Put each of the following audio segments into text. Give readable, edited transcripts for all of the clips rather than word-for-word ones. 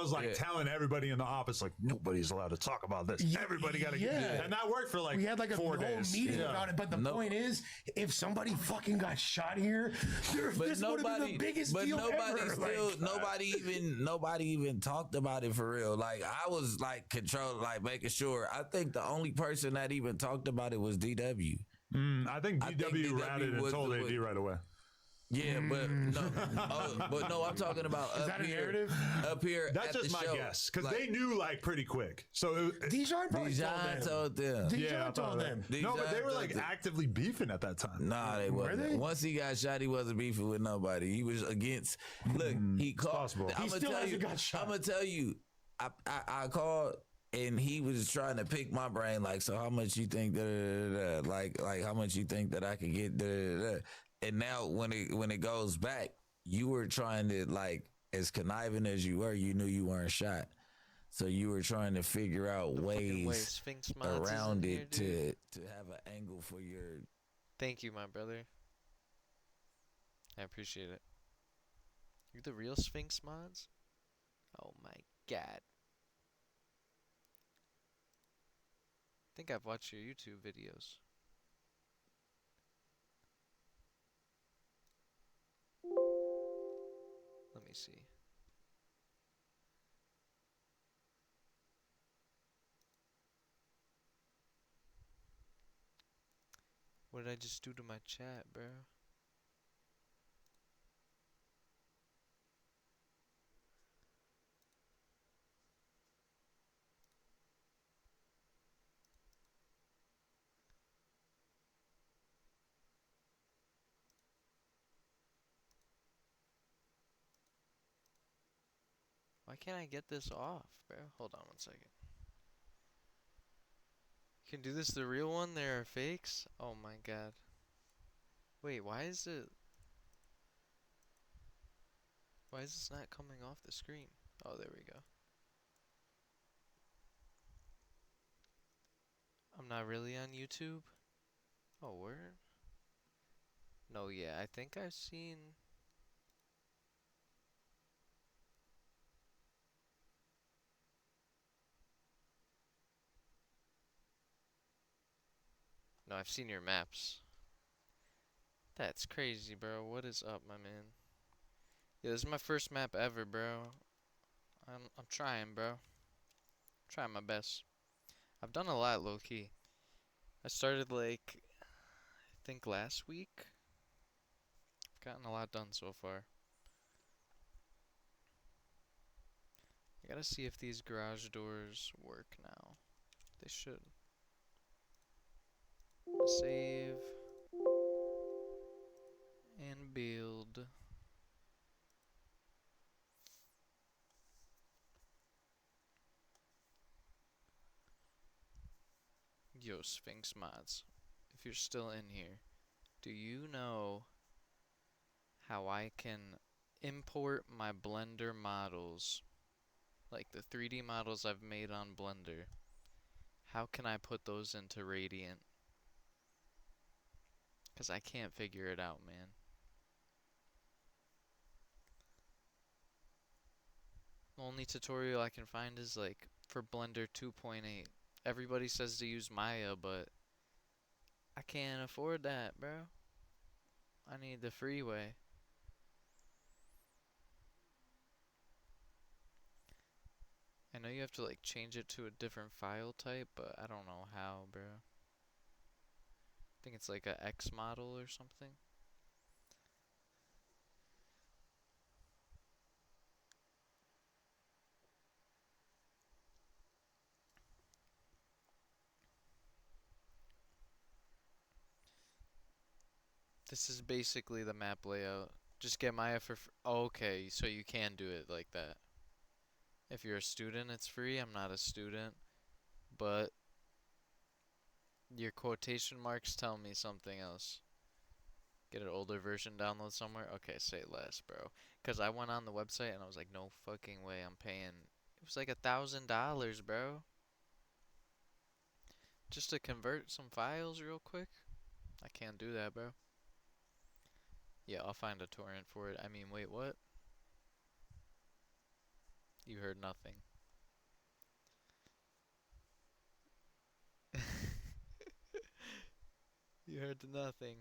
was like telling everybody in the office, like, nobody's allowed to talk about this. Everybody got to get it. And that worked for like we had like a 4 whole days. meeting about it. But the point is, if somebody fucking got shot here, this would have been the biggest deal ever. Nobody even talked about it for real. Like I was like controlling, like making sure. I think the only person that even talked about it was DW. I think DW ratted and told AD right away. Yeah, but no, I'm talking about up here. Up here, that's just my guess because they knew like pretty quick. So Dijon told them. Dijon told them. No, but they were like actively beefing at that time. Nah, they wasn't. Once he got shot, he wasn't beefing with nobody. He was against. Look, he called. He still hasn't got shot. I'm gonna tell you, I called. And he was trying to pick my brain, like, so how much you think like how much you think that I could get And now when it goes back, you were trying to, like, as conniving as you were, you knew you weren't shot. So you were trying to figure out ways around it to have an angle for your. Thank you, my brother. I appreciate it. You're the real SphynxMods? Oh my god. I think I've watched your YouTube videos. Let me see. What did I just do to my chat, bro? Why can't I get this off, bro? Hold on 1 second. You can do this the real one? There are fakes? Oh my god. Wait, why is this not coming off the screen? Oh, there we go. I'm not really on YouTube? Oh, where? No, yeah, I think I've seen... No, I've seen your maps. That's crazy, bro. What is up, my man? Yeah, this is my first map ever, bro. I'm trying, bro. Trying my best. I've done a lot, low key. I started like I think last week. I've gotten a lot done so far. I gotta see if these garage doors work now. They should. Save and build. Yo, SphynxMods, if you're still in here, do you know how I can import my Blender models, like the 3D models I've made on Blender? How can I put those into Radiant? Because I can't figure it out, man. The only tutorial I can find is like for Blender 2.8. Everybody says to use Maya, but I can't afford that, bro. I need the freeway. I know you have to like change it to a different file type, but I don't know how, bro. I think it's like a X model or something. This is basically the map layout. Just get Maya for okay, so you can do it like that. If you're a student, it's free. I'm not a student, but your quotation marks tell me something else. Get an older version download somewhere? Okay, say less, bro. Because I went on the website and I was like, no fucking way I'm paying. It was like $1,000, bro. Just to convert some files real quick? I can't do that, bro. Yeah, I'll find a torrent for it. I mean, wait, what? You heard nothing. You heard nothing.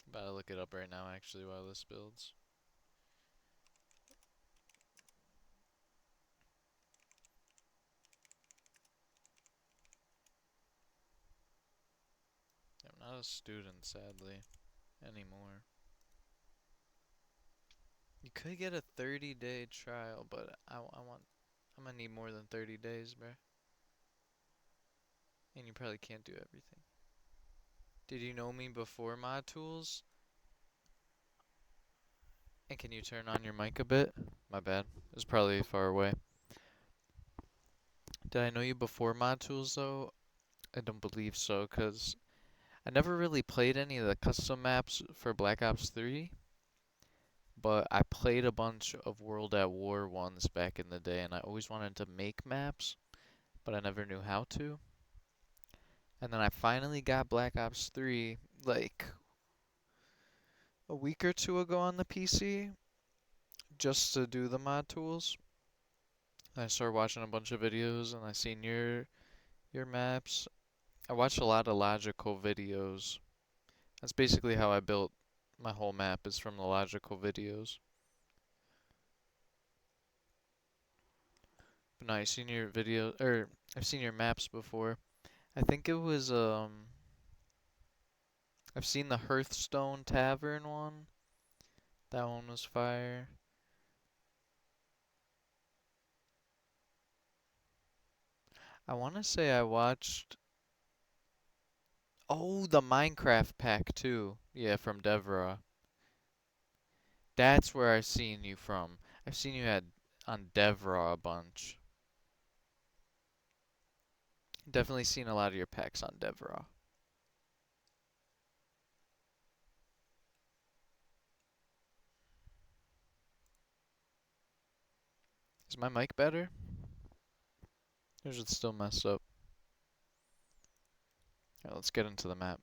About to look it up right now, actually, while this builds. I'm not a student, sadly, anymore. You could get a 30-day trial, but I'm gonna need more than 30 days, bruh. And you probably can't do everything. Did you know me before Mod Tools? And can you turn on your mic a bit? My bad. It's probably far away. Did I know you before Mod Tools, though? I don't believe so, because I never really played any of the custom maps for Black Ops 3. But I played a bunch of World at War ones back in the day, and I always wanted to make maps, but I never knew how to. And then I finally got Black Ops 3, like, a week or two ago on the PC, just to do the mod tools. I started watching a bunch of videos, and I seen your maps. I watched a lot of logical videos. That's basically how I built my whole map, is from the logical videos. But no, I've seen your video, or I've seen your maps before. I think it was, I've seen the Hearthstone Tavern one. That one was fire. I want to say I watched, oh, the Minecraft pack too. Yeah, from Devra. That's where I've seen you from. I've seen you on Devra a bunch. Definitely seen a lot of your packs on Devra. Is my mic better? Or is it still messed up? Alright, let's get into the map.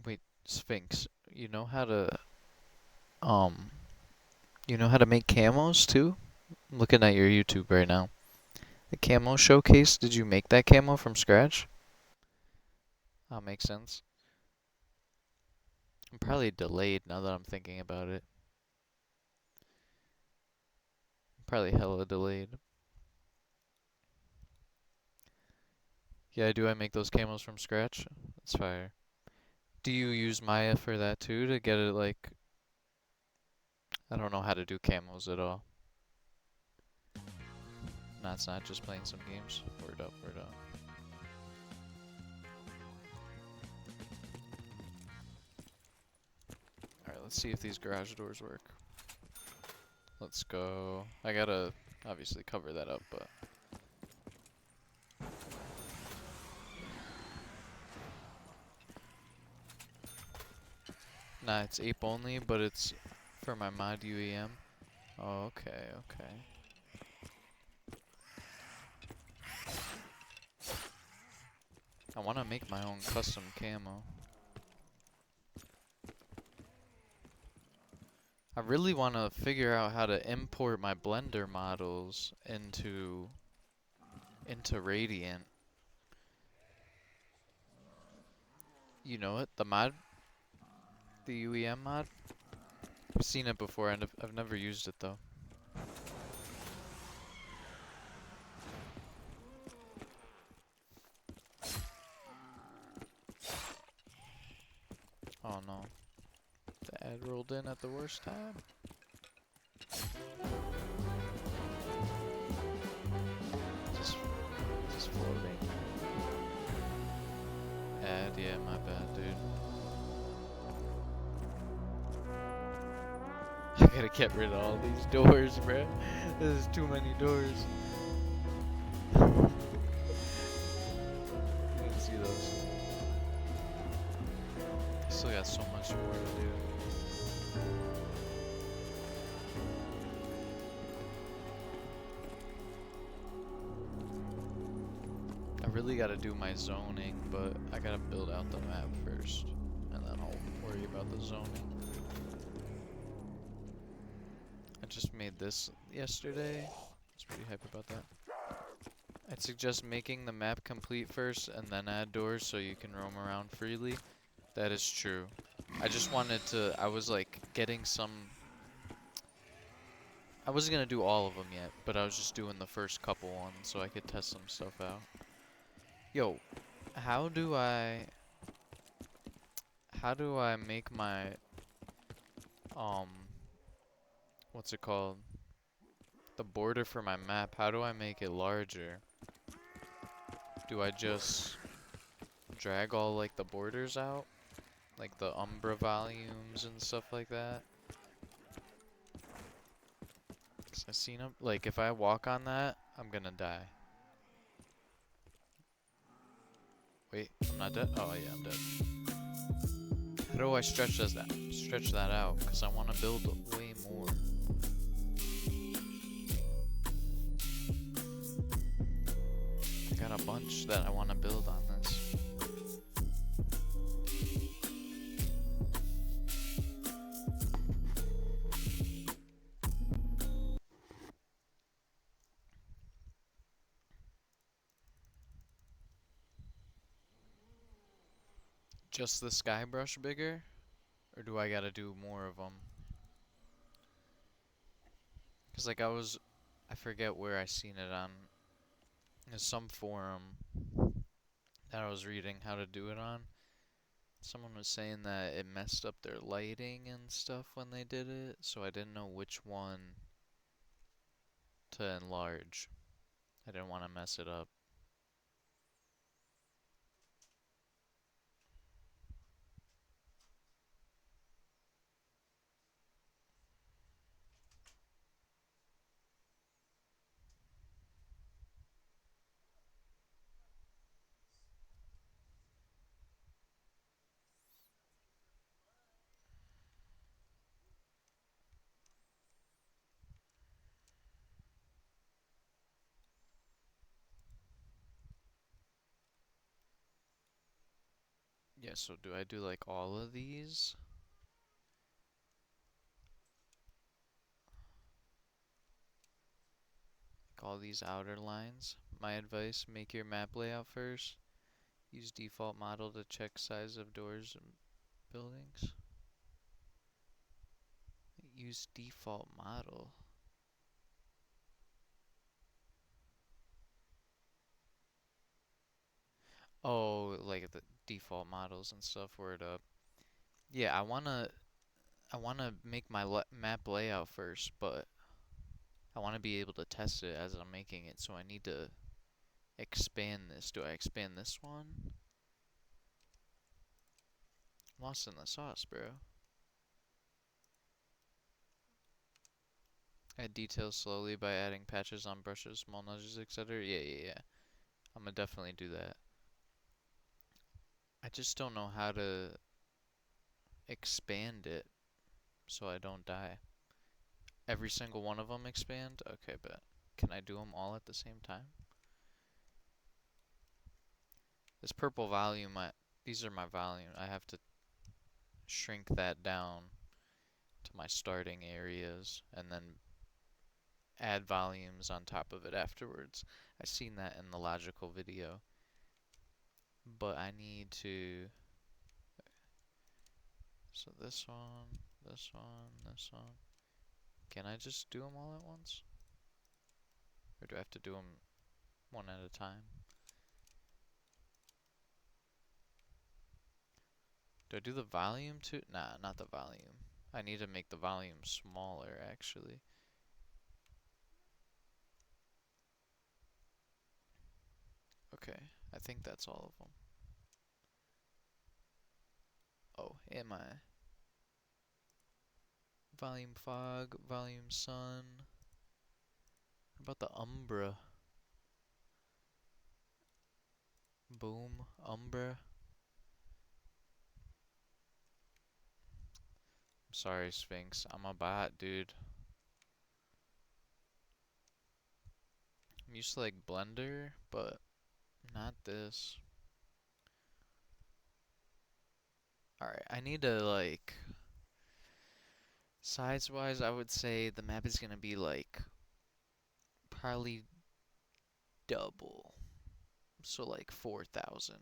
Wait, Sphinx, you know how to um you know how to make camos too? I'm looking at your YouTube right now. The camo showcase, did you make that camo from scratch? Oh, makes sense. I'm probably delayed now that I'm thinking about it. I'm probably hella delayed. Yeah, do I make those camos from scratch? That's fire. Do you use Maya for that too, to get it like... I don't know how to do camos at all. No, it's not just playing some games. Word up, word up. Alright, let's see if these garage doors work. Let's go. I gotta obviously cover that up, but... Nah, it's ape only, but it's for my mod UEM. Oh, okay, okay. I want to make my own custom camo. I really want to figure out how to import my Blender models into Radiant. You know it? The mod? The UEM mod? I've seen it before and I've never used it though. Oh no. The ad rolled in at the worst time. Just floating. Ad, yeah, my bad, dude. I gotta get rid of all these doors, bruh. There's too many doors. You didn't see those. Still got so much more to do. I really gotta do my zoning, but I gotta build out the map first, and then I'll worry about the zoning. I just made this yesterday. I was pretty hype about that. I'd suggest making the map complete first and then add doors so you can roam around freely. That is true. I just wanted to, I was like getting some, I wasn't gonna do all of them yet, but I was just doing the first couple ones so I could test some stuff out. Yo, how do I make my, what's it called? The border for my map, how do I make it larger? Do I just drag all like the borders out? Like the Umbra volumes and stuff like that? 'Cause I seen them, like if I walk on that, I'm gonna die. Wait, I'm not dead? Oh yeah, I'm dead. How do I stretch that out? Cause I want to build way more. I got a bunch that I want to build on this. Just the sky brush bigger? Or do I gotta do more of them? Cause like I forget where I seen it on. There's some forum that I was reading how to do it on. Someone was saying that it messed up their lighting and stuff when they did it, so I didn't know which one to enlarge. I didn't want to mess it up. Yeah, so do I do like all of these? Like all these outer lines? My advice, make your map layout first. Use default model to check size of doors and buildings. Use default model. Oh, like the default models and stuff, word up. Yeah, I wanna make my map layout first, but I wanna be able to test it as I'm making it, so I need to expand this. Do I expand this one? Lost in the sauce, bro. Add details slowly by adding patches on brushes, small nudges, etc. Yeah. I'm gonna definitely do that. I just don't know how to expand it so I don't die. Every single one of them expand? Okay, but can I do them all at the same time? This purple volume, these are my volume. I have to shrink that down to my starting areas and then add volumes on top of it afterwards. I seen that in the logical video. But I need to, so this one, this one, this one. Can I just do them all at once? Or do I have to do them one at a time? Do I do the volume too? Nah, not the volume. I need to make the volume smaller, actually. Okay, I think that's all of them. Oh, am I? Volume fog, volume sun. What about the umbra? Boom, umbra. Sorry, Sphinx. I'm a bot, dude. I'm used to like Blender, but not this. Alright, I need to like size wise I would say the map is gonna be like probably double. So like 4,000.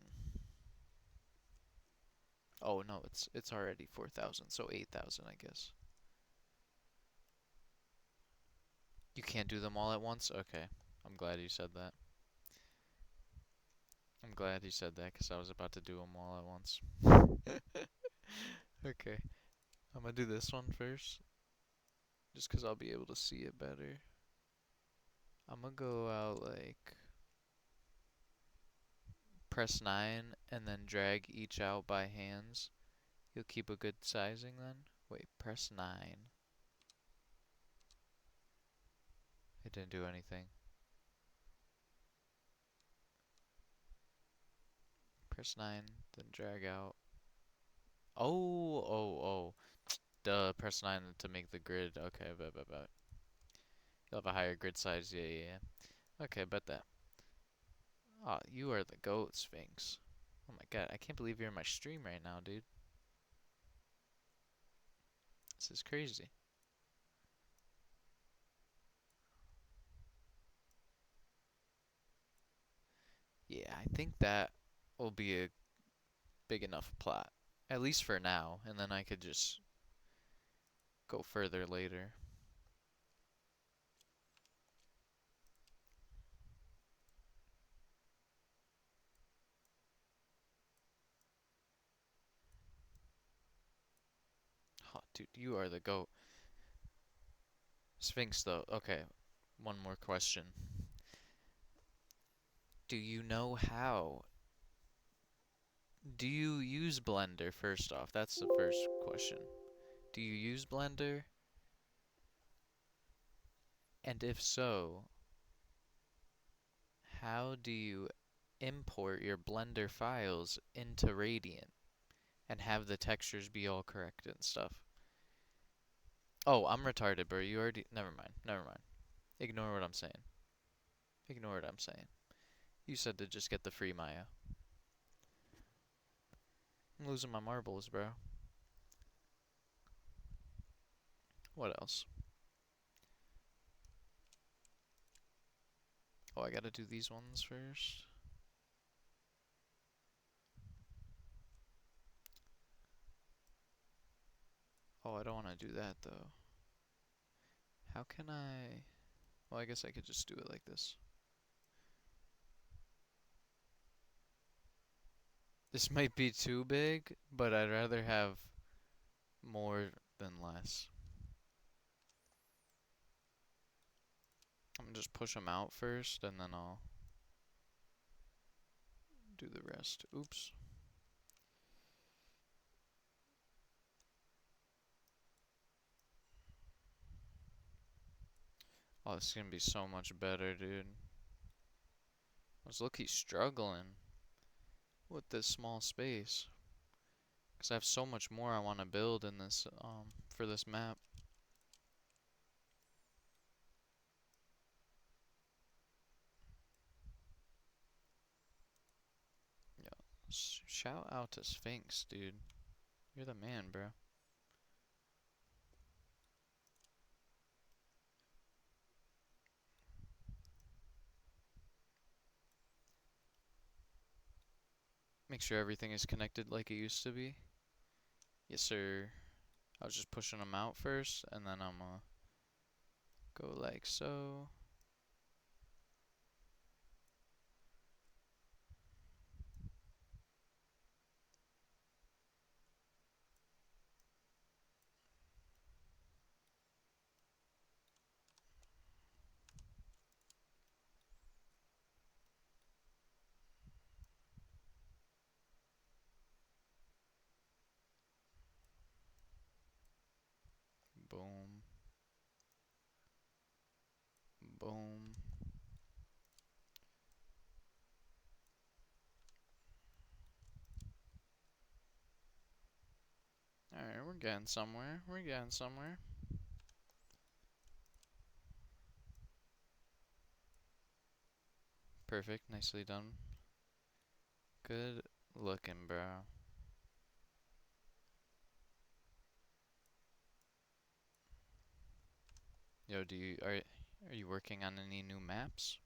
Oh no, it's already 4,000, so 8,000 I guess. You can't do them all at once? Okay. I'm glad you said that. I'm glad you said that because I was about to do them all at once. Okay. I'm gonna do this one first. Just because I'll be able to see it better. I'm gonna go out like press 9 and then drag each out by hands. You'll keep a good sizing then. Wait, press 9. It didn't do anything. Press 9, then drag out. Oh. Duh, press 9 to make the grid. Okay, bet. You'll have a higher grid size. Yeah. Okay, bet that. Oh, you are the goat, Sphinx. Oh my god, I can't believe you're in my stream right now, dude. This is crazy. Yeah, I think that will be a big enough plot. At least for now, and then I could just go further later. Oh, dude, you are the goat. Sphinx, though. Okay, one more question. Do you know how? Do you use Blender, first off? That's the first question. Do you use Blender? And if so, how do you import your Blender files into Radiant and have the textures be all correct and stuff? Oh, I'm retarded, bro. You already. Never mind. Ignore what I'm saying. Ignore what I'm saying. You said to just get the free Maya. I'm losing my marbles, bro. What else? Oh, I gotta do these ones first. Oh, I don't want to do that, though. How can I... Well, I guess I could just do it like this. This might be too big, but I'd rather have more than less. I'm gonna just push them out first, and then I'll do the rest. Oops. Oh, this is gonna be so much better, dude. I was low-key struggling with this small space. Because I have so much more I want to build in this, for this map. Yo, shout out to Sphinx, dude. You're the man, bro. Make sure everything is connected like it used to be. Yes, sir. I was just pushing them out first, and then I'm gonna go like so. Boom. Boom. Alright, we're Getting somewhere. We're getting somewhere. Perfect. Nicely done. Good looking, bro. Yo, are you working on any new maps?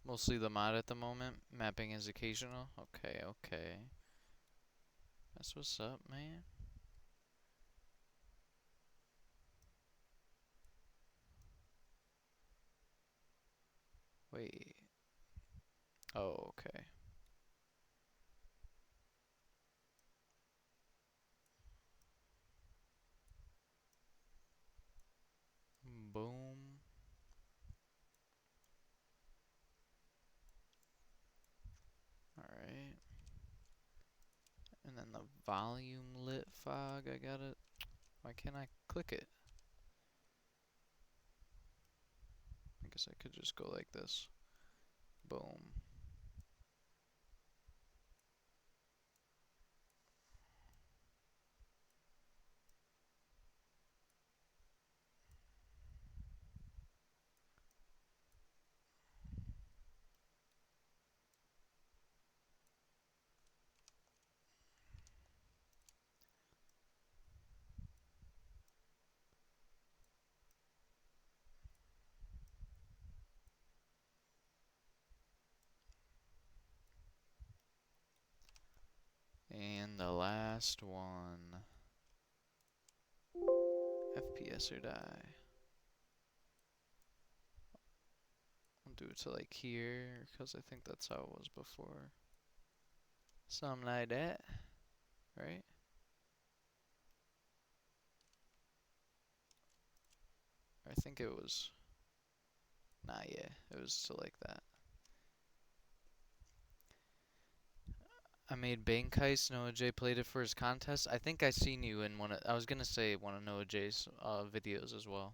Mostly the mod at the moment. Mapping is occasional. Okay, okay. That's what's up, man. Wait. Oh, okay. Boom. Alright. And then the volume lit fog, I got it. Why can't I click it? I guess I could just go like this. Boom. And the last one. FPS or die. I'll do it to like here, because I think that's how it was before. Something like that. Right? I think it was. Nah, yeah. It was to like that. I made Bank Heist. Noah J played it for his contest. I think I seen you in one of, I was gonna say one of Noah J's videos as well.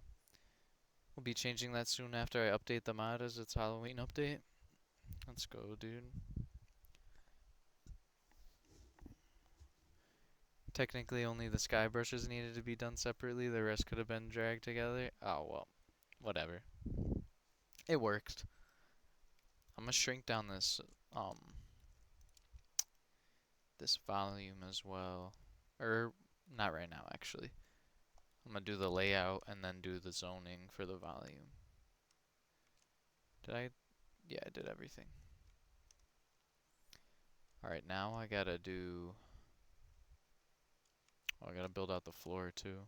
We'll be changing that soon after I update the mod as it's Halloween update. Let's go, dude. Technically only the sky brushes needed to be done separately. The rest could have been dragged together. Oh, well. Whatever. It worked. I'm gonna shrink down this volume as well. Or, not right now, actually. I'm gonna do the layout and then do the zoning for the volume. Did I? Yeah, I did everything. Alright, now I gotta do... Oh, I gotta build out the floor too.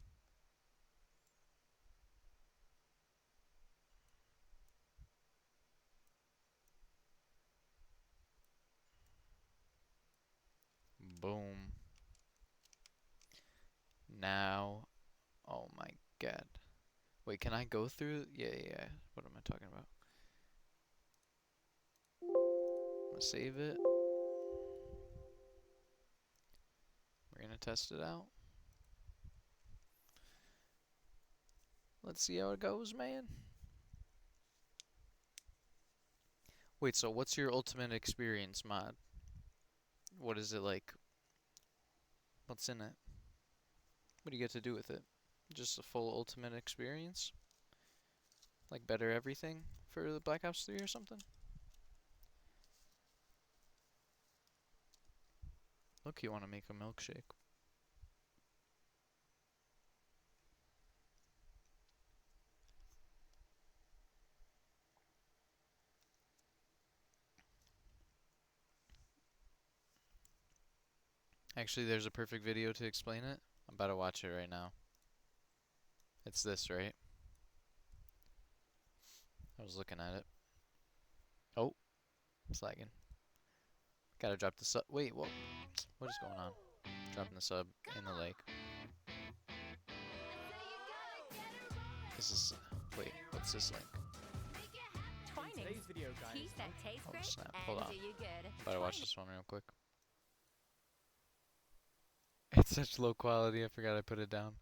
Boom. Now... Oh my god. Wait, can I go through? Yeah. What am I talking about? I'm gonna save it. We're gonna test it out. Let's see how it goes, man. Wait, so what's your ultimate experience mod? What is it like? What's in it? What do you get to do with it? Just a full ultimate experience? Like better everything for the Black Ops 3 or something? Look, you want to make a milkshake. Actually, there's a perfect video to explain it. I'm about to watch it right now. It's this, right? I was looking at it. Oh, it's lagging. Gotta drop the sub. Wait, what is going on? Dropping the sub in the lake. this is. Wait, what's this link? Today's video, guys. Oh snap! Hold on. Better watch this one real quick. It's such low quality. I forgot I put it down.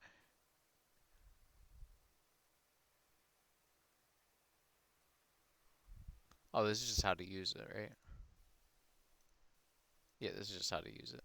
Oh, this is just how to use it, right? Yeah, this is just how to use it.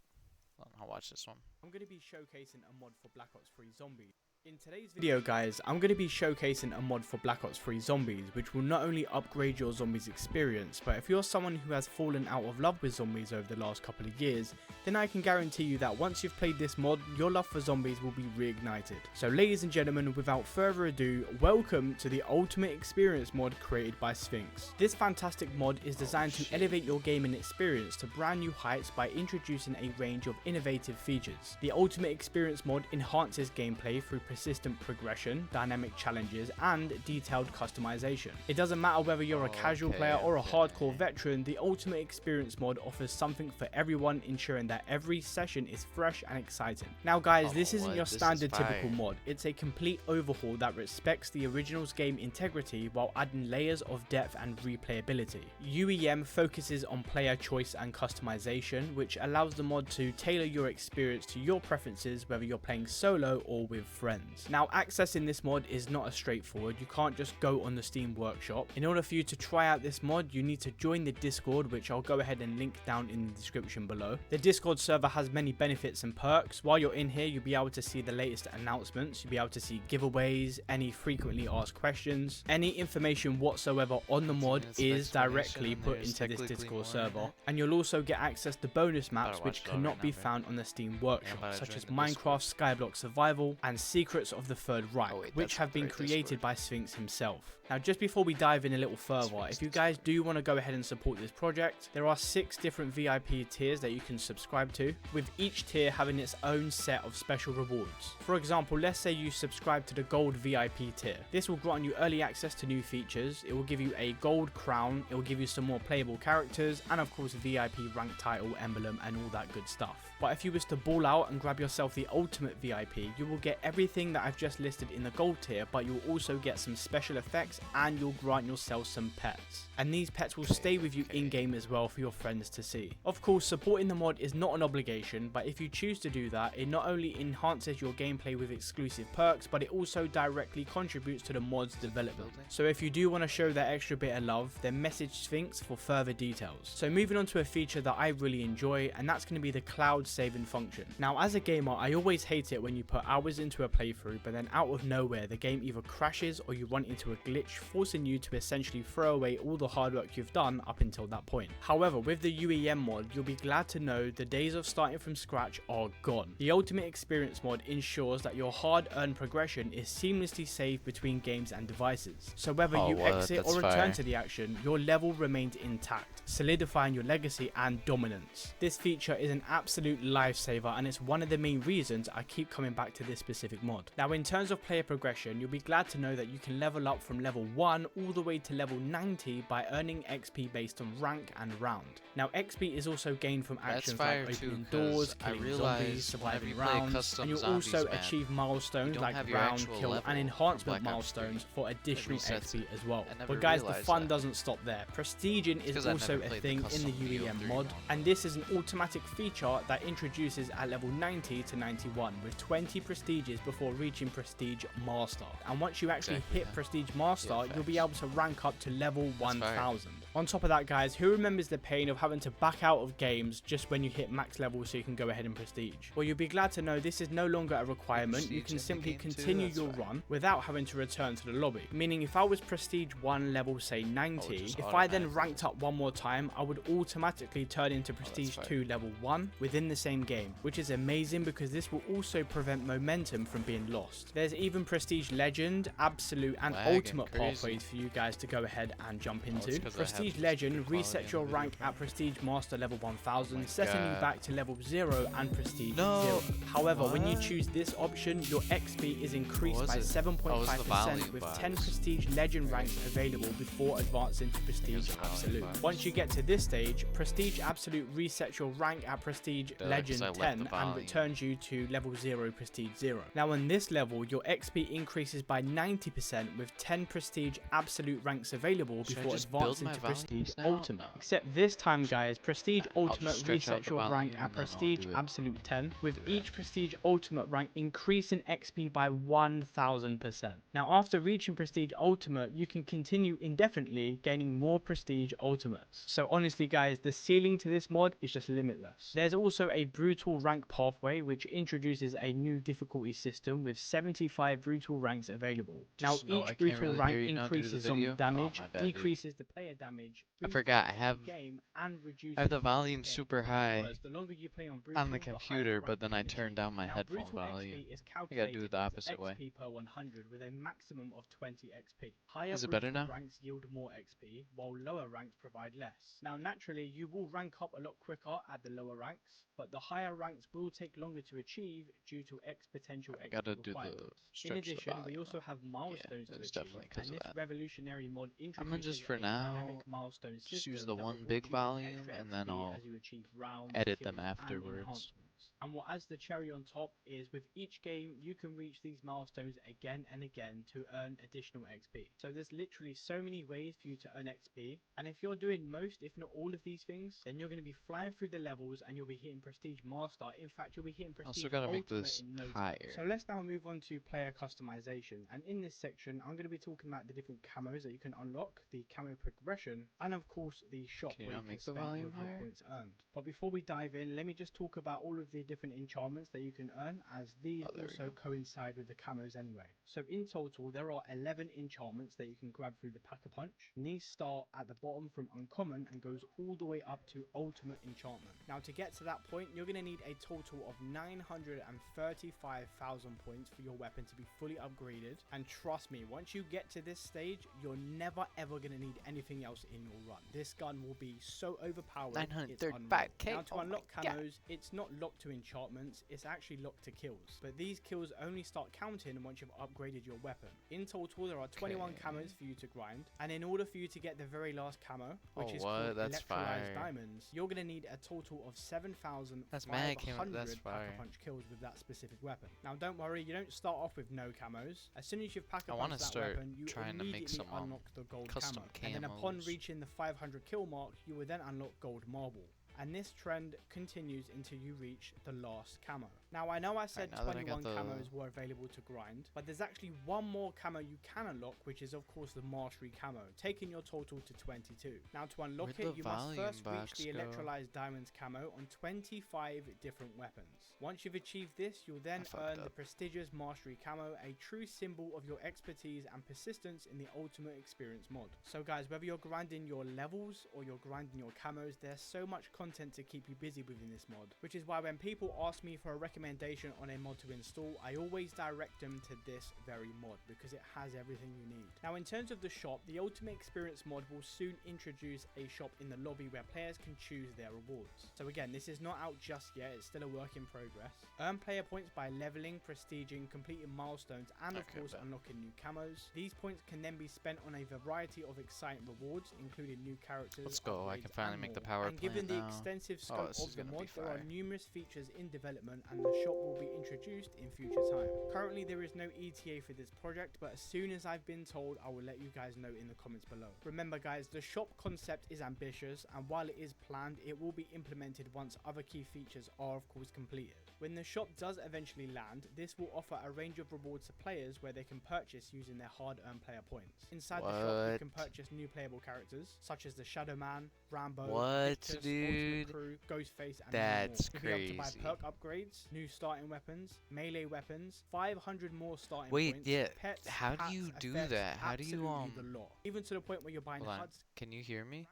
I'll watch this one. I'm going to be showcasing a mod for Black Ops 3 Zombies. In today's video, guys, I'm going to be showcasing a mod for Black Ops 3 Zombies, which will not only upgrade your zombies experience, but if you're someone who has fallen out of love with zombies over the last couple of years, then I can guarantee you that once you've played this mod, your love for zombies will be reignited. So ladies and gentlemen, without further ado, welcome to the Ultimate Experience mod created by Sphinx. This fantastic mod is designed to elevate your gaming experience to brand new heights by introducing a range of innovative features. The Ultimate Experience mod enhances gameplay through persistent progression, dynamic challenges, and detailed customization. It doesn't matter whether you're a casual player or a hardcore veteran, the Ultimate Experience mod offers something for everyone, ensuring that every session is fresh and exciting. Now guys, this isn't your standard typical mod. It's a complete overhaul that respects the original's game integrity while adding layers of depth and replayability. UEM focuses on player choice and customization, which allows the mod to tailor your experience to your preferences, whether you're playing solo or with friends. Now, accessing this mod is not as straightforward. You can't just go on the Steam Workshop. In order for you to try out this mod, you need to join the Discord, which I'll go ahead and link down in the description below. The Discord server has many benefits and perks. While you're in here, you'll be able to see the latest announcements, you'll be able to see giveaways, any frequently asked questions, any information whatsoever on the mod is directly put into this Discord server, and you'll also get access to bonus maps which cannot be found on the Steam Workshop, such as Minecraft Skyblock Survival and Secrets of the Third Reich, which have been created by Sphinx himself. Now, just before we dive in a little further, if you guys do want to go ahead and support this project, there are 6 different VIP tiers that you can subscribe to, with each tier having its own set of special rewards. For example, let's say you subscribe to the Gold VIP tier. This will grant you early access to new features, it will give you a gold crown, it will give you some more playable characters, and of course a VIP rank title, emblem, and all that good stuff. But if you was to ball out and grab yourself the Ultimate VIP, you will get everything that I've just listed in the gold tier, but you'll also get some special effects and you'll grant yourself some pets. And these pets will stay with you in-game as well for your friends to see. Of course, supporting the mod is not an obligation, but if you choose to do that, it not only enhances your gameplay with exclusive perks, but it also directly contributes to the mod's development. So if you do want to show that extra bit of love, then message Sphinx for further details. So moving on to a feature that I really enjoy, and that's going to be the cloud saving function. Now, as a gamer, I always hate it when you put hours into a playthrough, but then out of nowhere, the game either crashes or you run into a glitch, forcing you to essentially throw away all the hard work you've done up until that point. However, with the UEM mod, you'll be glad to know the days of starting from scratch are gone. The Ultimate Experience mod ensures that your hard-earned progression is seamlessly saved between games and devices. So whether you exit or return to the action, your level remains intact, solidifying your legacy and dominance. This feature is an absolute lifesaver, and it's one of the main reasons I keep coming back to this specific mod. Now, in terms of player progression, you'll be glad to know that you can level up from level 1 all the way to level 90 by earning XP based on rank and round. Now, XP is also gained from actions like opening doors, killing zombies, surviving rounds, and you'll also achieve milestones like round, kill, and enhancement milestones for additional XP as well. But guys, the fun doesn't stop there. Prestiging is also a thing in the UEM mod, and this is an automatic feature that introduces at level 90 to 91 with 20 prestiges before reaching Prestige Master. And once you actually hit Prestige Master, you'll be able to rank up to level 1000. On top of that, guys, who remembers the pain of having to back out of games just when you hit max level so you can go ahead and prestige? Well, you'll be glad to know this is no longer a requirement. You can simply continue your run without having to return to the lobby. Meaning if I was prestige 1 level, say 90, if I then ranked up one more time, I would automatically turn into prestige 2 level 1 within the same game, which is amazing because this will also prevent momentum from being lost. There's even prestige legend, absolute, and ultimate pathways for you guys to go ahead and jump into. Prestige Prestige Legend resets your rank at Prestige Master level 1000, setting you back to level 0 and Prestige 0. However, when you choose this option, your XP is increased by 7.5% with 10 Prestige Legend ranks available before advancing to Prestige Absolute. Once you get to this stage, Prestige Absolute resets your rank at Prestige Legend 10 and returns you to level 0 Prestige 0. Now on this level, your XP increases by 90% with 10 Prestige Absolute ranks available before advancing to Prestige Ultimate. Except this time, guys, Prestige Ultimate resets your rank at Prestige Absolute 10, with each Prestige Ultimate rank increasing XP by 1000%. Now after reaching Prestige Ultimate, you can continue indefinitely gaining more Prestige Ultimates. So honestly guys, the ceiling to this mod is just limitless. There's also a brutal rank pathway which introduces a new difficulty system with 75 brutal ranks available. Now each brutal rank increases zombie damage, decreases the player damage, I forgot, I have the volume game. super high The longer you play on brutal, on the computer, but then I turned down my headphone volume. I gotta do it the opposite way. XP per 100 with a maximum of 20 XP. Higher Is it better now? ranks yield more XP, while lower ranks provide less. Now naturally, you will rank up a lot quicker at the lower ranks, but the higher ranks will take longer to achieve due to potential XP Gotta do the requirements. In stretch the addition, we volume also have milestones to it's achieve, definitely 'cause and of this that. revolutionary mod I'm gonna just introduces for a now dynamic milestone just use system the that one rewards big you with volume extra and then XP I'll as you achieve rounds, edit them kills, and afterwards. enhancements. And what adds the cherry on top is with each game you can reach these milestones again and again to earn additional XP. So there's literally so many ways for you to earn XP, and if you're doing most if not all of these things, then you're going to be flying through the levels and you'll be hitting Prestige Master. In fact, you'll be hitting Prestige Also gotta make Ultimate this in no time. higher. So let's now move on to player customization, and in this section I'm going to be talking about the different camos that you can unlock, the camo progression, and of course the shop Can you where not you make can the spend volume all of your higher? points earned. But before we dive in, let me just talk about all of the different enchantments that you can earn, as these also coincide with the camos anyway. So in total there are 11 enchantments that you can grab through the pack-a-punch, and these start at the bottom from uncommon and goes all the way up to ultimate enchantment. Now to get to that point, you're going to need a total of 935,000 points for your weapon to be fully upgraded, and trust me, once you get to this stage, you're never ever going to need anything else in your run. This gun will be so overpowered, 935k. Now to unlock camos, it's not locked to enchantments, it's actually locked to kills, but these kills only start counting once you've upgraded your weapon. In total there are 21 camos for you to grind, and in order for you to get the very last camo, which is called electrolyzed diamonds, you're going to need a total of 7,500 pack-a-punch kills with that specific weapon. Now don't worry, you don't start off with no camos. As soon as you've pack-a-punched that weapon, you immediately unlock the gold camo, and then upon reaching the 500 kill mark, you will then unlock gold marble. And this trend continues until you reach the last camo. Now I know I said 21 camos were available to grind, but there's actually one more camo you can unlock, which is of course the mastery camo, taking your total to 22. Now to unlock it, you must first reach the electrolyzed diamonds camo on 25 different weapons. Once you've achieved this, you'll then earn the prestigious mastery camo, a true symbol of your expertise and persistence in the ultimate experience mod. So guys, whether you're grinding your levels or you're grinding your camos, there's so much content to keep you busy within this mod, which is why when people ask me for a recommendation on a mod to install, I always direct them to this very mod because it has everything you need. Now in terms of the shop, the ultimate experience mod will soon introduce a shop in the lobby where players can choose their rewards. So again, this is not out just yet, it's still a work in progress. Earn player points by leveling, prestiging, completing milestones, and of course unlocking new camos. These points can then be spent on a variety of exciting rewards, including new characters. Let's go, I can finally make the power plant given the now. extensive scope of the mod, there are numerous features in development and the shop will be introduced in future time. Currently there is no ETA for this project, but as soon as I've been told, I will let you guys know in the comments below. Remember guys, the shop concept is ambitious, and while it is planned, it will be implemented once other key features are of course completed. When the shop does eventually land, this will offer a range of rewards to players where they can purchase using their hard-earned player points. Inside the shop, you can purchase new playable characters such as the Shadow Man, Rambo, Victus, Ultimate Crew, Ghostface, and that's more. You'll be able to buy perk upgrades, new starting weapons, melee weapons, 500 more starting points, pets, how do you do that? How do you the lot. Even to the point where you're buying HUDs. Can you hear me?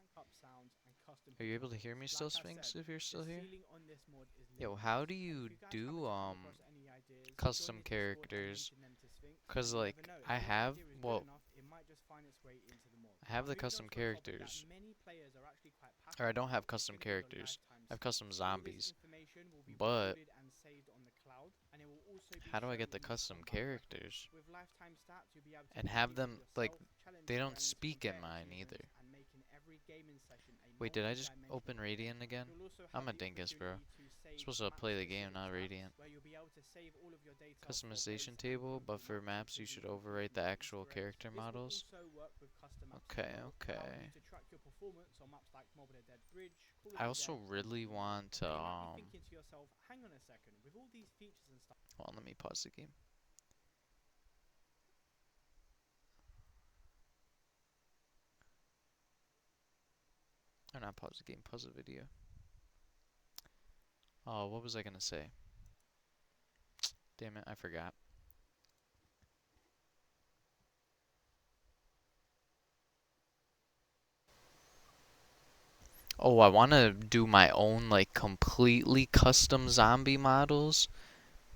Are you able to hear me still, Sphinx, if you're still here? Yo, how do you do custom characters? Cause like I have I have the custom characters. Or I don't have custom characters. I have custom zombies. But how do I get the custom characters? And have them, like, they don't speak in mine either. Wait, did I just open Radiant again? I'm a dingus, bro. I'm supposed to play the game, not Radiant. Customization table, but for maps you should overwrite the actual character models. Okay, okay. I also really want to, hold on, let me pause the game. Or not pause the game, pause the video. Oh, what was I gonna say? Damn it, I forgot. Oh, I want to do my own, like, completely custom zombie models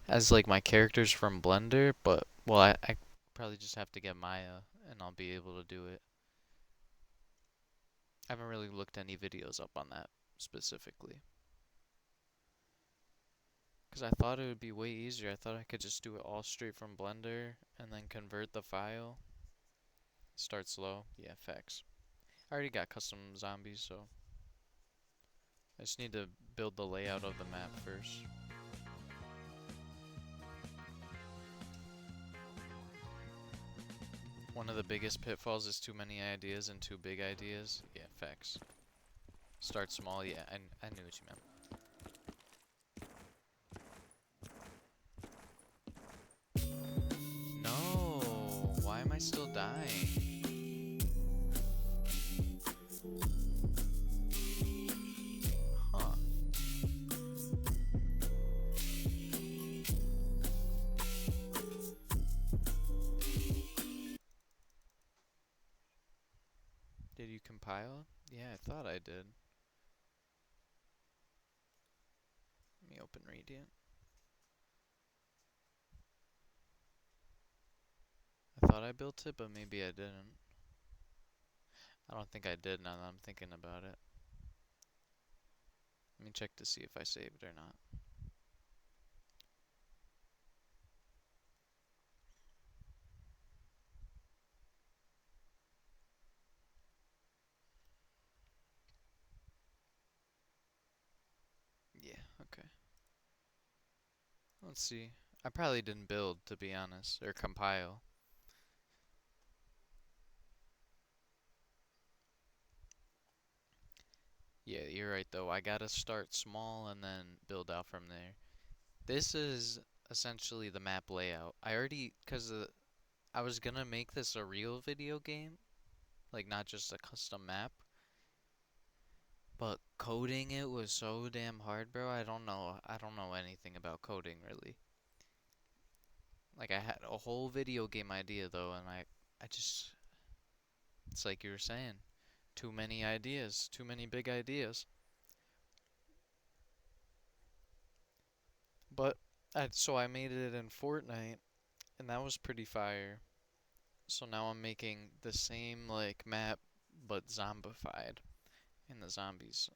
as, like, my characters from Blender, but, well, I probably just have to get Maya, and I'll be able to do it. I haven't really looked any videos up on that specifically. Because I thought it would be way easier. I thought I could just do it all straight from Blender and then convert the file. Start slow. Yeah, facts. I already got custom zombies, so I just need to build the layout of the map first. One of the biggest pitfalls is too many ideas and too big ideas. Yeah, facts. Start small. Yeah, I knew what you meant. No, why am I still dying? Huh. Did you compile? Yeah, I thought I did. Let me open Radiant. I thought I built it, but maybe I didn't. I don't think I did now that I'm thinking about it. Let me check to see if I saved or not. Yeah, okay. Let's see. I probably didn't build, to be honest, or compile. Yeah, you're right though. I gotta start small and then build out from there. This is essentially the map layout. I already, cause I was gonna make this a real video game, like not just a custom map. But coding it was so damn hard, bro. I don't know anything about coding really. Like I had a whole video game idea though, and I just, it's like you were saying, too many ideas, too many big ideas. But so I made it in Fortnite, and that was pretty fire. So now I'm making the same like map, but zombified in the zombies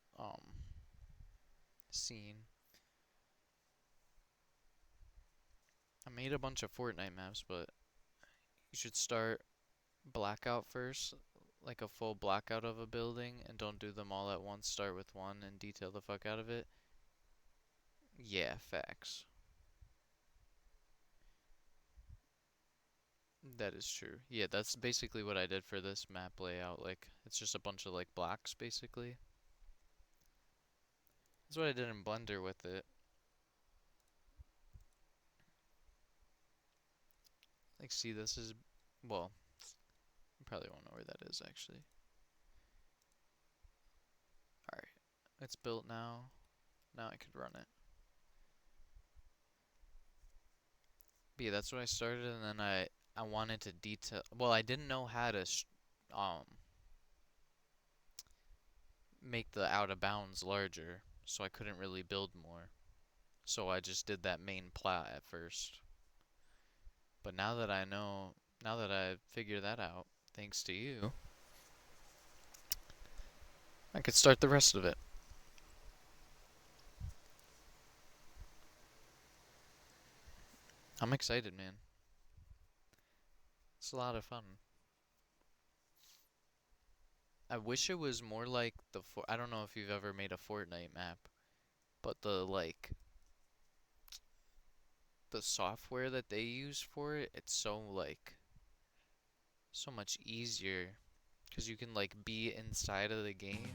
scene. I made a bunch of Fortnite maps, but you should start blackout first, like a full blackout of a building, and don't do them all at once. Start with one and detail the fuck out of it. Yeah, facts. That is true. Yeah, that's basically what I did for this map layout. Like, it's just a bunch of like blocks, basically. That's what I did in Blender with it. Like, see, this is, well, you probably won't know where that is, actually. Alright, it's built now. Now I could run it. But yeah, that's what I started, and then I wanted to detail, well, I didn't know how to, make the out of bounds larger, so I couldn't really build more. So I just did that main plot at first. But now that I know, now that I figured that out, thanks to you, I could start the rest of it. I'm excited, man. It's a lot of fun. I wish it was more like I don't know if you've ever made a Fortnite map, but the software that they use for it, it's so so much easier because you can like be inside of the game.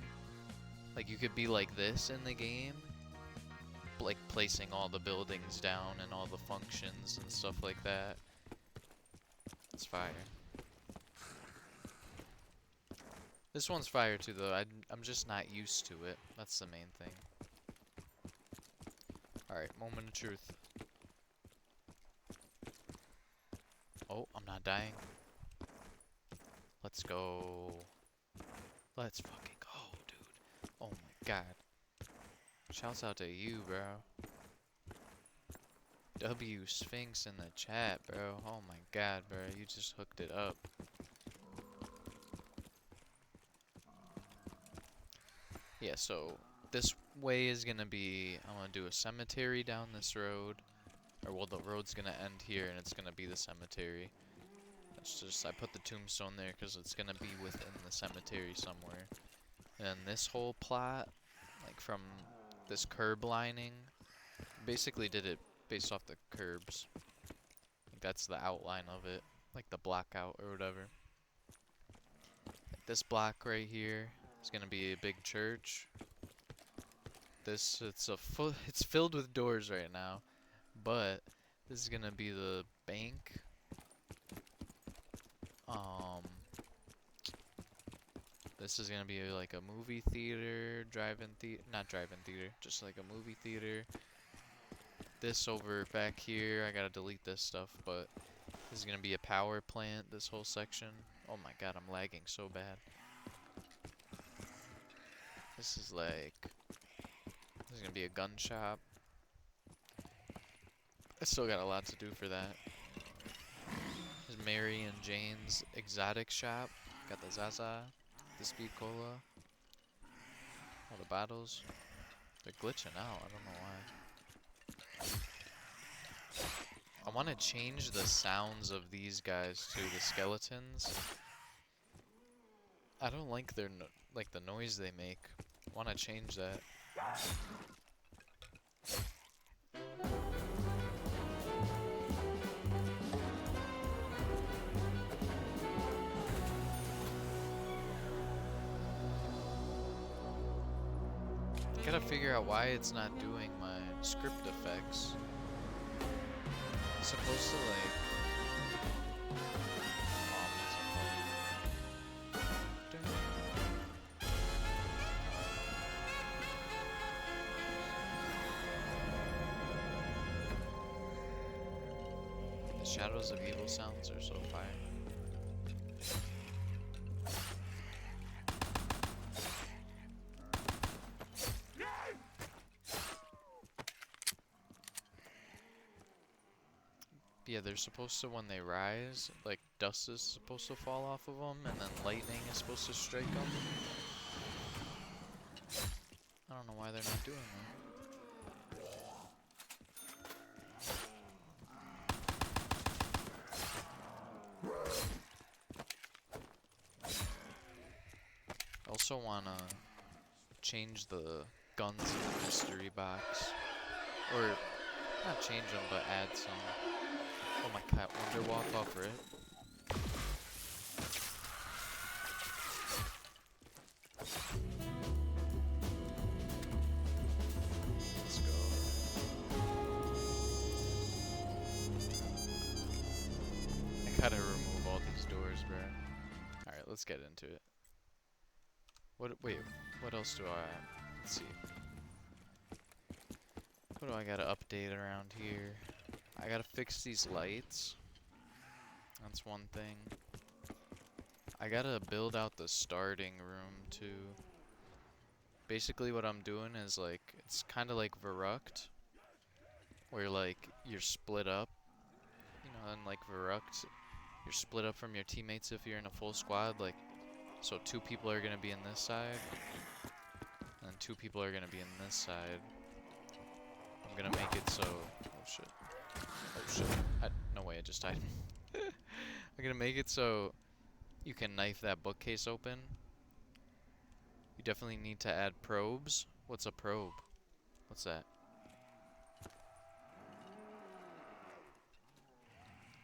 Like you could be like this in the game, like placing all the buildings down and all the functions and stuff like that. It's fire. This one's fire too though. I'm just not used to it. That's the main thing. Alright, moment of truth. Oh, I'm not dying. Let's go. Let's fucking go, dude. Oh my god. Shouts out to you, bro. W Sphinx in the chat, bro. Oh my god, bro. You just hooked it up. Yeah, so this way is gonna be, I'm gonna do a cemetery down this road. Or well, the road's gonna end here and it's gonna be the cemetery. That's just, I put the tombstone there because it's gonna be within the cemetery somewhere. And this whole plot, like from this curb lining, basically did it based off the curbs. Like that's the outline of it, like the blackout or whatever. Like this block right here is gonna be a big church. This, it's filled with doors right now, but this is gonna be the bank. This is gonna be like a movie theater, not drive-in theater, just like a movie theater. This over back here, I gotta delete this stuff, but this is gonna be a power plant, this whole section. Oh my god, I'm lagging so bad. This is gonna be a gun shop. I still got a lot to do for that. There's Mary and Jane's exotic shop. Got the Zaza, the Speed Cola, all the bottles. They're glitching out, I don't know why. I want to change the sounds of these guys too, the skeletons. I don't like their like the noise they make. I want to change that. Gotta figure out why it's not doing my script effects. It's supposed to like... The Shadows of Evil sounds are so fire. Yeah, they're supposed to, when they rise, like, dust is supposed to fall off of them, and then lightning is supposed to strike them. I don't know why they're not doing that. I also want to change the guns in the mystery box. Or, not change them, but add some. Oh my cat, Wonder walk off it. Let's go. I gotta remove all these doors, bro. Alright, let's get into it. Wait, what else do I... Let's see. What do I gotta update around here? I gotta fix these lights. That's one thing. I gotta build out the starting room too. Basically what I'm doing is like, it's kinda like Verruct, where like, you're split up. You know, and like Verruct, you're split up from your teammates if you're in a full squad, like, so 2 people are gonna be in this side, 2 people are gonna be in this side. I'm gonna make it so. Oh shit. Oh shit. No way, I just died. I'm gonna make it so you can knife that bookcase open. You definitely need to add probes. What's a probe? What's that?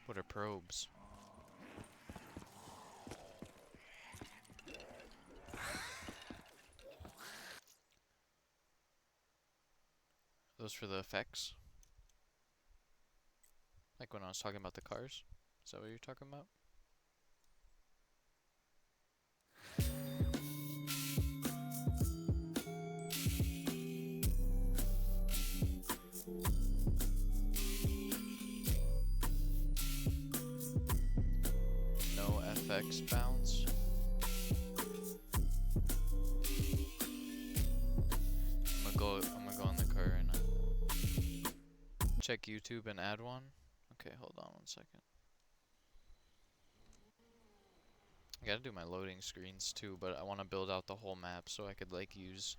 What are probes? Those for the effects? Like when I was talking about the cars? Is that what you're talking about? No FX bounce. I'm gonna go on the car right now. Check YouTube and add one. Okay, hold on 1 second. I gotta do my loading screens too, but I want to build out the whole map so I could like use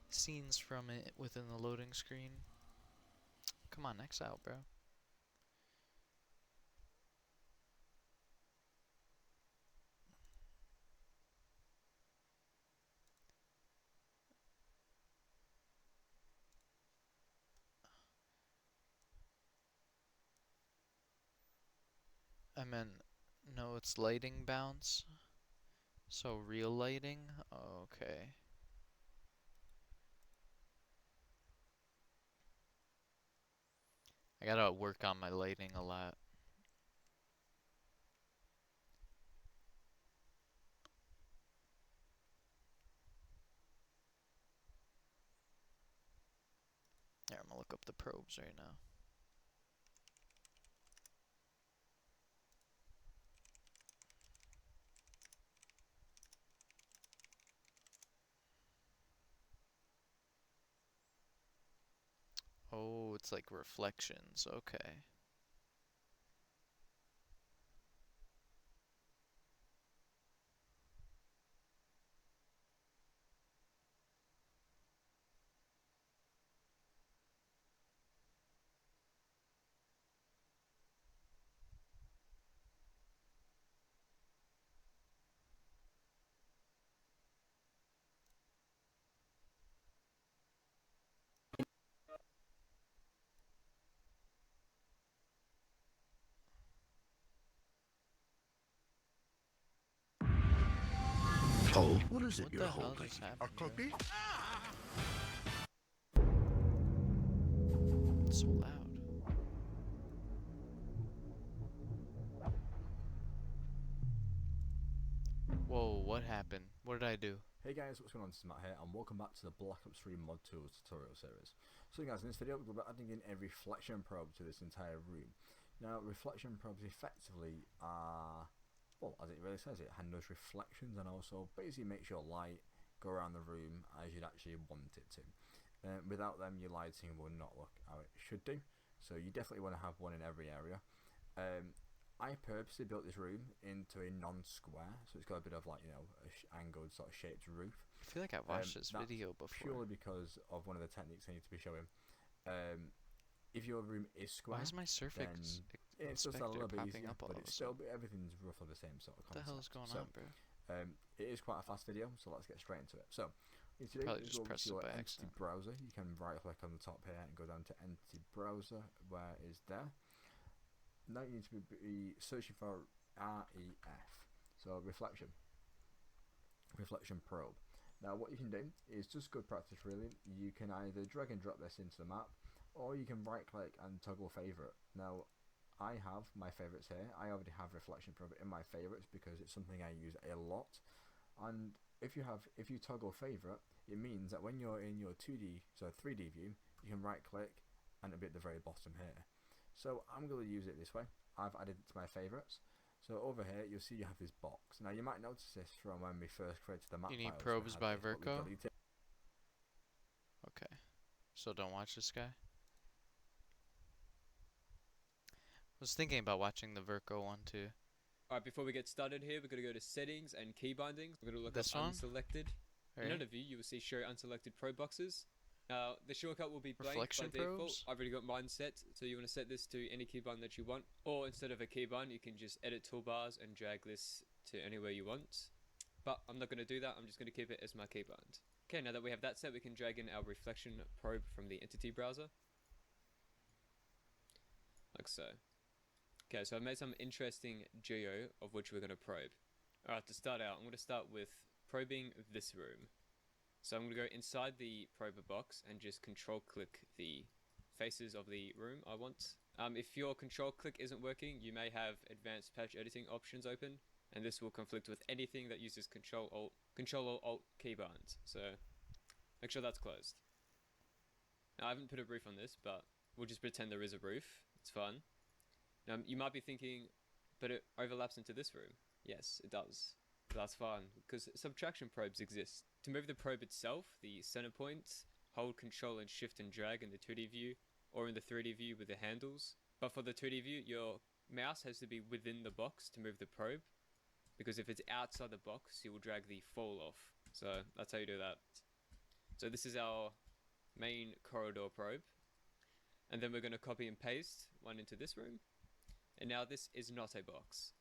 scenes from it within the loading screen. Come on, X out, bro. I meant, no, it's lighting bounce. So real lighting? Okay. I gotta work on my lighting a lot. Here, I'm gonna look up the probes right now. Oh, it's like reflections. Okay. Oh, what is it What you're the hell holding? just A happened? cookie? It's so loud. Whoa, what happened? What did I do? Hey guys, what's going on? This is Matt here, and welcome back to the Black Ops 3 Mod Tools tutorial series. So guys, in this video we're adding in a reflection probe to this entire room. Now, reflection probes effectively are, well, as it really says, it handles reflections and also basically makes your light go around the room as you'd actually want it to. Without them, your lighting will not look how it should do, so you definitely want to have one in every area. I purposely built this room into a non-square, so it's got a bit of like, you know, angled sort of shaped roof. I feel like I've watched this video before. Purely because of one of the techniques I need to be showing. If your room is square, why is my surface it's just a little bit popping easier, up all but of a it's still sudden? everything's roughly the same sort of What the concept. hell is going on, bro? It is quite a fast video, so let's get straight into it. So, what you Probably do is just go over pressed to it your by entity accident. browser. You can right click on the top here and go down to entity browser, where is there. Now you need to be searching for REF, so reflection probe. Now what you can do is just good practice really. You can either drag and drop this into the map, or you can right click and toggle favorite. Now I have my favorites here. I already have reflection probe in my favorites because it's something I use a lot. And if you toggle favorite, it means that when you're in your 3D view, you can right click and it'll be at the very bottom here. So I'm going to use it this way. I've added it to my favorites. So over here, you'll see you have this box. Now you might notice this from when we first created the map. You need files, probes by this, but Verco? we've deleted. Okay. So don't watch this guy? I was thinking about watching the Verco one too. Alright, before we get started here, we're going to go to settings and key bindings. We're going to look This up one? unselected. Right? In another view, you will see show unselected probe boxes. The shortcut will be blank Reflection by default. probes? I've already got mine set, so you want to set this to any keybind that you want. Or instead of a keybind, you can just edit toolbars and drag this to anywhere you want. But I'm not going to do that, I'm just going to keep it as my keybind. Okay, now that we have that set, we can drag in our reflection probe from the entity browser. Like so. Okay, so I've made some interesting geo of which we're going to probe. Alright, to start out, I'm going to start with probing this room. So I'm going to go inside the prober box and just control click the faces of the room I want. If your control click isn't working, you may have advanced patch editing options open, and this will conflict with anything that uses control or alt keybinds. So make sure that's closed. Now I haven't put a roof on this, but we'll just pretend there is a roof. It's fun. Now you might be thinking, but it overlaps into this room. Yes, it does. But that's fine, because subtraction probes exist. To move the probe itself, the center point, hold control and shift and drag in the 2D view, or in the 3D view with the handles. But for the 2D view, your mouse has to be within the box to move the probe, because if it's outside the box, you will drag the fall off. So that's how you do that. So this is our main corridor probe. And then we're going to copy and paste one into this room. And now this is not a box.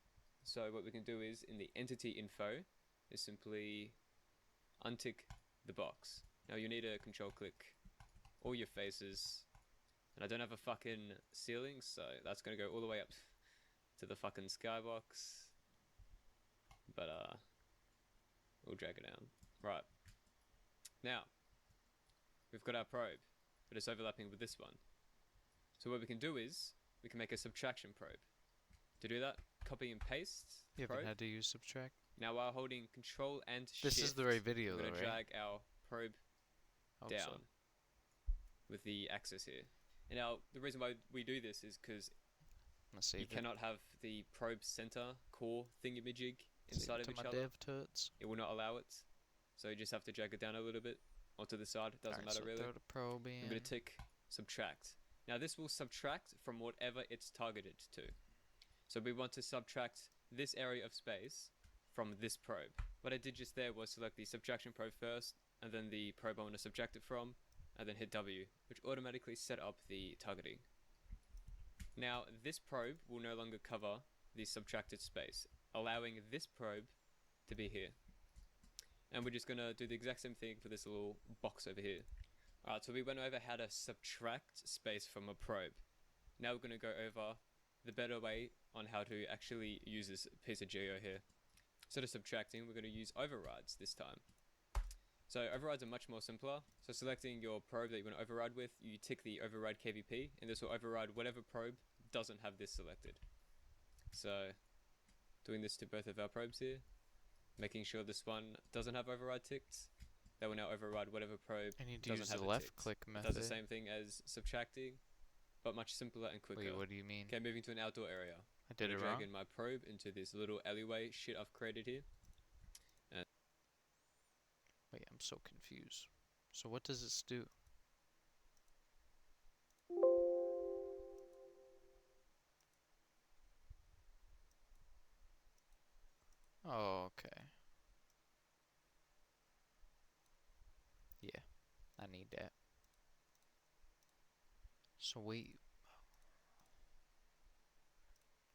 So what we can do is, in the entity info, is simply untick the box. Now you need to control click all your faces. And I don't have a fucking ceiling, so that's going to go all the way up to the fucking skybox. But we'll drag it down. Right. Now, we've got our probe, but it's overlapping with this one. So what we can do is, we can make a subtraction probe. To do that, copy and paste. You haven't probe. had to use subtract. Now while holding control and shift, This is the right video, we're though, going to right? drag our probe Hope down so. with the axis here. And now the reason why we do this is because I'm gonna save you it. cannot have the probe center core thingamajig inside of to each my other. dev tuts. It will not allow it. So you just have to drag it down a little bit onto the side. Doesn't Alright, matter so really. throw the probe in. I'm going to tick subtract. Now this will subtract from whatever it's targeted to. So we want to subtract this area of space from this probe. What I did just there was select the subtraction probe first, and then the probe I want to subtract it from, and then hit W, which automatically set up the targeting. Now this probe will no longer cover the subtracted space, allowing this probe to be here. And we're just going to do the exact same thing for this little box over here. Alright, so we went over how to subtract space from a probe. Now we're going to go over the better way on how to actually use this piece of geo here. Instead of subtracting, we're going to use overrides this time. So overrides are much more simpler. So selecting your probe that you want to override with, you tick the override KVP, and this will override whatever probe doesn't have this selected. So doing this to both of our probes here, making sure this one doesn't have override ticked. That will now override whatever probe I need to doesn't use have the it left ticked. click It method. does the same thing as subtracting, but much simpler and quicker. Wait, what do you mean? Okay, moving to an outdoor area. I did I'm it gonna wrong? drag in my probe into this little alleyway shit I've created here. Wait, I'm so confused. So what does this do? Oh, okay. Yeah, I need that. So wait.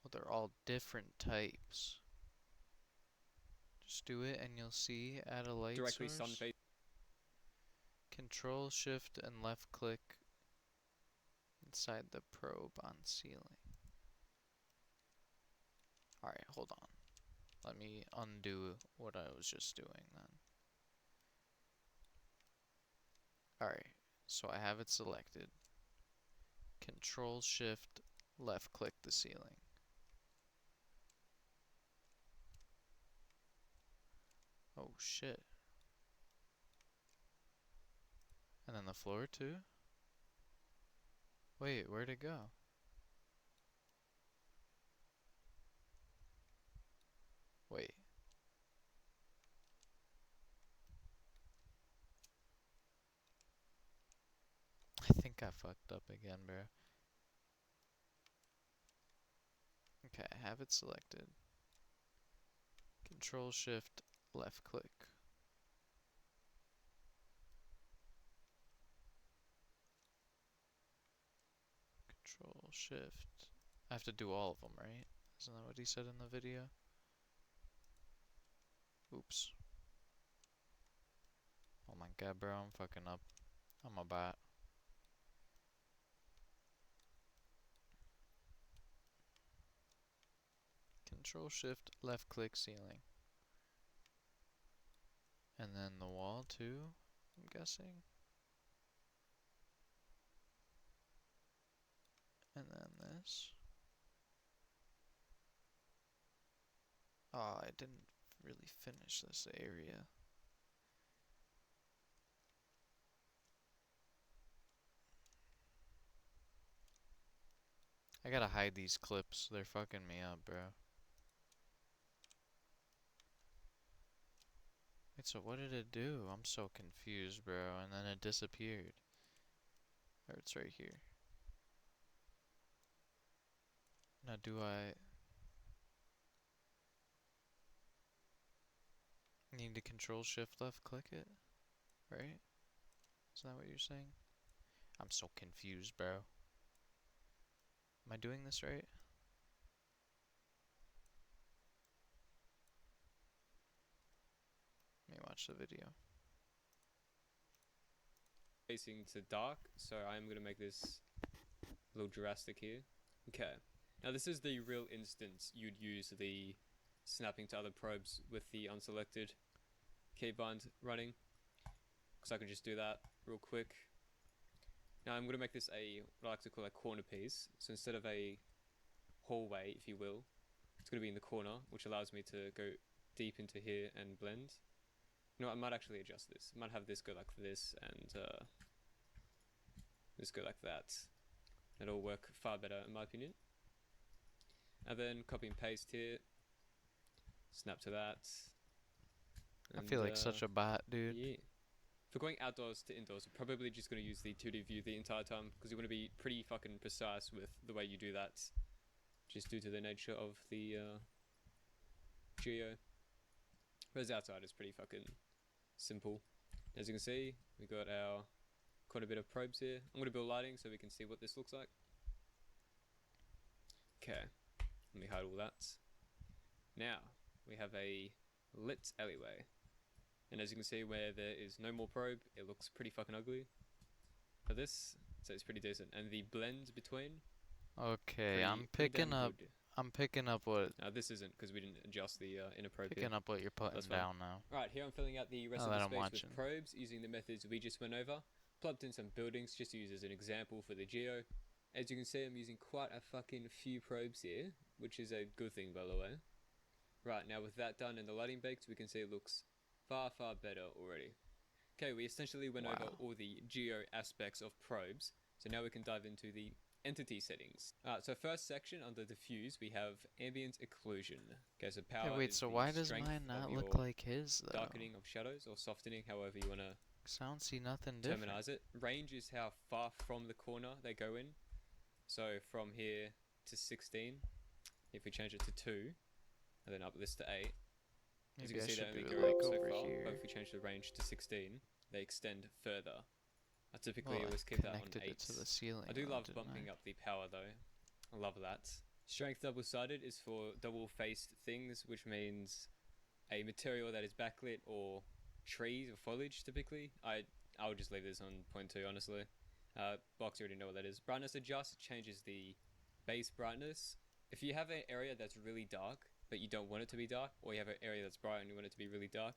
Well, they're all different types. Just do it and you'll see add a light Directly source. sun face. Control shift and left click inside the probe on ceiling. Alright, hold on. Let me undo what I was just doing then. Alright, so I have it selected. Control shift left click the ceiling. Oh shit. And then the floor too? Wait, where'd it go? Wait. I think I fucked up again, bro. Okay, I have it selected. Control shift left click. Shift. I have to do all of them, right? Isn't that what he said in the video? Oops. Oh my god, bro, I'm fucking up. I'm a bot. Control Shift left click ceiling. And then the wall too, I'm guessing. And then this. Oh, I didn't really finish this area. I gotta hide these clips. They're fucking me up, bro. Wait, so what did it do? I'm so confused, bro. And then it disappeared. Or it's right here. Now do I need to control shift left click it? Right? Is that what you're saying? I'm so confused, bro. Am I doing this right? Let me watch the video. Facing to dark, so I'm going to make this a little drastic here. Okay. Now this is the real instance you'd use the snapping to other probes with the unselected keybind running. Because I can just do that real quick. Now I'm going to make this what I like to call a corner piece. So instead of a hallway, if you will, it's going to be in the corner, which allows me to go deep into here and blend. You know what, I might actually adjust this. I might have this go like this and this go like that. It'll work far better in my opinion. And then copy and paste here. Snap to that. I feel like such a bot, dude. Yeah. For going outdoors to indoors, we're probably just going to use the 2D view the entire time because you want to be pretty fucking precise with the way you do that. Just due to the nature of the geo. Whereas outside is pretty fucking simple. As you can see, we got our quite a bit of probes here. I'm going to build lighting so we can see what this looks like. Okay, let me hide all that. Now, we have a lit alleyway. And as you can see where there is no more probe, it looks pretty fucking ugly. For this, so it's pretty decent. And the blend between... Okay, I'm picking up what... Now this isn't, because we didn't adjust the inner probe Picking here. up what you're putting down now. Right, here I'm filling out the rest of the space with probes using the methods we just went over. Plugged in some buildings just to use as an example for the geo. As you can see, I'm using quite a fucking few probes here, which is a good thing by the way. Right, now with that done and the lighting baked, we can see it looks far better already. Okay, we essentially went over all the geo aspects of probes, so now we can dive into the entity settings. So first section under diffuse, we have ambient occlusion. Okay, so power. Hey, wait, so why does mine not look like his though? Darkening of shadows or softening, however you wanna. I don't see nothing different. Terminize it. Range is how far from the corner they go in. So from here to 16, if we change it to 2, and then up this to 8. As you can see, they only go so far, but if we change the range to 16, they extend further. I typically always keep that on 8. To the ceiling, I do love bumping up the power though. I love that. Strength double-sided is for double-faced things, which means a material that is backlit or trees or foliage typically. I would just leave this on 0.2 honestly. Box, you already know what that is. Brightness adjust changes the base brightness. If you have an area that's really dark, but you don't want it to be dark, or you have an area that's bright and you want it to be really dark,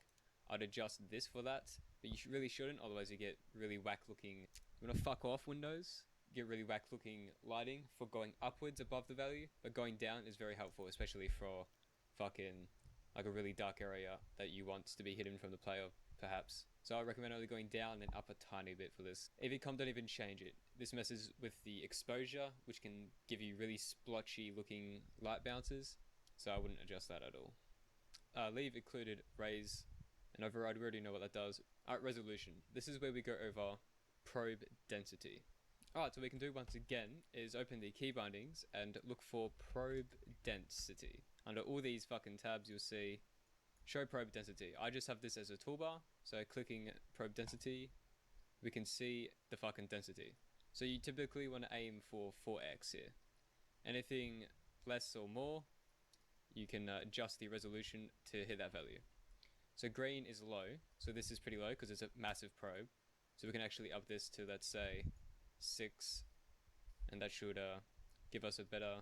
I'd adjust this for that, but you really shouldn't, otherwise you get really whack looking, you want to fuck off windows, get really whack looking lighting for going upwards above the value, but going down is very helpful, especially for fucking like a really dark area that you want to be hidden from the player, perhaps. So I recommend only going down and up a tiny bit for this. AVCOM don't even change it. This messes with the exposure, which can give you really splotchy looking light bounces. So I wouldn't adjust that at all. Leave included raise and override. We already know what that does. Resolution. This is where we go over probe density. Alright, so we can do once again is open the key bindings and look for probe density. Under all these fucking tabs, you'll see show probe density. I just have this as a toolbar. So clicking probe density, we can see the fucking density. So you typically want to aim for 4x here. Anything less or more, you can adjust the resolution to hit that value. So green is low, so this is pretty low because it's a massive probe. So we can actually up this to, let's say, 6, and that should give us a better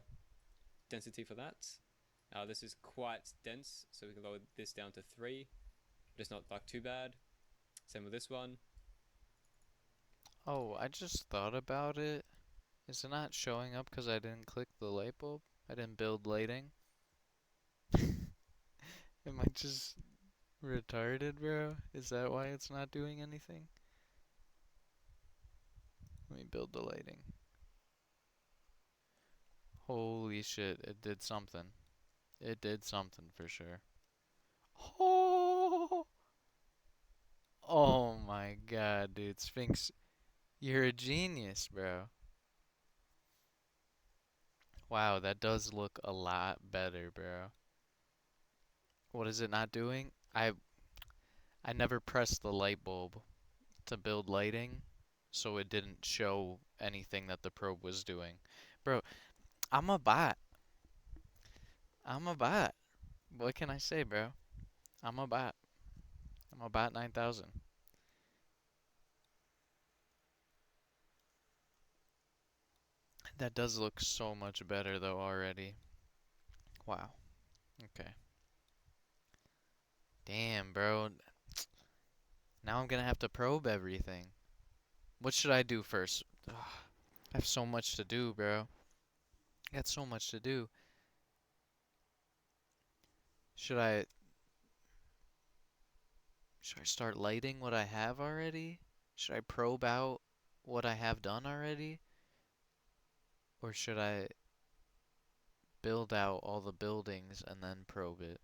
density for that. This is quite dense, so we can lower this down to 3, but it's not like too bad. Same with this one. Oh, I just thought about it. Is it not showing up because I didn't click the light bulb? I didn't build lighting? Am I just retarded, bro? Is that why it's not doing anything? Let me build the lighting. Holy shit, it did something. It did something for sure. Oh, oh my god, dude. Sphinx, you're a genius, bro. Wow, that does look a lot better, bro. What is it not doing? I never pressed the light bulb to build lighting, so it didn't show anything that the probe was doing. Bro, I'm a bot. I'm a bot. What can I say, bro? I'm a bot. I'm a bot 9000. That does look so much better though already. Wow. Okay. Damn, bro. Now I'm gonna have to probe everything. What should I do first? Ugh, I have so much to do, bro. I got so much to do. Should I start lighting what I have already? Should I probe out what I have done already? Or should I build out all the buildings and then probe it?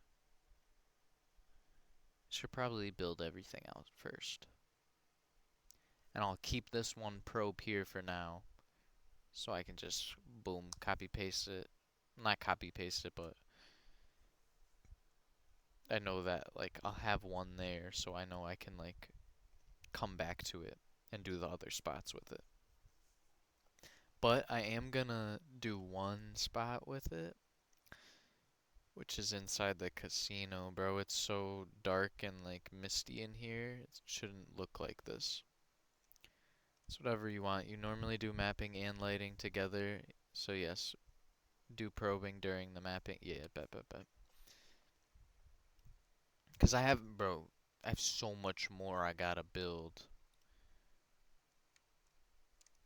Should probably build everything out first. And I'll keep this one probe here for now. So I can just, boom, copy paste it. Not copy paste it, but I know that, like, I'll have one there, so I know I can, like, come back to it and do the other spots with it. But I am gonna do one spot with it, which is inside the casino, bro. It's so dark and, like, misty in here. It shouldn't look like this. It's whatever you want. You normally do mapping and lighting together, so yes, do probing during the mapping. Yeah, bet. Because I have, bro, I have so much more I gotta build.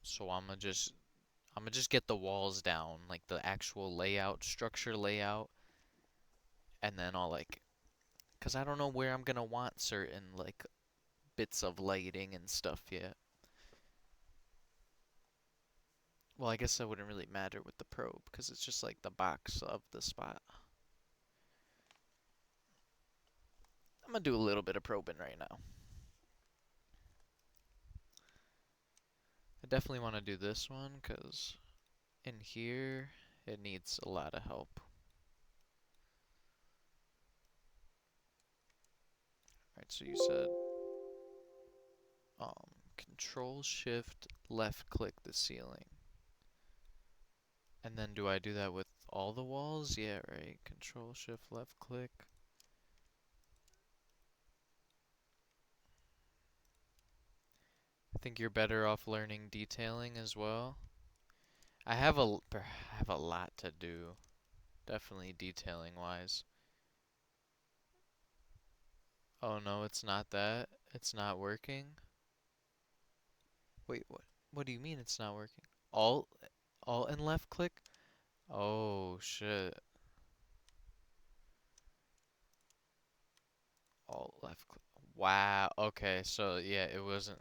So I'm gonna just get the walls down, like the actual layout, structure layout, and then I'll like, because I don't know where I'm gonna want certain like bits of lighting and stuff yet. Well, I guess that wouldn't really matter with the probe, because it's just like the box of the spot. I'm gonna do a little bit of probing right now. I definitely want to do this one, because in here, it needs a lot of help. Alright, so you said Control Shift left click the ceiling. And then do I do that with all the walls? Yeah, right. Control Shift left click. I think you're better off learning detailing as well. I have a lot to do. Definitely detailing wise. Oh no, it's not that. It's not working. Wait, what? What do you mean it's not working? Alt and left click? Oh shit. Alt left click. Wow. Okay, so yeah, it wasn't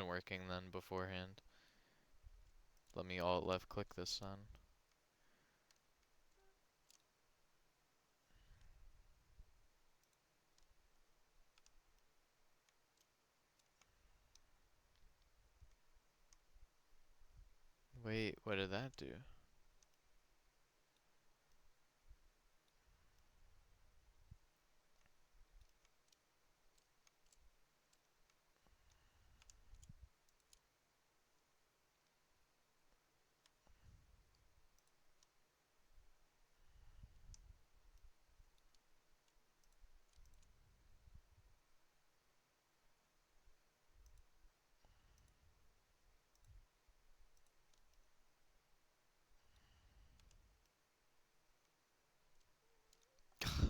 working then beforehand. Let me alt left click this then. Wait, what did that do?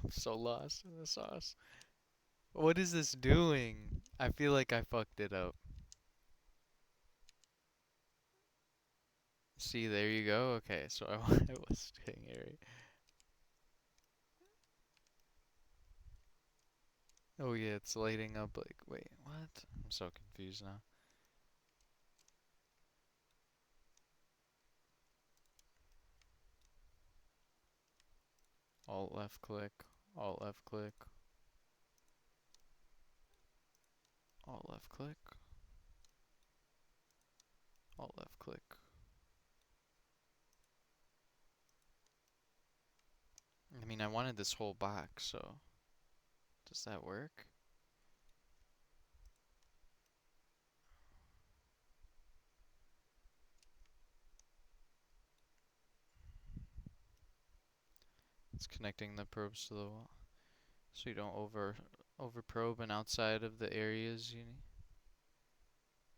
I'm so lost in the sauce. What is this doing? I feel like I fucked it up. See, there you go. Okay, so I was doing it right. Oh yeah, it's lighting up like, wait, what? I'm so confused now. Alt left click, alt left click, alt left click, alt left click. I mean, I wanted this whole box, so does that work? It's connecting the probes to the wall, so you don't over probe and outside of the areas you need.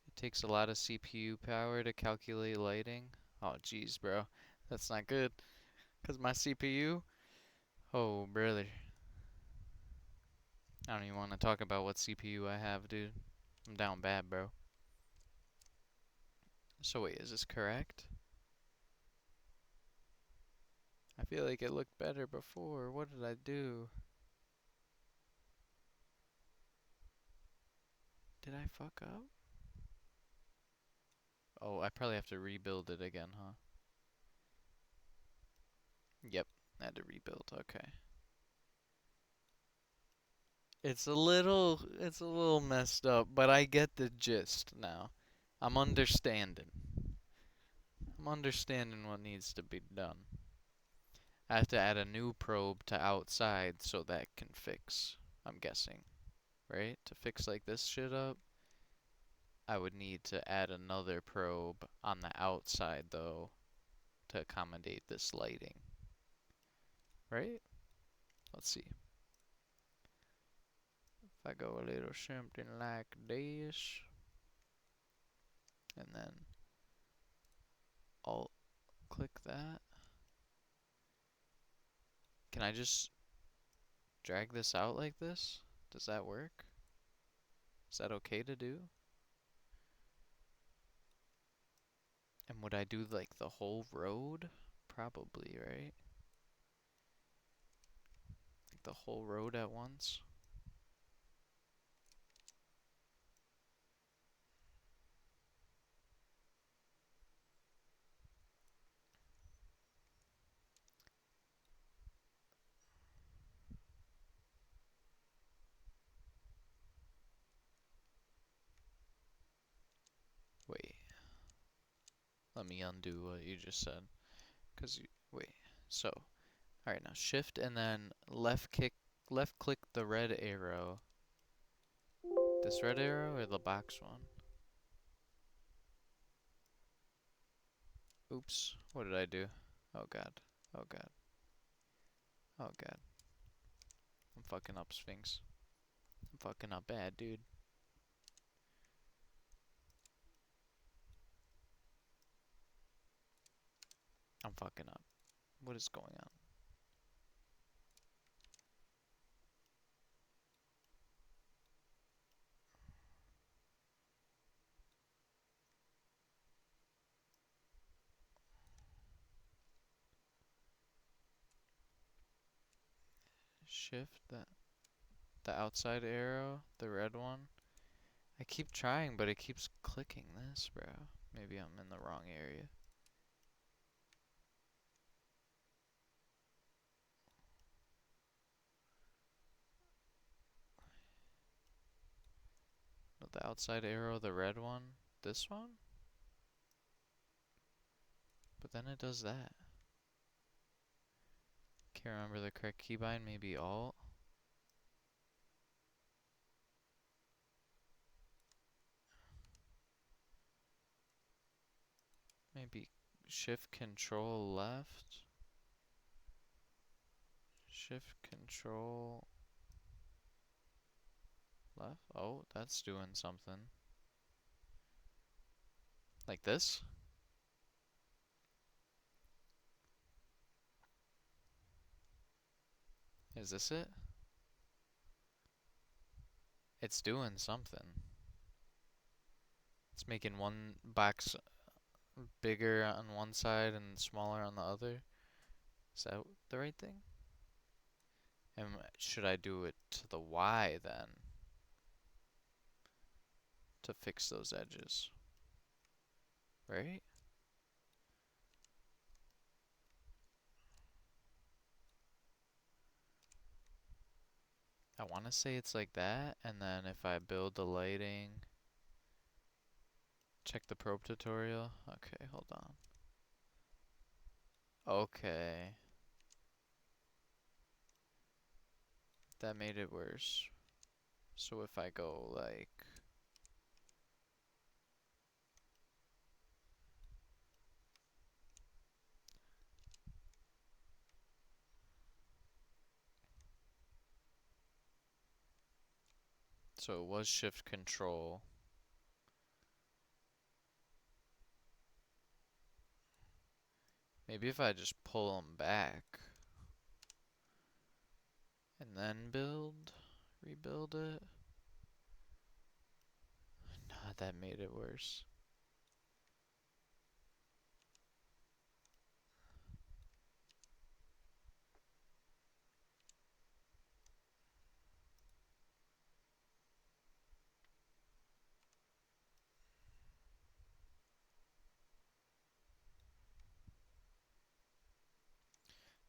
It takes a lot of CPU power to calculate lighting. Oh, jeez, bro, that's not good. Cause my CPU, oh brother, I don't even want to talk about what CPU I have, dude. I'm down bad, bro. So wait, is this correct? I feel like it looked better before. What did I do? Did I fuck up? Oh, I probably have to rebuild it again, huh? Yep, I had to rebuild. Okay. It's a little messed up, but I get the gist now. I'm understanding. I'm understanding what needs to be done. I have to add a new probe to outside so that can fix, I'm guessing. Right? To fix like this shit up, I would need to add another probe on the outside though to accommodate this lighting. Right? Let's see. If I go a little something like this, and then Alt click that. Can I just drag this out like this? Does that work? Is that okay to do? And would I do like the whole road? Probably, right? Like the whole road at once? Wait. Let me undo what you just said. Wait. So, alright, now shift and then left click the red arrow. This red arrow or the box one? Oops. What did I do? Oh god. Oh god. Oh god. I'm fucking up, Sphinx. I'm fucking up bad, dude. I'm fucking up. What is going on? Shift the outside arrow, the red one. I keep trying, but it keeps clicking this, bro. Maybe I'm in the wrong area. The outside arrow, the red one, this one? But then it does that. Can't remember the correct keybind, maybe Alt? Maybe Shift Control left? Shift Control left? Oh, that's doing something. Like this? Is this it? It's doing something. It's making one box bigger on one side and smaller on the other. Is that the right thing? And should I do it to the Y then? To fix those edges. Right? I want to say it's like that, and then if I build the lighting, check the probe tutorial. Okay, hold on. Okay. That made it worse. So if I go like... So it was shift control. Maybe if I just pull them back and then rebuild it. Nah, that made it worse.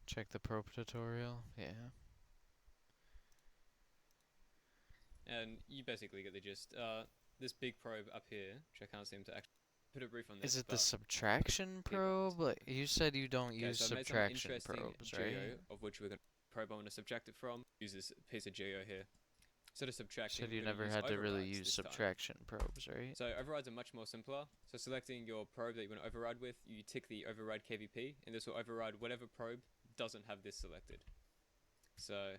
Check the probe tutorial. Yeah. And you basically get the gist. This big probe up here, which I can't seem to actually put a brief on this. Is it the subtraction probe? Like, you said you don't use so subtraction I made some probes, interesting right? geo of which we're going to probe I want to subtract it from. Use this piece of geo here. Instead of subtracting, Said you never had to really use subtraction probes, right? So overrides are much more simpler. So selecting your probe that you want to override with, you tick the override KVP, and this will override whatever probe doesn't have this selected. So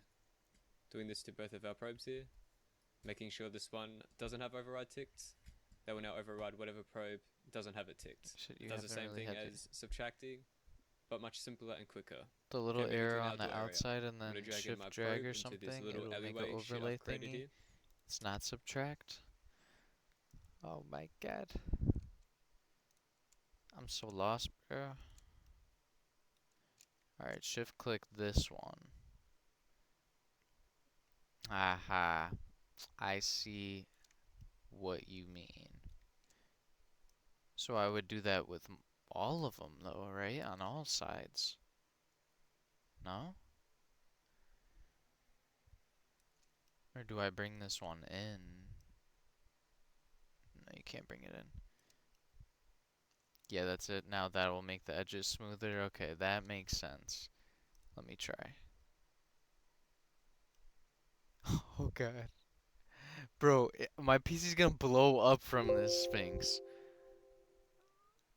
doing this to both of our probes here, making sure this one doesn't have override ticked. That will now override whatever probe doesn't have it ticked. It does the same thing as subtracting, but much simpler and quicker. The little arrow on the outside and then shift drag or something, it'll make an overlay thingy. It's not subtract. Oh my god. I'm so lost, bro. Alright, shift click this one. Aha. I see what you mean. So I would do that with all of them though, right? On all sides. No? Or do I bring this one in? No, you can't bring it in. Yeah, that's it. Now that will make the edges smoother. Okay, that makes sense. Let me try. Oh god. Bro, my PC's gonna blow up from this Sphinx.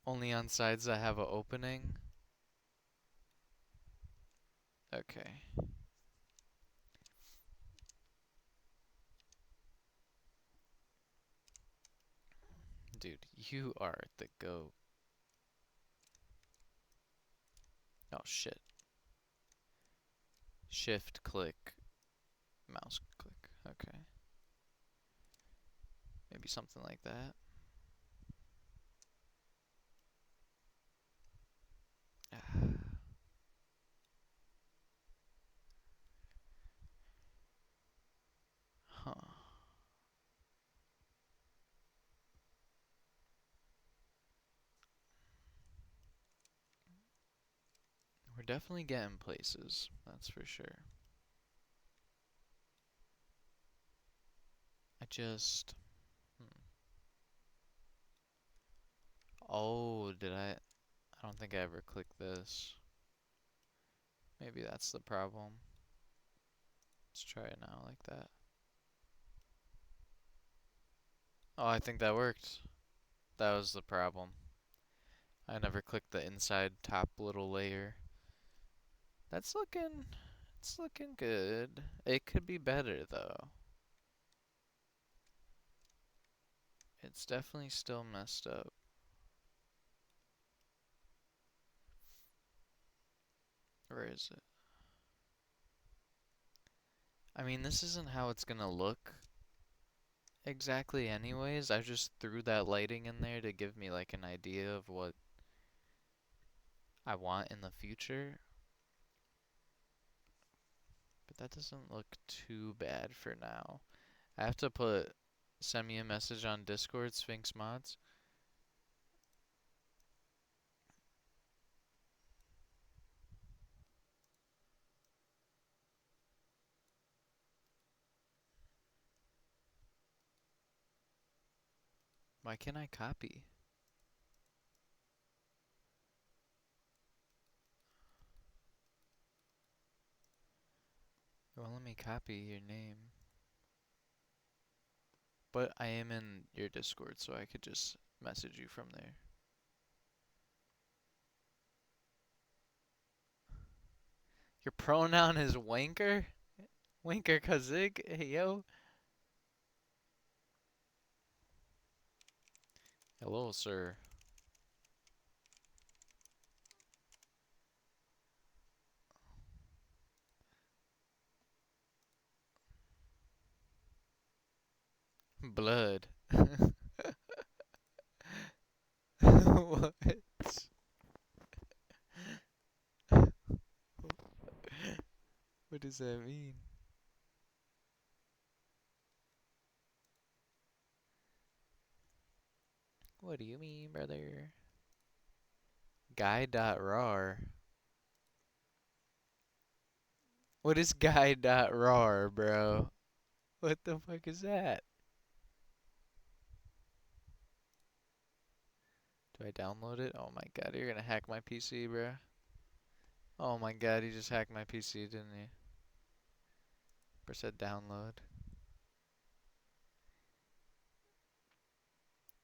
Only on sides that have an opening. Okay. Dude, you are the GOAT. Oh shit. Shift click, mouse click. Okay. Maybe something like that. Huh. We're definitely getting places, that's for sure. I just... Oh, did I... I don't think I ever clicked this. Maybe that's the problem. Let's try it now like that. Oh, I think that worked. That was the problem. I never clicked the inside top little layer. It's looking good. It could be better though. It's definitely still messed up. Where is it? I mean, this isn't how it's gonna look exactly anyways. I just threw that lighting in there to give me like an idea of what I want in the future. But that doesn't look too bad for now. I have to send me a message on Discord, SphynxMods. Why can't I copy? It won't let me copy your name. But I am in your Discord, so I could just message you from there. Your pronoun is wanker? Wanker Kazig? Hey, yo. Hello, sir. Blood. What? What does that mean? What do you mean, brother? Guy.rar. What is guy.rar, bro? What the fuck is that? Do I download it? Oh my god, you're gonna hack my PC, bro. Oh my god, you just hacked my PC, didn't you? Press that download.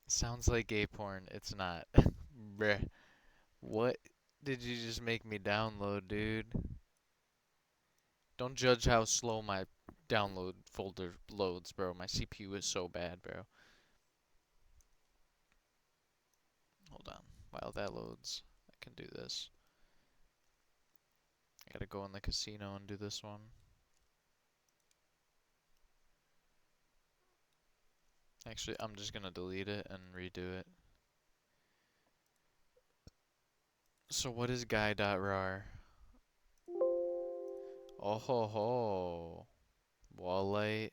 Sounds like gay porn. It's not. Bruh. What did you just make me download, dude? Don't judge how slow my download folder loads, bro. My CPU is so bad, bro. Hold on. While that loads, I can do this. I gotta go in the casino and do this one. Actually, I'm just gonna delete it and redo it. So what is guy.rar? Oh ho ho. Wall light.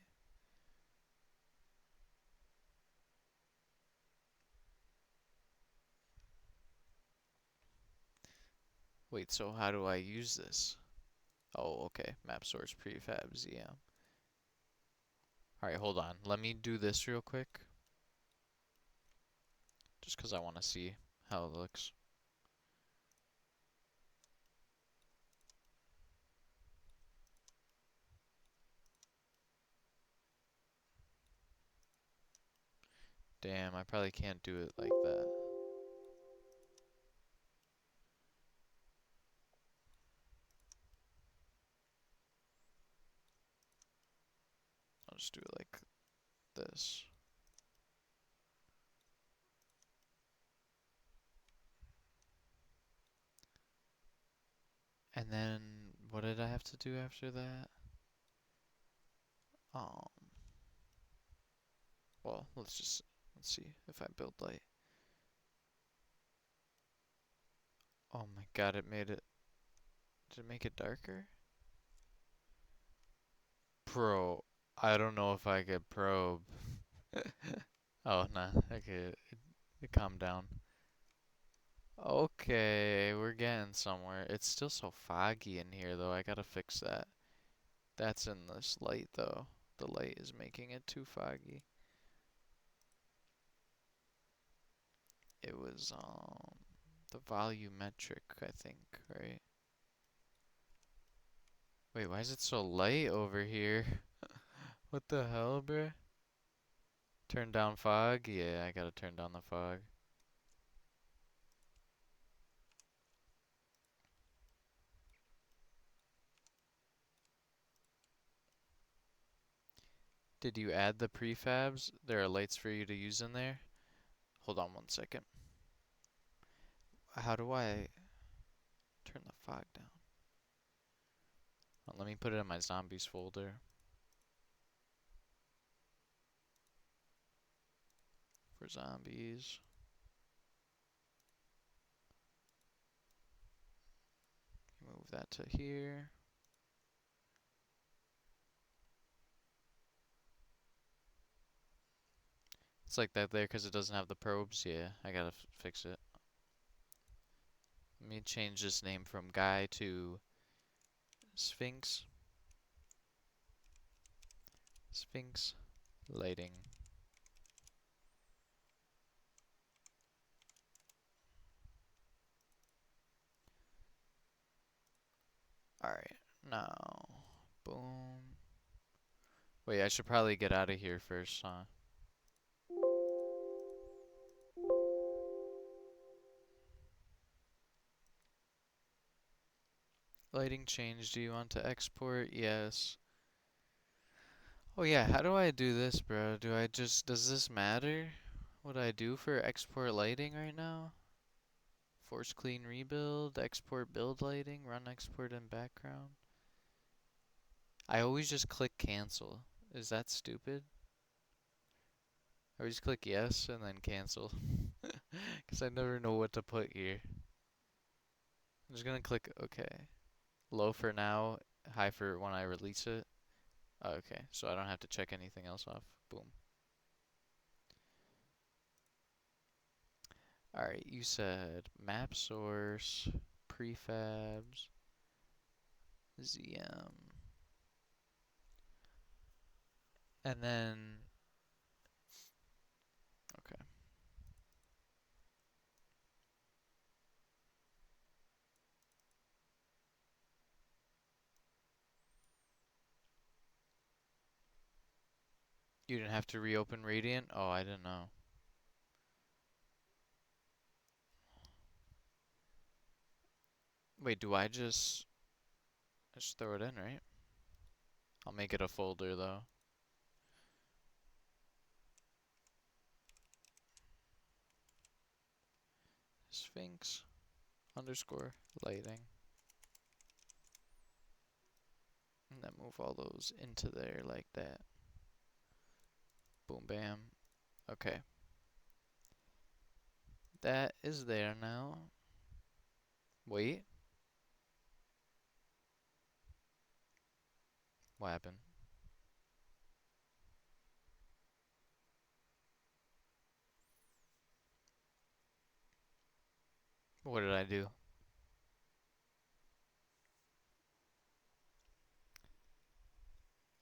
Wait, so how do I use this? Oh, okay. Map source prefabs, yeah. Alright, hold on. Let me do this real quick. Just because I want to see how it looks. Damn, I probably can't do it like that. I'll just do it like this. And then, what did I have to do after that? Well, let's see if I build light. Oh my god, it made it. Did it make it darker? Pro. I don't know if I could probe. Oh, nah. Okay, it calmed down. Okay, we're getting somewhere. It's still so foggy in here, though. I gotta fix that. That's in this light, though. The light is making it too foggy. It was, the volumetric, I think, right? Wait, why is it so light over here? What the hell, bruh? Turn down fog? Yeah, I gotta turn down the fog. Did you add the prefabs? There are lights for you to use in there. Hold on one second. How do I turn the fog down? Let me put it in my zombies folder. zombies. Move that to here. It's like that there because it doesn't have the probes. Yeah, I gotta fix it. Let me change this name from Guy to Sphinx. Sphinx lighting. Alright, now, boom. Wait, I should probably get out of here first, huh? Lighting change, do you want to export? Yes. Oh yeah, how do I do this, bro? Does this matter? What I do for export lighting right now? Force clean rebuild, export build lighting, run export in background. I always just click cancel. Is that stupid? I always click yes and then cancel. Because I never know what to put here. I'm just gonna click OK. Low for now, high for when I release it. Okay, so I don't have to check anything else off. Boom. Alright, you said map source, prefabs, ZM. And then, okay. You didn't have to reopen Radiant? Oh, I didn't know. Wait, do I just throw it in, right? I'll make it a folder though. Sphinx underscore lighting. And then move all those into there like that. Boom, bam. Okay. That is there now. Wait. What happened? What did I do?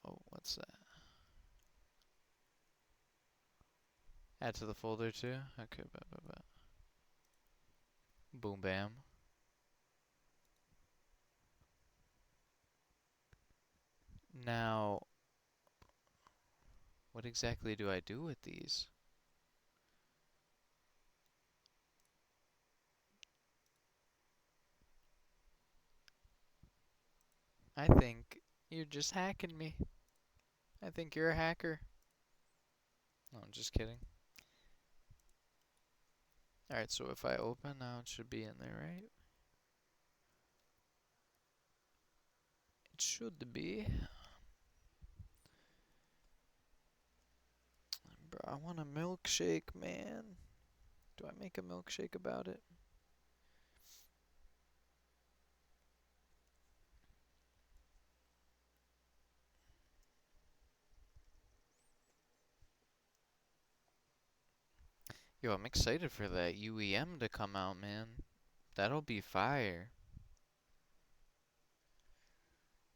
Oh, what's that? Add to the folder too? Okay, boom, bam. Now, what exactly do I do with these? I think you're just hacking me. I think you're a hacker. No, I'm just kidding. Alright, so if I open now, it should be in there, right? It should be. Bro, I want a milkshake, man. Do I make a milkshake about it? Yo, I'm excited for that UEM to come out, man. That'll be fire.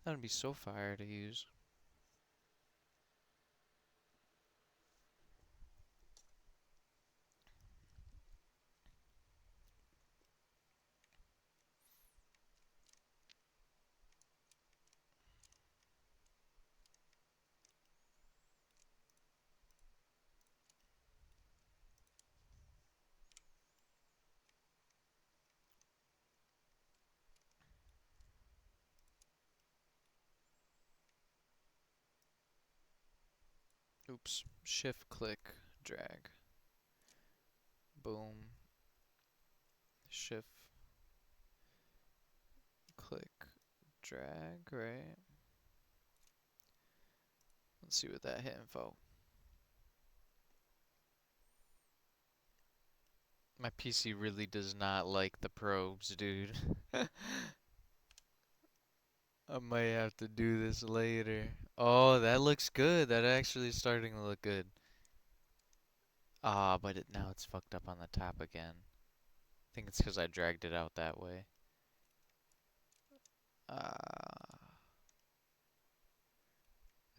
That'll be so fire to use. Oops. Shift click, drag. Boom. Shift click, drag, right? Let's see what that hit info. My PC really does not like the probes, dude. I might have to do this later. Oh, that looks good. That actually is starting to look good. Ah, but now it's fucked up on the top again. I think it's because I dragged it out that way. I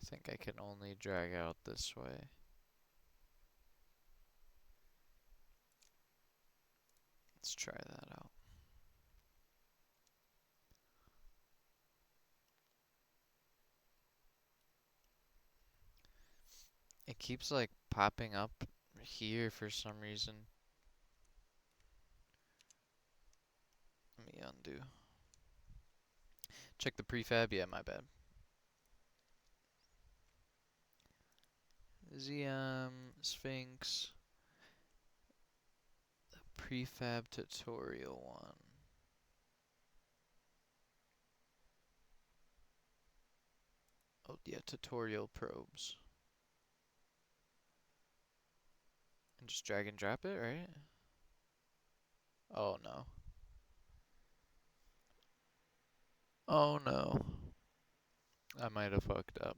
think I can only drag out this way. Let's try that out. It keeps like popping up here for some reason. Let me undo. Check the prefab. Yeah, my bad. Sphinx. The prefab tutorial one. Oh yeah, tutorial probes. And just drag and drop it, right? Oh no. Oh no. I might have fucked up.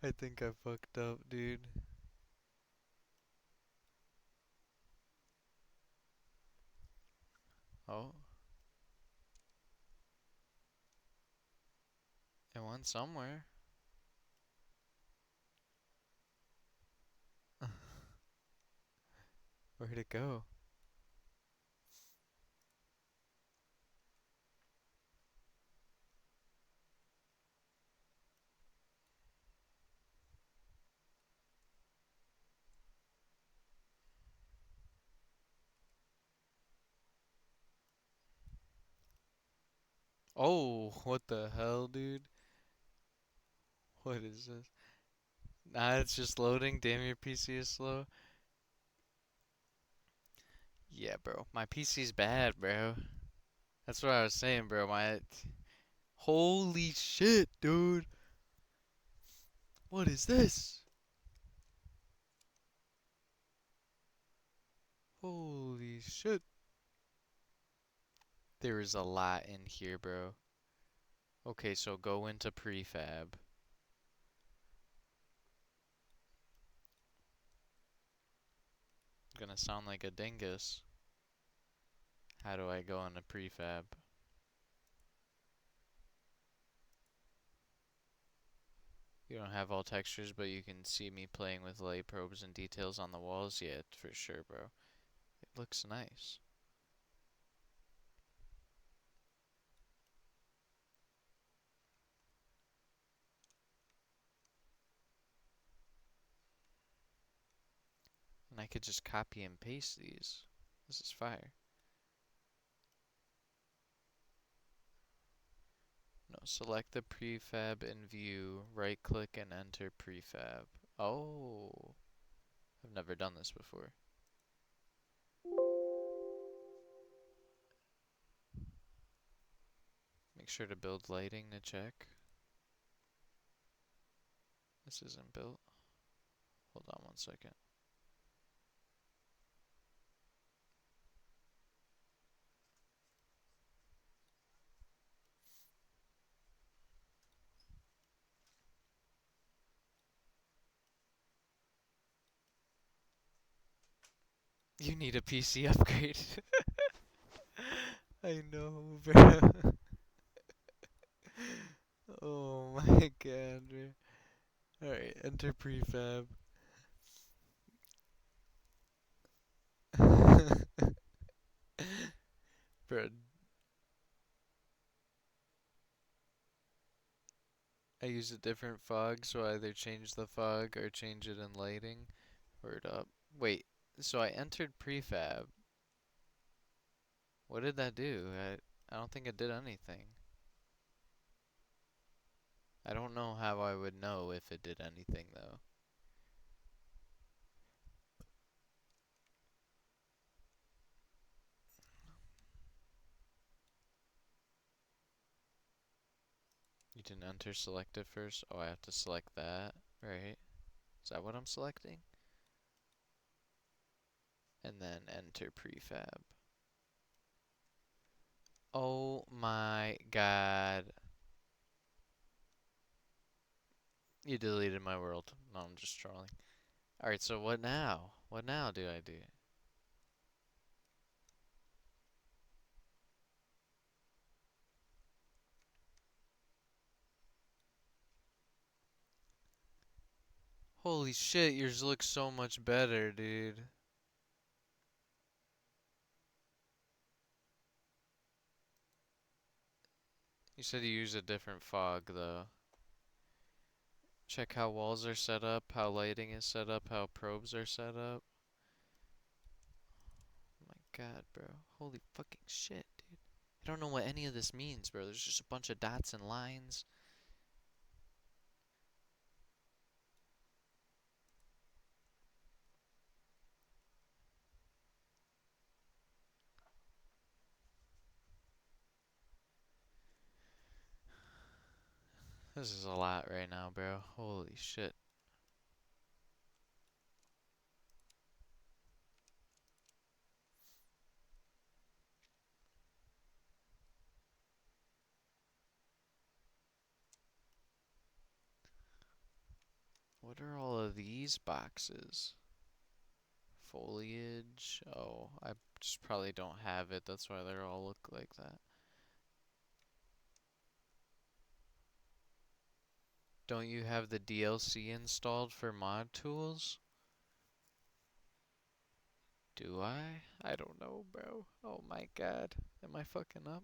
I think I fucked up, dude. Oh. It went somewhere. Where'd it go? Oh, what the hell, dude? What is this? Nah, it's just loading. Damn, your PC is slow. Yeah, bro. My PC's bad, bro. That's what I was saying, bro. Holy shit, dude. What is this? Holy shit. There is a lot in here, bro. Okay, so go into prefab. Gonna sound like a dingus. How do I go into prefab? You don't have all textures, but you can see me playing with light probes and details on the walls. Yeah, for sure, bro. It looks nice. And I could just copy and paste these. This is fire. No, select the prefab in view, right click and enter prefab. Oh, I've never done this before. Make sure to build lighting to check. This isn't built. Hold on one second. You need a PC upgrade. I know, bro. Oh my god, bro. Alright, enter prefab. Bro, I use a different fog, so I either change the fog or change it in lighting. Word up. Wait, so I entered prefab. What did that do? I don't think it did anything. I don't know how I would know if it did anything though. didn't enter selected first. Oh, I have to select that, right? Is that what I'm selecting? And then enter prefab. Oh my god. You deleted my world. No, I'm just trolling. Alright, so what now? What now do I do? Holy shit, yours looks so much better, dude. You said you use a different fog, though. Check how walls are set up, how lighting is set up, how probes are set up. Oh my god, bro. Holy fucking shit, dude. I don't know what any of this means, bro. There's just a bunch of dots and lines. This is a lot right now, bro. Holy shit. What are all of these boxes? Foliage. Oh, I just probably don't have it. That's why they all look like that. Don't you have the DLC installed for mod tools? Do I? I don't know, bro. Oh my god. Am I fucking up?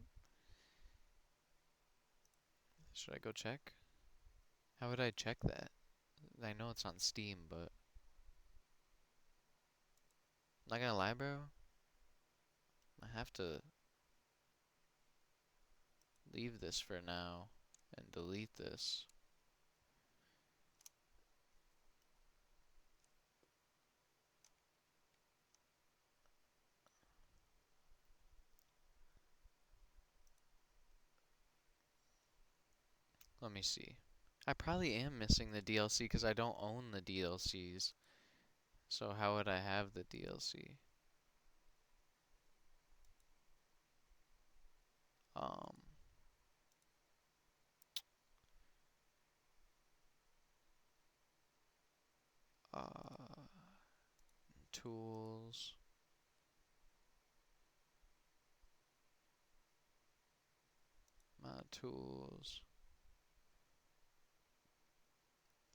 Should I go check? How would I check that? I know it's on Steam, but not gonna lie, bro. I have to leave this for now and delete this. Let me see. I probably am missing the DLC because I don't own the DLCs. So how would I have the DLC? Um, uh, tools. Mod tools.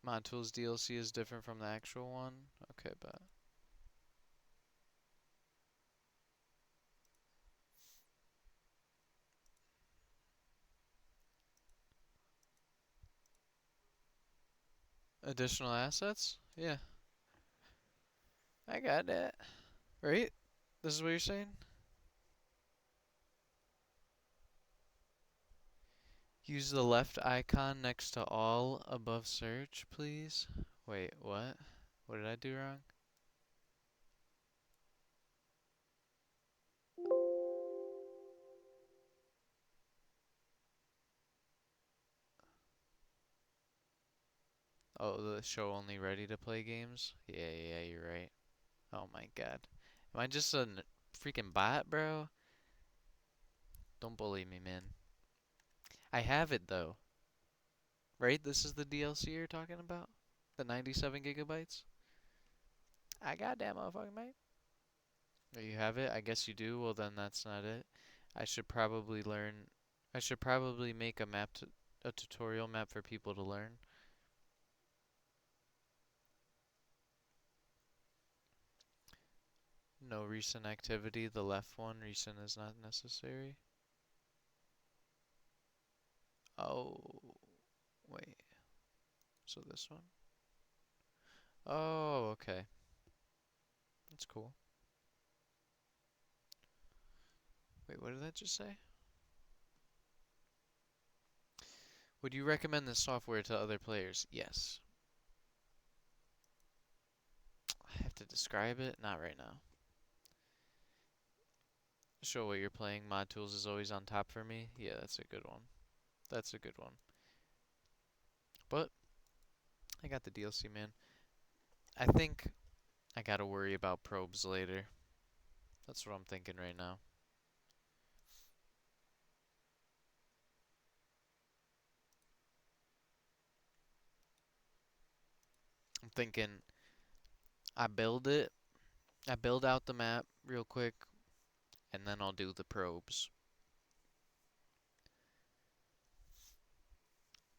Mod tools DLC is different from the actual one? Okay, but additional assets? Yeah. I got it. Right? This is what you're saying? Use the left icon next to all above search, please. Wait, what? What did I do wrong? Oh, the show only ready to play games? Yeah, you're right. Oh my god. Am I just a freaking bot, bro? Don't bully me, man. I have it though. Right? This is the DLC you're talking about? The 97 gigabytes? I got that motherfucker, mate. Oh, you have it? I guess you do. Well, then that's not it. I should probably learn. I should probably make a map to a tutorial map for people to learn. No recent activity. The left one, recent is not necessary. Oh, wait. So this one? Oh, okay. That's cool. Wait, what did that just say? Would you recommend this software to other players? Yes. I have to describe it? Not right now. Show what you're playing. Mod tools is always on top for me. Yeah, that's a good one. That's a good one. But I got the DLC, man. I think I gotta worry about probes later. That's what I'm thinking right now. I'm thinking I build it, I build out the map real quick, and then I'll do the probes.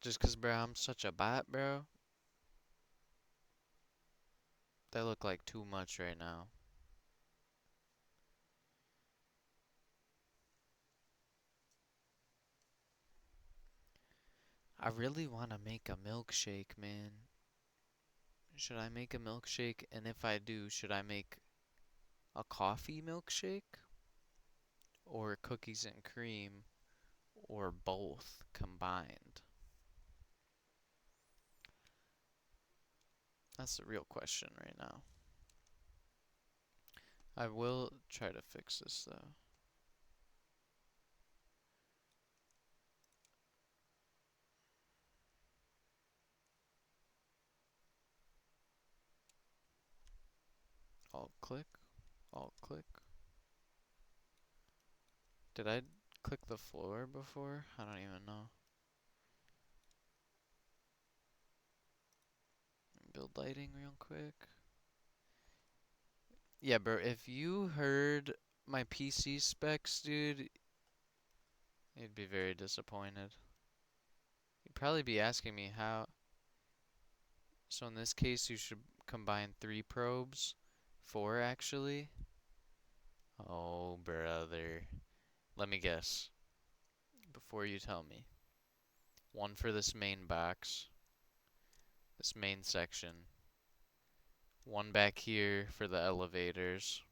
Just 'cause, bro, I'm such a bot, bro. They look like too much right now. I really want to make a milkshake, man. Should I make a milkshake? And if I do, should I make a coffee milkshake? Or cookies and cream? Or both combined? That's the real question right now. I will try to fix this though. Alt click, alt click. Did I click the floor before? I don't even know. Build lighting real quick. Yeah, bro, if you heard my PC specs, dude, you'd be very disappointed. You'd probably be asking me how. So in this case, you should combine 3 probes. 4, actually. Oh, brother. Let me guess. Before you tell me. 1 for this main box. This main section. 1 back here for the elevators.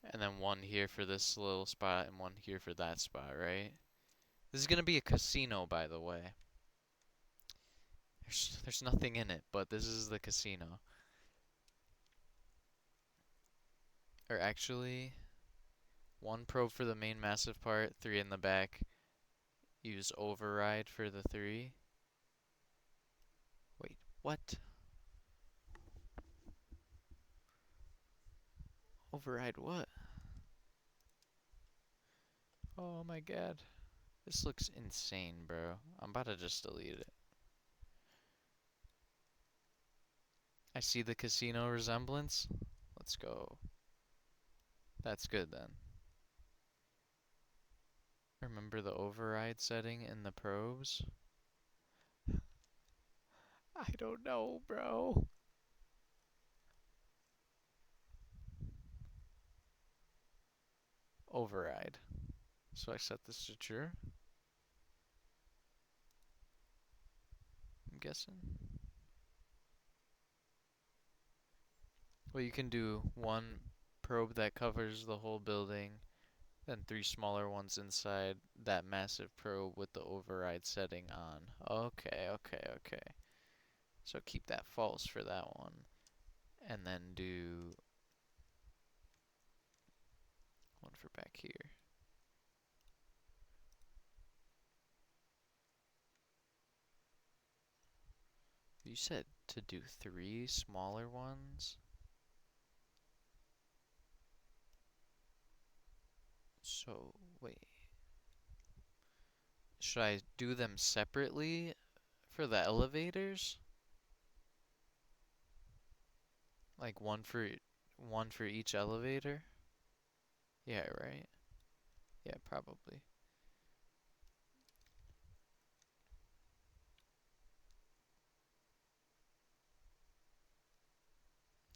And then 1 here for this little spot and 1 here for that spot, right? This is gonna be a casino, by the way. There's nothing in it, but this is the casino. Or actually, 1 probe for the main massive part, 3 in the back. Use override for the 3. Wait, what? Override what? Oh my god. This looks insane, bro. I'm about to just delete it. I see the casino resemblance. Let's go. That's good then. Remember the override setting in the probes? I don't know, bro. Override. So I set this to true. I'm guessing. Well, you can do 1 probe that covers the whole building, then 3 smaller ones inside that massive probe with the override setting on. Okay, okay, okay. So keep that false for that one. And then do 1 for back here. You said to do 3 smaller ones? So, wait. Should I do them separately for the elevators? Like 1 for each elevator? Yeah, right? Yeah, probably.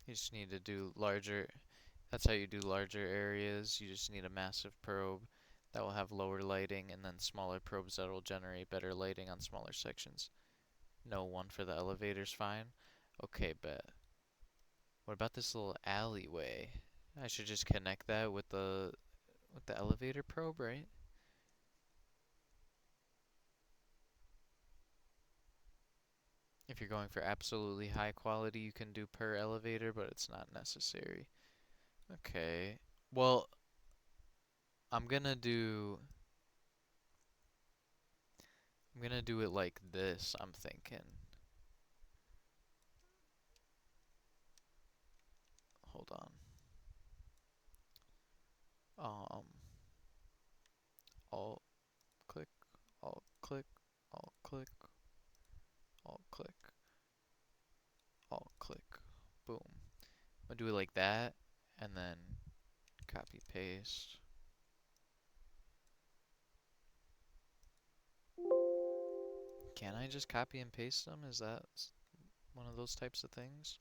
You just need to do larger, that's how you do larger areas. You just need a massive probe that will have lower lighting and then smaller probes that will generate better lighting on smaller sections. No, 1 for the elevators, fine. Okay, bet. What about this little alleyway? I should just connect that with the elevator probe, right? If you're going for absolutely high quality, you can do per elevator, but it's not necessary. Okay. Well, I'm gonna do I'm gonna do it like this, I'm thinking. Hold on. Alt click, alt click, alt click, alt click, alt click. Boom. I'm gonna do it like that, and then copy paste. Can I just copy and paste them? Is that one of those types of things?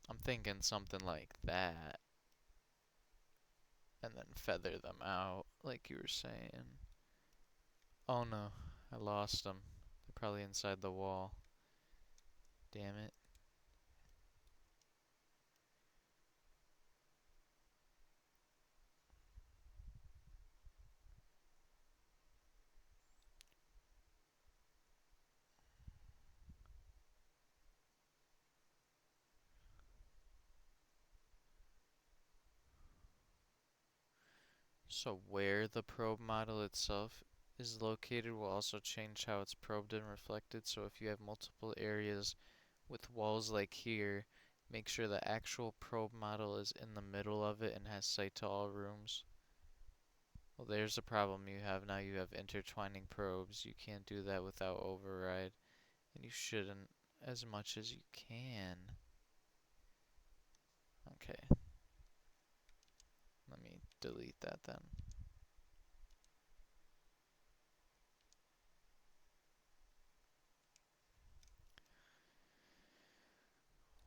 I'm thinking something like that. And then feather them out, like you were saying. Oh no, I lost them. They're probably inside the wall. Damn it. So where the probe model itself is located will also change how it's probed and reflected. So if you have multiple areas with walls like here, make sure the actual probe model is in the middle of it and has sight to all rooms. Well, there's a problem you have now. You have intertwining probes. You can't do that without override, and you shouldn't as much as you can. Okay. Let me delete that then.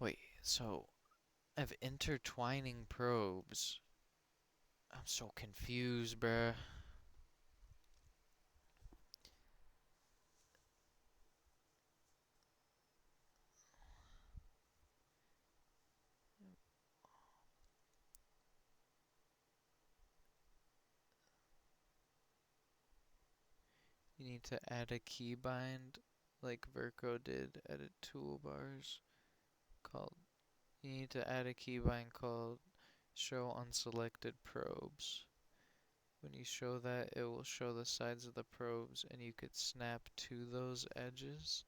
Wait, so I have intertwining probes. I'm so confused, bruh. You need to add a keybind like Verco did. Edit toolbars called. You need to add a keybind called show unselected probes. When you show that, it will show the sides of the probes and you could snap to those edges.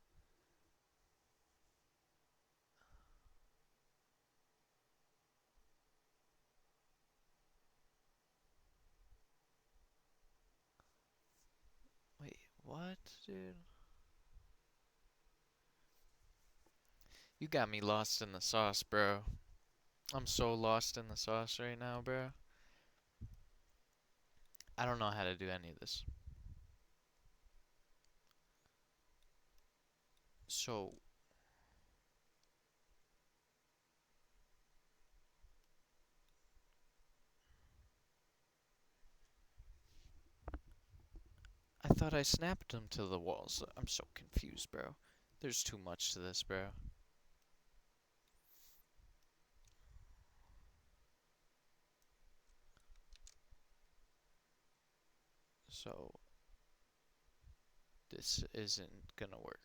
Wait, what, dude? You got me lost in the sauce, bro. I'm so lost in the sauce right now, bro. I don't know how to do any of this. So, I thought I snapped them to the walls. I'm so confused, bro. There's too much to this, bro. So, this isn't gonna work.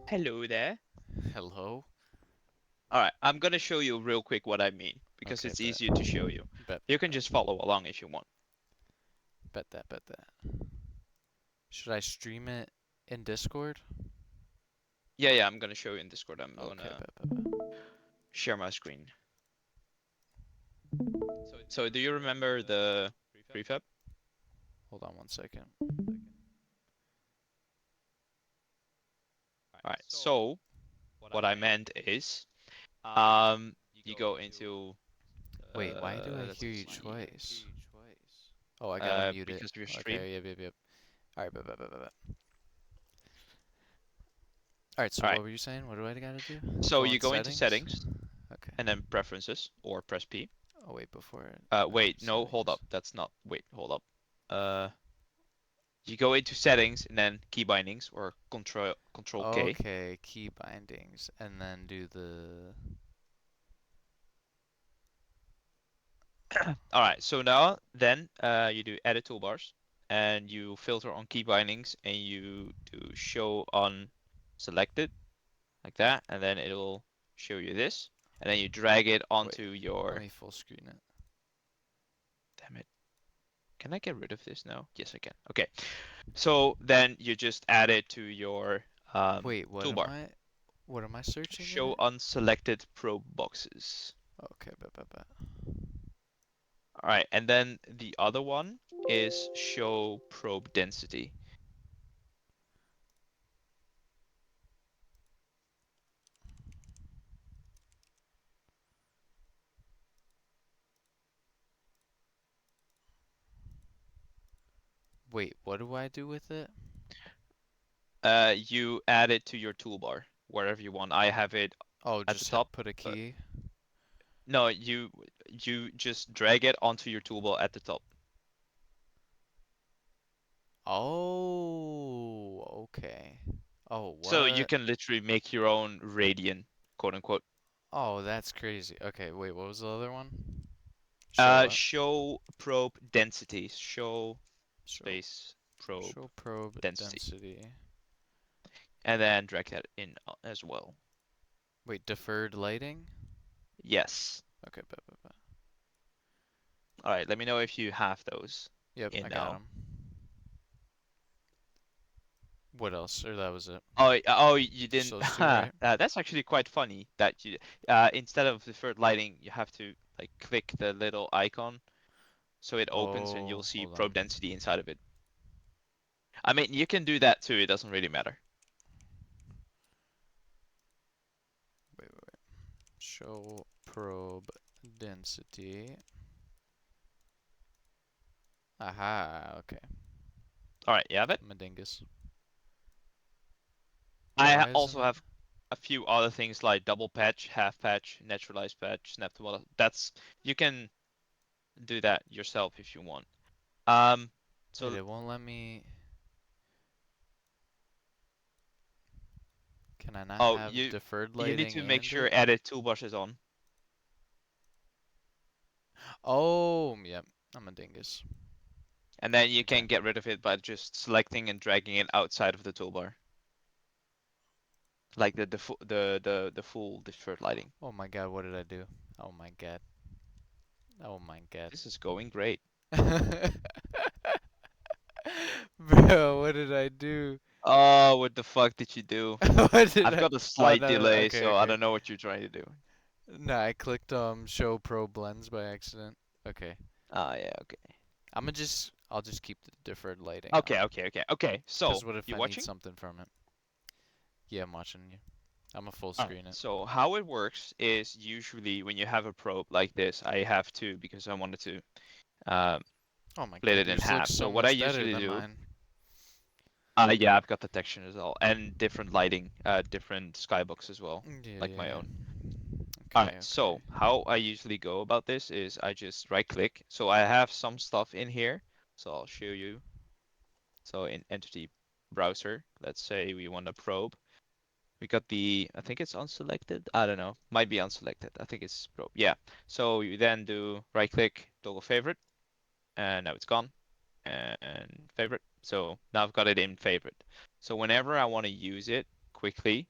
Hello there. Hello? Alright, I'm gonna show you real quick what I mean, because Okay, it's bet. easier to show you. Bet, You can just follow along if you want. bet that, bet that. Should I stream it in Discord? Yeah, I'm gonna show you in Discord. I'm Okay, gonna bet. share my screen. So do you remember the prefab? Hold on one second. Alright, so what I meant is, you go into Wait, why do I let's hear you see, twice? Oh, I gotta mute it. because of your stream. Okay, yep. Alright, bet. Alright, so Alright. what were you saying? What do I gotta do? So you go into settings, Okay. and then preferences, or press P. Oh, wait, before it. Wait, no, hold up. That's not. Wait, hold up. You go into settings and then key bindings or control K. Okay, key bindings, and then do the. All right. So now then you do edit toolbars and you filter on key bindings and you do show on selected like that, and then it'll show you this, and then you drag it onto Let your. me full screen it. Damn it. Can I get rid of this now? Yes, I can. Okay. So then you just add it to your Wait, toolbar. what am I searching in Show it? unselected probe boxes. Okay, bet. All right, and then the other one is show probe density. Wait, what do I do with it? You add it to your toolbar wherever you want. I have it Oh, at the just top. put a But key. no, you just drag it onto your toolbar at the top. Oh, okay. Oh, So you what? can literally make your own radian, quote unquote. Oh, that's crazy. Okay, wait, what was the other one? Show what? Show probe density. Show Show space probe show probe density, density. and then drag that in as well. Wait, deferred lighting? Yes. Okay, bet. All right. Let me know if you have those Yep, in I got now. them. What else? Or that was it? Oh, you Just didn't. those two, right? That's actually quite funny that you instead of deferred lighting, you have to like click the little icon so it opens and you'll Oh, see hold probe on. density inside of it. I mean, you can do that too. It doesn't really matter. Wait. Show probe density. Aha, okay. All right, you have it. I'm a dingus. I Why isn't also it? have a few other things like double patch, half patch, naturalized patch, snap to model. That's you can do that yourself if you want. Um, Wait, so it won't let me. Can I not oh, have deferred you need lighting to make and sure it? edit toolbars is on. Oh, yep. I'm a dingus. And then you Okay. can get rid of it by just selecting and dragging it outside of the toolbar. Like the full deferred lighting. Oh my god, what did I do? Oh my god. Oh my god. This is going great. Bro, what did I do? Oh, what the fuck did you do? What did I've I? got a Oh, slight no. delay, Okay, so I okay. don't know what you're trying to do. No, I clicked show probe lens by accident. Okay. Ah, yeah, okay. I'll just keep the deferred lighting Okay, on. okay. Cause So, what if you I need watching? something from it? Yeah, I'm watching you. I'm a full Alright, screen it. so how it works is usually when you have a probe like this, I have to, because I wanted to um, Oh my split god, it in yours looks half. so So what I much better usually than do, mine. yeah, I've got the texture as well, and different lighting, different skybox as well, like my Yeah. own. Okay, Alright, okay. so how I usually go about this is I just right click. So I have some stuff in here, so I'll show you. So in Entity Browser, let's say we want a probe. We got I think it's unselected. I don't know. Might be unselected. I think it's probe. Yeah. So you then do right click, toggle favorite, and now it's gone. And favorite. So now I've got it in favorite. So whenever I want to use it quickly,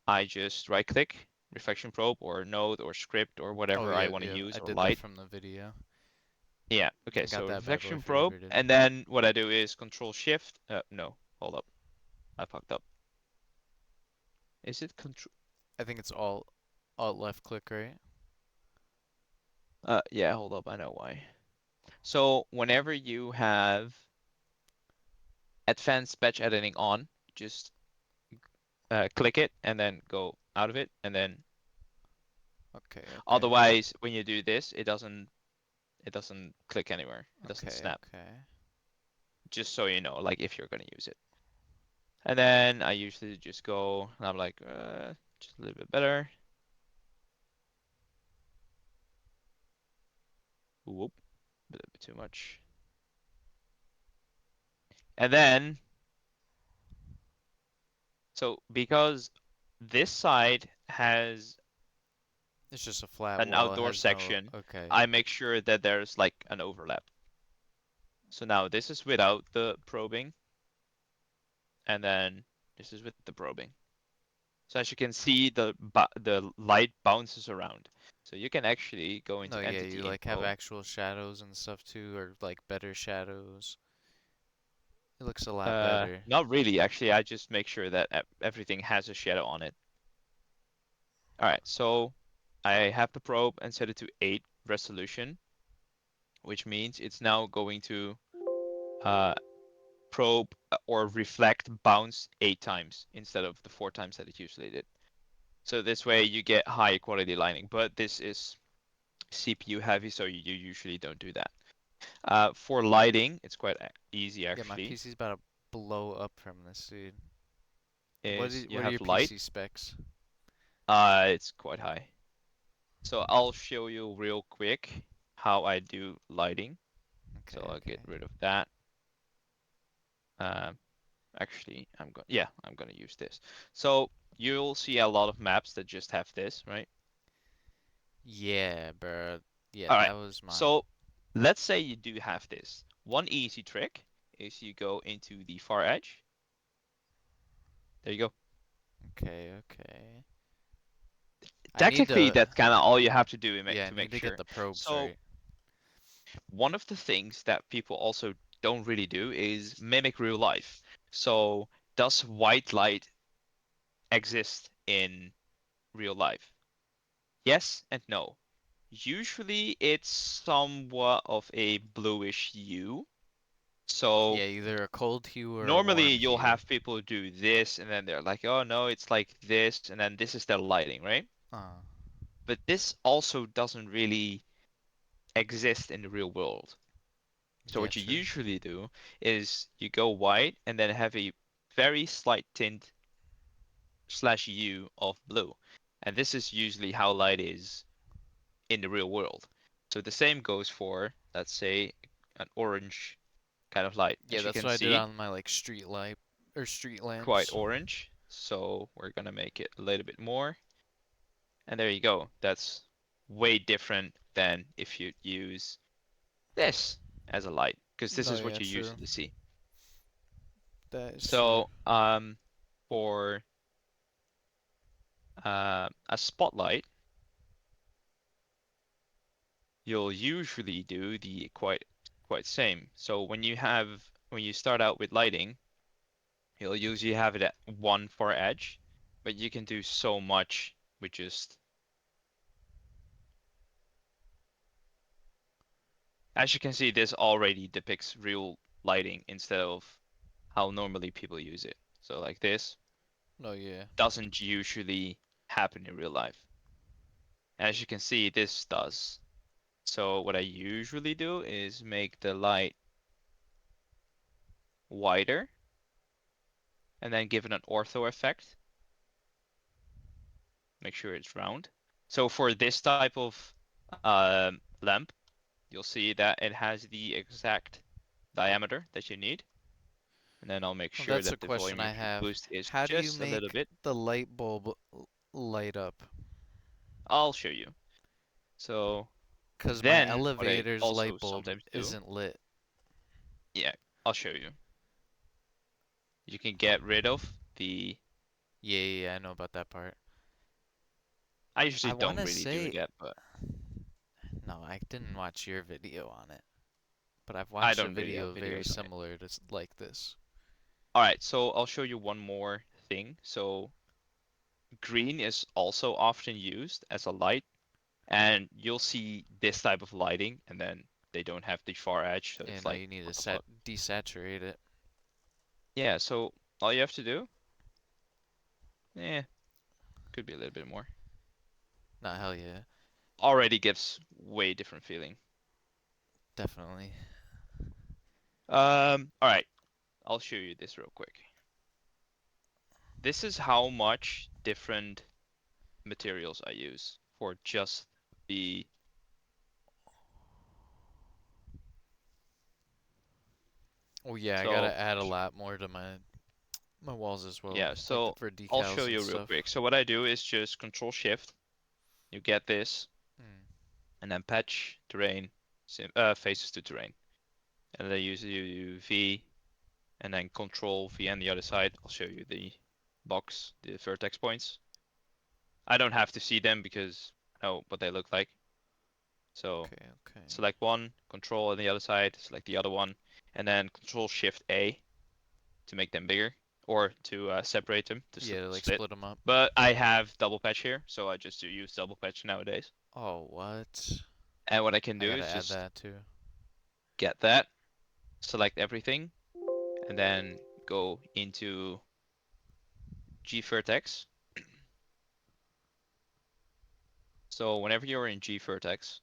I just right click, reflection probe or node or script or Oh whatever I yeah, want to yeah. use I or did that light. from the video. Yeah. Okay. I got So that bad boy reflection probe, favorited. and then what I do is control shift. No, hold up. I fucked up. Is it control? I think it's alt left click, right? Yeah, hold up. I know why. So whenever you have advanced batch editing on, just click it and then go out of it, and then Okay, okay. otherwise, when you do this, it doesn't click anywhere. It doesn't Okay, snap. okay. Just so you know, like if you're gonna use it. And then I usually just go, and I'm like, just a little bit better. Whoop, a little bit too much. And then, so because this side has It's just a flat an wall. It outdoor has section, no. Okay. I make sure that there's like an overlap. So now this is without the probing, and then this is with the probing. So as you can see, the light bounces around. So you can actually go into No, yeah, entity you like have info. actual shadows and stuff too, or like better shadows. It looks a lot better. Not really, actually. I just make sure that everything has a shadow on it. All right, so I have the probe and set it to 8 resolution, which means it's now going to probe or reflect bounce 8 times instead of the 4 times that it usually did. So this way you get high quality lighting, but this is CPU heavy, so you usually don't do that. For lighting, it's quite easy Yeah, my actually. PC's about to blow up from this, dude. Is you What are have your light. PC specs? It's quite high. So I'll show you real quick how I do lighting. Okay, So I'll okay. get rid of that. Actually, I'm gonna use this. So you'll see a lot of maps that just have this, right? Yeah, bro. Yeah, All right. that was mine. So let's say you do have this. One easy trick is you go into the far edge. There you go. Okay, okay. I need Technically, to. that's kind of all you have to do Yeah, I to need make to get sure. the probes So right. one of the things that people also don't really do is mimic real life. So does white light exist in real life? Yes and no. Usually it's somewhat of a bluish hue. So Yeah, either a cold hue or a normally warm you'll hue. have people do this and then they're like, oh no, it's like this, and then this is their lighting, right? Uh, But this also doesn't really exist in the real world. So yeah, what you true. usually do is you go white and then have a very slight tint slash hue of blue. And this is usually how light is in the real world. So the same goes for, let's say, an orange kind of light. Yeah, As you that's can what I did see, on my like street light or street quite lamps. orange. So we're gonna make it a little bit more. And there you go. That's way different than if you use this as a light, because this No, is yeah, what you true. usually see. That is true. So for a spotlight, you'll usually do the quite same. So when you start out with lighting, you'll usually have it at 1 for edge, but you can do so much with just, as you can see, this already depicts real lighting instead of how normally people use it. So like this No, yeah. doesn't usually happen in real life. As you can see, this does. So what I usually do is make the light wider and then give it an ortho effect. Make sure it's round. So for this type of lamp, you'll see that it has the exact diameter that you need. And then I'll make Well, sure that's a that the question I volumetric have. boost is How do you just a little make bit. the light bulb light up? I'll show you. So Because my then what I elevator's also light bulb sometimes do, isn't lit. yeah, I'll show you. You can get rid of the, Yeah, yeah, yeah, I know about that part. I usually I want don't to really do say, that, but no, I didn't watch your video on it, but I've I watched a don't really have video very videos on it. similar to like this. All right, so I'll show you one more thing. So green is also often used as a light, and you'll see this type of lighting, and then they don't have the far edge, so Yeah, it's no, like, you need to what the fuck? desaturate it. Yeah, so all you have to do, eh, could be a little bit more. Not hell yeah, Already gives way different feeling. definitely. All right, I'll show you this real quick. This is how much different materials I use for just the, Oh yeah, I so gotta add a lot more to my walls as well, yeah, like so for I'll show decals and you real stuff. quick. So what I do is just Control Shift, you get this, Mm. and then patch terrain faces to terrain, and then you V, and then Control V on the other side. I'll show you the box, the vertex points. I don't have to see them because I know what they look like. So Okay, okay. select one, Control on the other side, select the other one, and then Control Shift A to make them bigger or to separate them to Yeah, like split. split them up. But I have double patch here, so I just do use double patch nowadays. Oh, what? And what I can I do gotta is add just that too. get that, select everything, and then go into G vertex. So whenever you're in G vertex,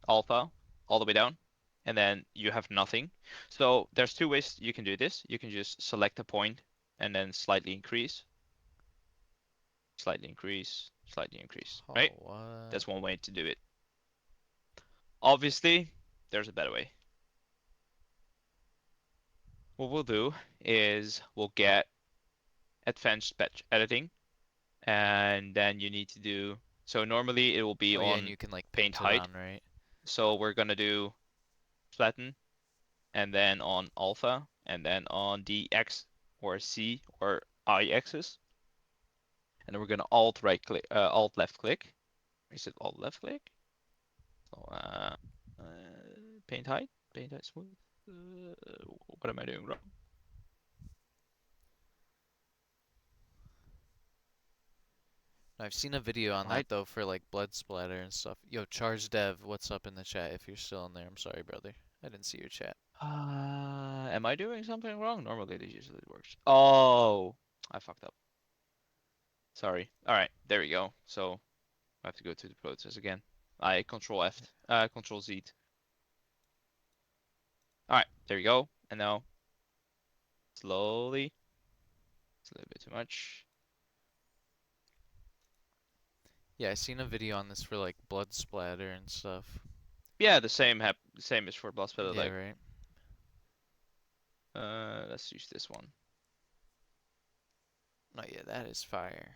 alpha, all the way down, and then you have nothing. So there's two ways you can do this. You can just select a point and then slightly increase, slightly increase, slightly increase, Oh, right? what? That's one way to do it. Obviously, there's a better way. What we'll do is we'll get advanced patch editing, and then you need to do, so normally it will be Oh yeah, and on you can like paint paint it height. on, right? So we're gonna do flatten, and then on alpha, and then on the X or C or I axis. And then we're gonna alt right click, alt left click. Is it alt left click? So uh, paint height smooth. What am I doing wrong? I've seen a video on Height. that though for like blood splatter and stuff. Yo, Charge Dev, what's up in the chat if you're still in there? I'm sorry, brother. I didn't see your chat. Am I doing something wrong? Normally it usually works. Oh, I fucked up. Sorry. All right, there we go. So I have to go to the process again. I Control F, Control Z. All right, there we go. And now slowly, it's a little bit too much. Yeah, I seen a video on this for like blood splatter and stuff. Yeah, the same as for Blast Pedal. Yeah, Like, right. let's use this one. No, yeah, that is fire.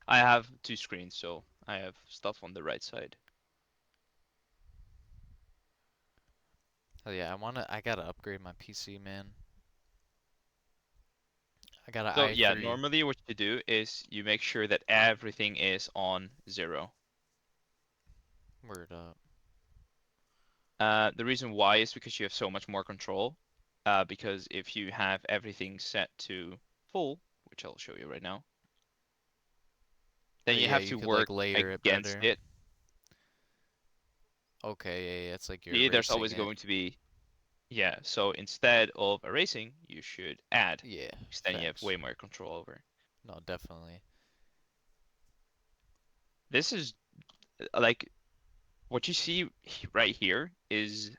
I have two screens, so I have stuff on the right side. Oh yeah, I gotta upgrade my PC, man. I got an So yeah, i3. normally what you do is you make sure that everything is on 0. Word up. The reason why is because you have so much more control. Because if you have everything set to full, which I'll show you right now, then Oh you yeah, have you to could like work layer it against better. it. Okay, yeah, yeah, it's like you're See, there's erasing always it. going to be, yeah. So instead of erasing, you should add, Yeah, because then you have facts. way more control over. No, definitely. This is like what you see right here is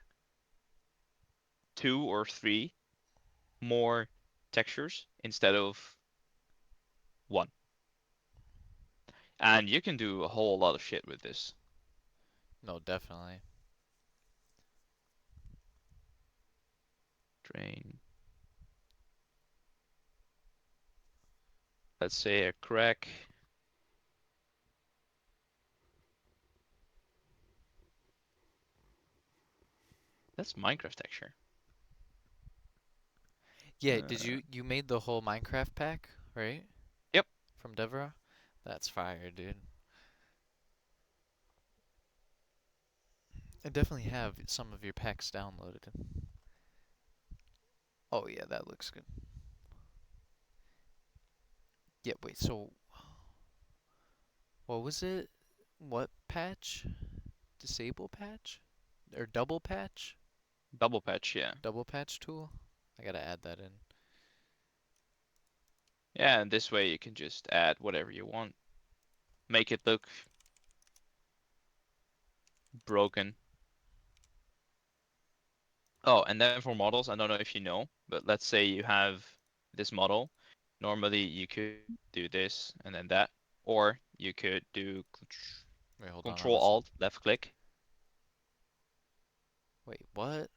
2 or 3 more textures instead of 1. And you can do a whole lot of shit with this. No, definitely. Drain. Let's say a crack. That's Minecraft texture. Yeah, did you made the whole Minecraft pack, right? Yep. From Devra? That's fire, dude. I definitely have some of your packs downloaded. Oh yeah, that looks good. Yeah, wait, so what was it? What patch? Disable patch? Or double patch? Double patch, yeah. Double patch tool? I gotta add that in. Yeah, and this way you can just add whatever you want. Make it look broken. Oh, and then for models, I don't know if you know, but let's say you have this model. Normally you could do this and then that, or you could do Wait, hold on, Control Alt left click. Wait, what?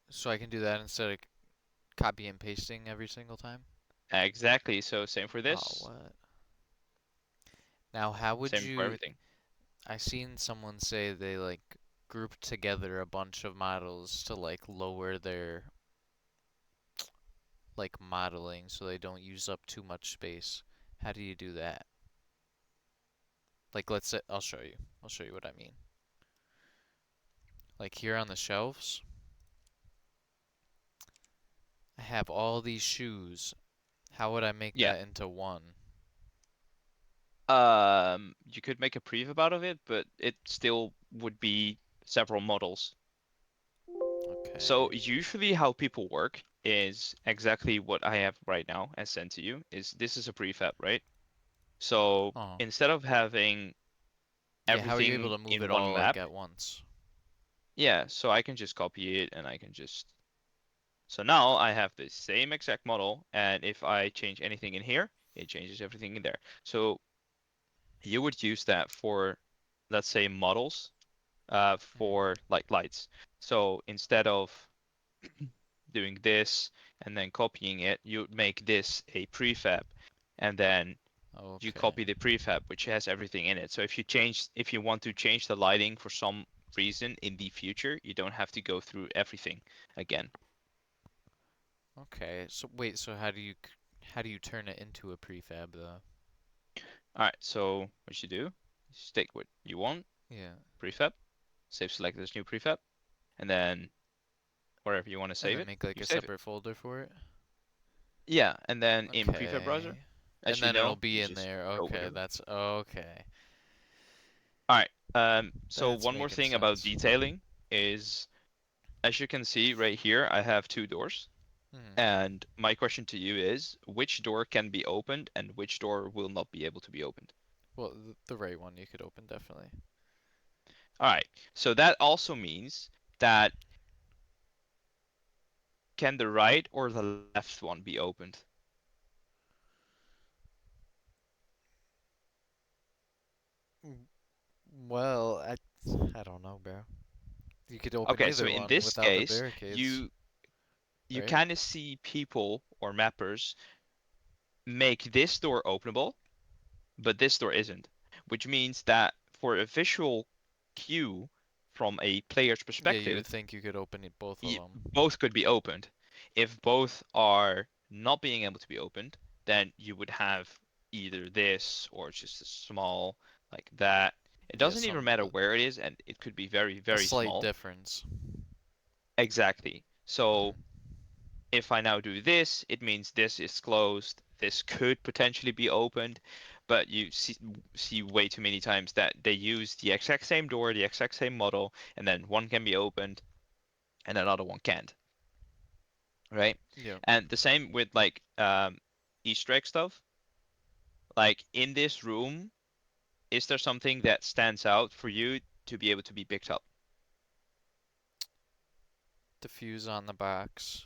So I can do that instead of copy and pasting every single time? Exactly. So same for Oh, this. what? Now, how would Same for you? everything. I seen someone say they like grouped together a bunch of models to like lower their like modeling so they don't use up too much space. How do you do that? Like, let's say, I'll show you. I'll show you what I mean. Like here on the shelves, I have all these shoes. How would I make Yeah. that into one? You could make a prefab out of it, but it still would be several models. So Okay. usually how people work is exactly what I have right now as sent to you, is this is a prefab, right? So Oh. instead of having Yeah, how are you able everything to move in it one all like map, at once? yeah, so I can just copy it and I can just. So now I have the same exact model, and if I change anything in here, it changes everything in there. So you would use that for, let's say, models, for like lights. So instead of doing this and then copying it, you make this a prefab, and then you Okay. copy the prefab, which has everything in it. So if you want to change the lighting for some reason in the future, you don't have to go through everything again. Okay. So wait, so how do you turn it into a prefab though? All right, so what you do, just take what you want, Yeah. prefab, save select this new prefab, and then wherever you want to And save then it, make like you a save it. separate folder for it? Yeah, and then in prefab browser, Okay. as And you then it'll know, be you in just there. go Okay, whatever. that's okay. All right. So That's one more making thing about sense. detailing is, as you can see right here, I have two doors. Hmm. And my question to you is, which door can be opened and which door will not be able to be opened? Well, the right one you could open definitely. All right. So that also means that can the right or the left one be opened? Well, I don't know, bro. You could open Okay, so either in one this without the case, barricades, you right? kind of see people or mappers make this door openable, but this door isn't, which means that for a visual cue from a player's Yeah, you would perspective, think you could open it, both of them. both could be opened. If both are not being able to be opened, then you would have either this or just a small like that. It Yeah, doesn't even matter where it is, and it could be very, a very slight small. difference. Exactly. So Hmm. if I now do this, it means this is closed. This could potentially be opened, but you see way too many times that they use the exact same door, the exact same model, and then one can be opened and another one can't, right? Yeah. And the same with like Easter egg stuff. Like in this room, is there something that stands out for you to be able to be picked up? Diffuse on the box.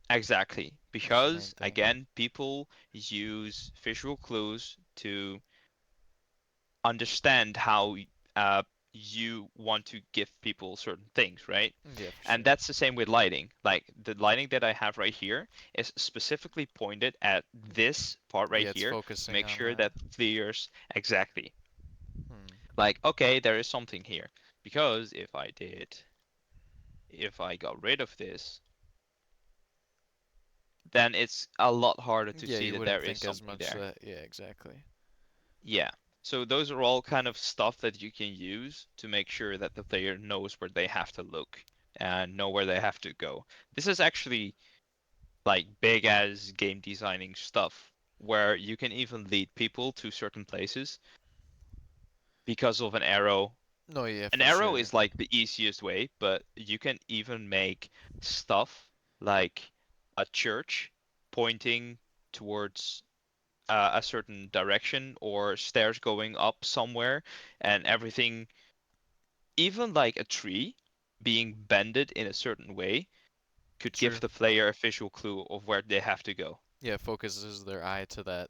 Exactly, That's the main because thing. again, people use visual clues to understand how you want to give people certain things, right? Yeah, for And sure. that's the same with lighting. Like the lighting that I have right here is specifically pointed at this part right Yeah, it's here to focusing make on sure that. that clears exactly. Hmm. Like, okay, there is something here. Because if I got rid of this, then it's a lot harder to Yeah, see you that wouldn't there is think as something much there. that. Yeah, exactly. Yeah. So those are all kind of stuff that you can use to make sure that the player knows where they have to look and know where they have to go. This is actually like big as game designing stuff where you can even lead people to certain places because of an arrow. No, yeah, An for arrow sure. is like the easiest way, but you can even make stuff like a church pointing towards a certain direction or stairs going up somewhere and everything, even like a tree being bended in a certain way could give True. the player a visual clue of where they have to go. Yeah, focuses their eye to that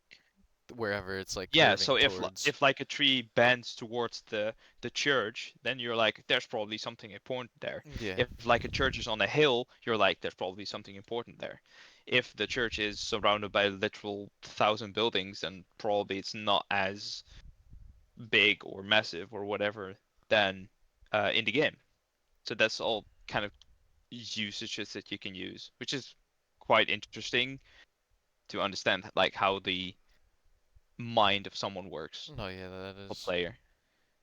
wherever it's like Yeah, curving so towards. if like a tree bends towards the church, then you're like, there's probably something important there. Yeah. If like a church is on a hill, you're like, there's probably something important there. If the church is surrounded by literal 1,000 buildings, then probably it's not as big or massive or whatever than in the game. So that's all kind of usages that you can use, which is quite interesting to understand like how the mind of someone works, No, yeah, that a is. player.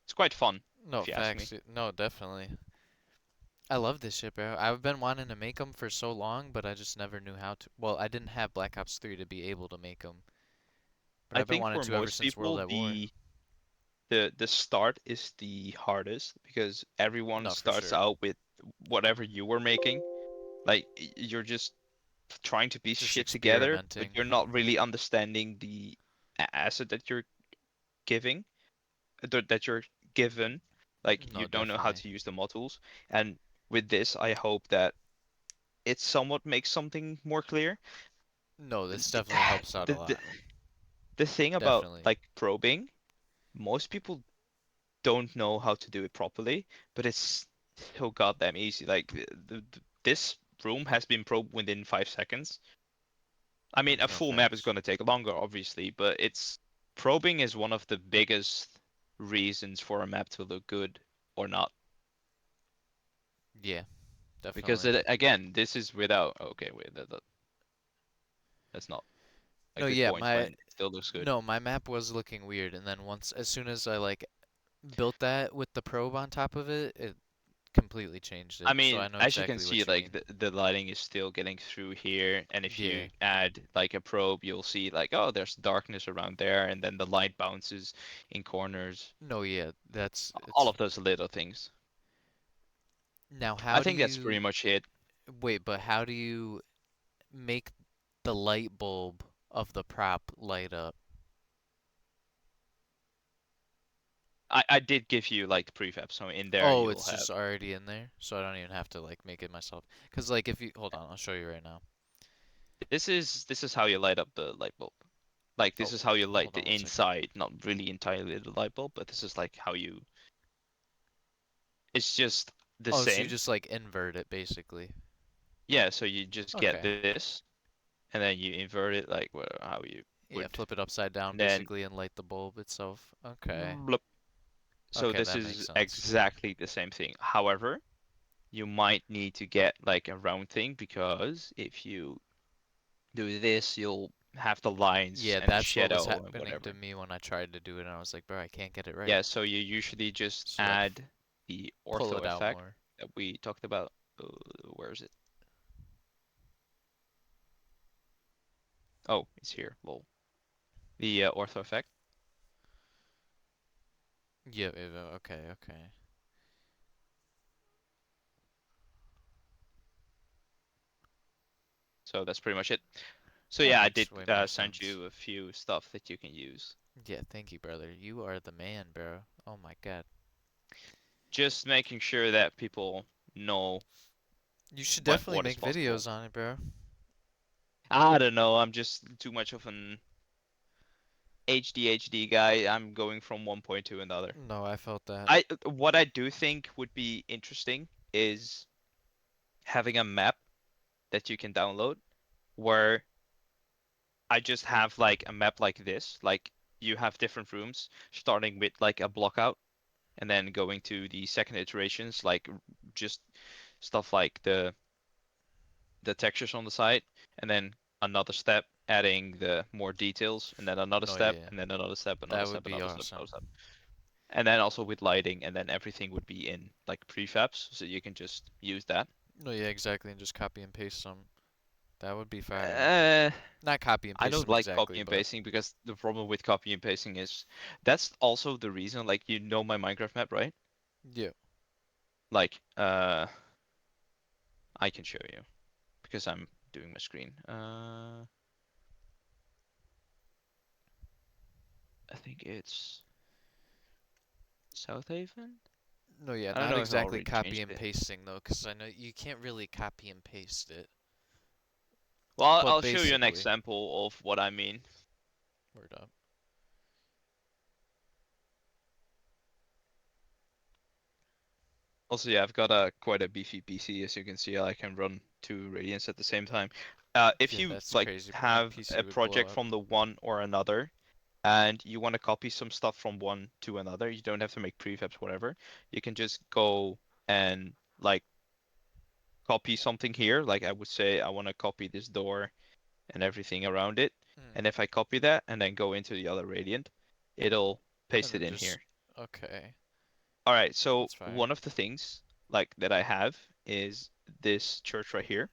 It's quite fun, No, if you ask me. facts. No, definitely. I love this shit, bro. I've been wanting to make them for so long, but I just never knew how to. Well, I didn't have Black Ops 3 to be able to make them, but I I've been think wanting for to ever most since World people, at War. the start is the hardest because everyone No, for starts sure. out with whatever you were making. Like you're just trying to piece Just shit together, but experimenting. you're not really understanding the asset that you're giving, that you're given. Like you No, don't know how definitely. to use the modules. And with this, I hope that it somewhat makes something more clear. No, this The, definitely helps out a the, lot. the thing about Definitely. like probing, most people don't know how to do it properly, but it's so goddamn easy. Like this room has been probed within 5 seconds. I mean, a No, full map is facts. going to take longer, obviously, but it's probing is one of the biggest reasons for a map to look good or not. Yeah, Because definitely. again, this is without. Okay, wait, that's not a No, good yeah, point, but it still looks good. my map was looking weird, and then as soon as I like built that with the probe on top of it, it completely changed I it. So mean, I know as you can exactly see, what you like mean. the lighting is still getting through here, and if Yeah. you add like a probe, you'll see like, oh, there's darkness around there, and then the light bounces in corners. No, yeah, All it's of those little things. now I how do think that's you pretty much it. wait, but how do you make the light bulb of the prop light up? I did give you like the prefab, so in there Oh, you'll it's have. just already in there, so I don't even have to like make it myself. 'Cause like if you hold on, I'll show you right now. This is how you light up the light bulb. Like this Oh, is how you light hold the on one second. inside, not really entirely the light bulb, but this is like how you. It's just the Oh, so you same. just like invert it basically. Yeah, so you just get Okay. this, and then you invert it like how you Yeah, would. flip it upside down Then basically and light the bulb itself. Okay. blup. So Okay, this that makes is sense. exactly the same thing. However, you might need to get like a round thing because if you do this, you'll have the lines Yeah, and the that's what was shadow and happening to whatever. me when I tried to do it, and I was like, bro, I can't get it right. Yeah, so you usually just So like, add the pull ortho it out effect more. that we talked about. Where is it? Oh, it's here. Lol. The ortho effect. Yeah, yeah, okay, okay. So that's pretty much it. So That yeah, I did makes way more send sense. you a few stuff that you can use. Yeah, thank you, brother. You are the man, bro. Oh my god. Just making sure that people know You should definitely what is make possible. videos on it, bro. I don't know. I'm just too much of an HD guy. I'm going from one point to another. No, I felt that. What I do think would be interesting is having a map that you can download where I just have like a map like this. Like you have different rooms starting with like a block out and then going to the second iterations, like just stuff like the textures on the side, and then another step adding the more details, and then another No, step, yeah. and then another step, another That would step, be another step, another awesome. step. And then also with lighting, and then everything would be in like prefabs, so you can just use that. No, yeah, exactly, and just copy and paste some. That would be fire. Uh, Not copy and I paste don't them like exactly, copy and but pasting because the problem with copy and pasting is that's also the reason, like you know my Minecraft map, right? yeah. Like, I can show you because I'm doing my screen. I think it's South Haven. No, yeah, I don't not know if I exactly already copy changed and it. pasting though, because I know you can't really copy and paste it. Well, But I'll show you an basically, example of what I mean. word up. Also, yeah, I've got quite a beefy PC, as you can see. I can run 2 Radiants at the same time. If Yeah, you that's like crazy, bro. My have PC a would blow project up. from the one or another, and you want to copy some stuff from one to another, you don't have to make prefabs, whatever. You can just go and like copy something here. Like I would say, I want to copy this door and everything around it. Mm. And if I copy that and then go into the other Radiant, it'll paste It'll it in just here. okay. All right, so That's fire. one of the things like that I have is this church right here.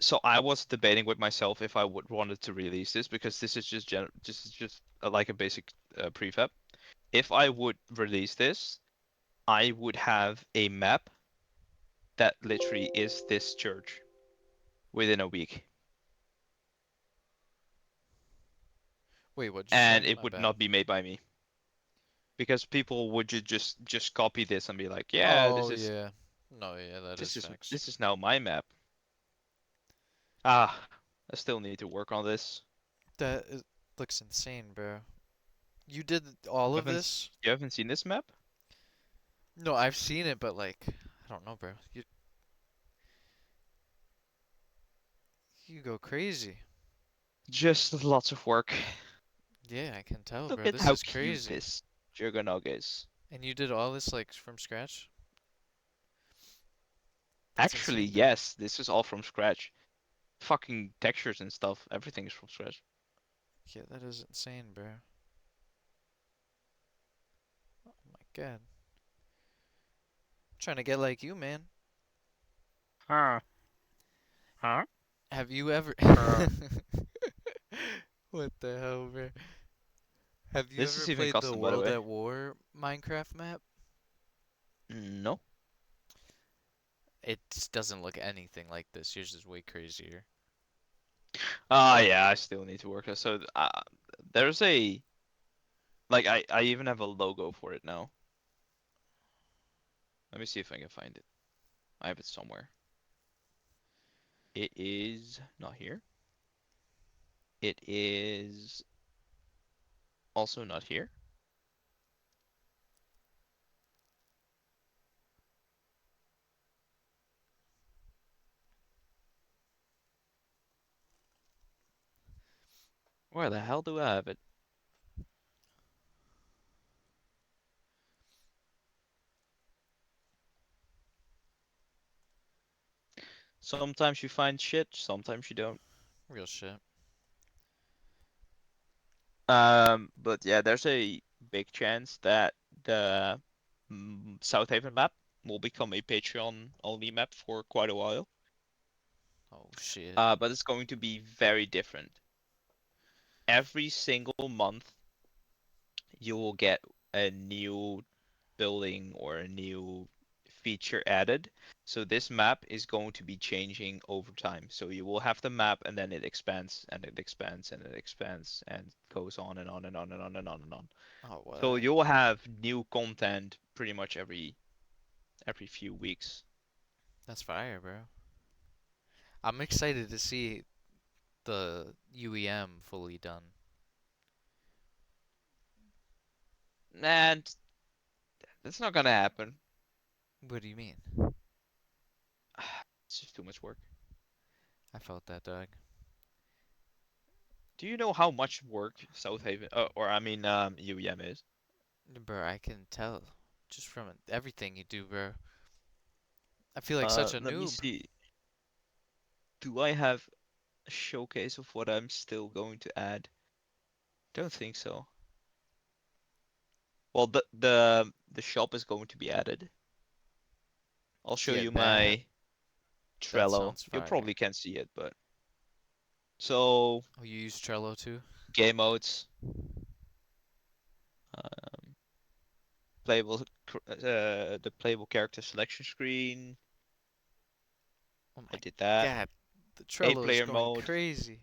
So I was debating with myself if I would wanted to release this because this is just like a basic prefab. If I would release this, I would have a map that literally is this church within a week, Wait, what'd you say? and it My would bad. not be made by me because people would just copy this and be like, yeah, Oh yeah. No, yeah, that is facts. this is now my map. Ah, I still need to work on this. That is, looks insane, bro. You did all of this? You haven't seen this map? No, I've seen it, but like, I don't know, bro. You go crazy. Just lots of work. Yeah, I can tell, Look bro. at This how is cute crazy. this Juggernog is. And you did all this like from scratch? That's Actually, insane, bro. yes, this is all from scratch. Fucking textures and stuff, everything is from scratch. Yeah, that is insane, bro. Oh my god. Trying to get like you, man. Huh? Huh? Have you ever What the hell, bro? Have you This ever is even played the custom, by the World way. at War Minecraft map? No. It just doesn't look anything like this. Yours is way crazier. Ah, yeah, I still need to work. So, there's a like I even have a logo for it now. Let me see if I can find it. I have it somewhere. It is not here. It is also not here. Where the hell do I have it? Sometimes you find shit, sometimes you don't. Real shit. But yeah, there's a big chance that the South Haven map will become a Patreon only map for quite a while. Oh shit. But it's going to be very different. Every single month, you will get a new building or a new feature added. So this map is going to be changing over time. So you will have the map and then it expands and it expands and it expands and goes on and on and on and on and on and on. Oh So what? you'll have new content pretty much every few weeks. That's fire, bro. I'm excited to see the UEM fully done. And that's not gonna happen. What do you mean? It's just too much work. I felt that, dog. Do you know how much work South Haven, or I mean, UEM is? Bro, I can tell just from everything you do, bro. I feel like such a Let me noob. see. Do I have a showcase of what I'm still going to add? Don't think so. Well, the shop is going to be added. I'll show Yeah, you that my that Trello. sounds You fire. probably can't see it, but so Oh, you use Trello too? game modes, um, the playable character selection screen. Oh I my did that. god, the A Trello is player going mode, crazy.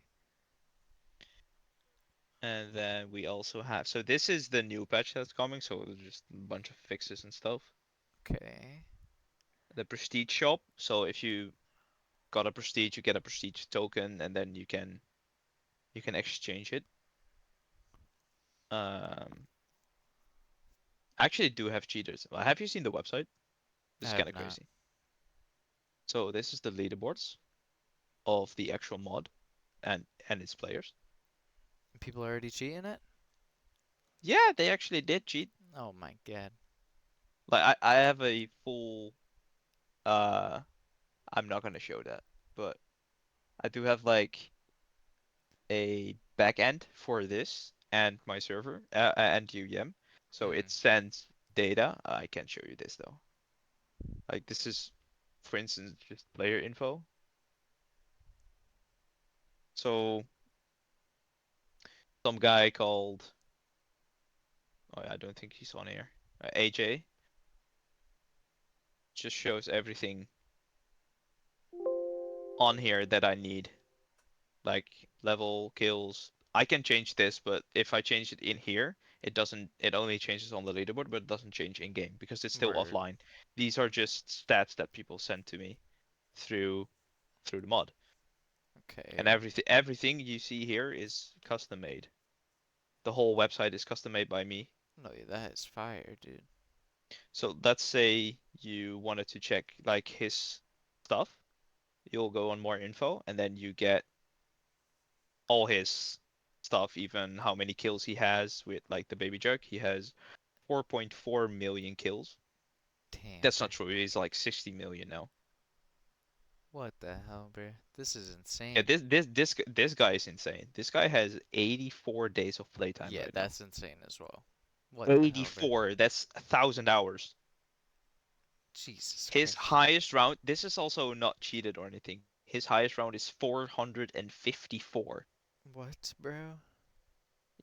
and then we also have. So this is the new patch that's coming. So there's just a bunch of fixes and stuff. Okay. The prestige shop. So if you got a prestige, you get a prestige token, and then you can exchange it. Um, actually do have cheaters. Have you seen the website? I This is have kind of not. crazy. So this is the leaderboards of the actual mod and its players. People are already cheating it? Yeah, they actually did cheat. Oh my god. Like I have a full I'm not gonna show that, but I do have like a backend for this and my server and UEM. So it Hmm. sends data. I can't show you this though. Like this is, for instance, just player info. So some guy called, oh I don't think he's on here. AJ just shows everything on here that I need, like level, kills. I can change this, but if I change it in here, it doesn't. It only changes on the leaderboard, but it doesn't change in game because it's still Word. offline. These are just stats that people send to me through the mod, and Okay. everything you see here is custom made. The whole website is custom made by me. No, that is fire, dude. So let's say you wanted to check like his stuff, you'll go on more info, and then you get all his stuff, even how many kills he has with like the baby jerk. He has 4.4 million kills. Damn, That's bro. not true. He's like 60 million now. What the hell, bro? This is Yeah, insane. this guy is insane. This guy has 84 days of playtime Yeah, right now. that's insane as well. What the hell, bro? 84. That's 1,000 hours. Jesus His Christ. highest round. This is also not cheated or anything. His highest round is 454. What, bro?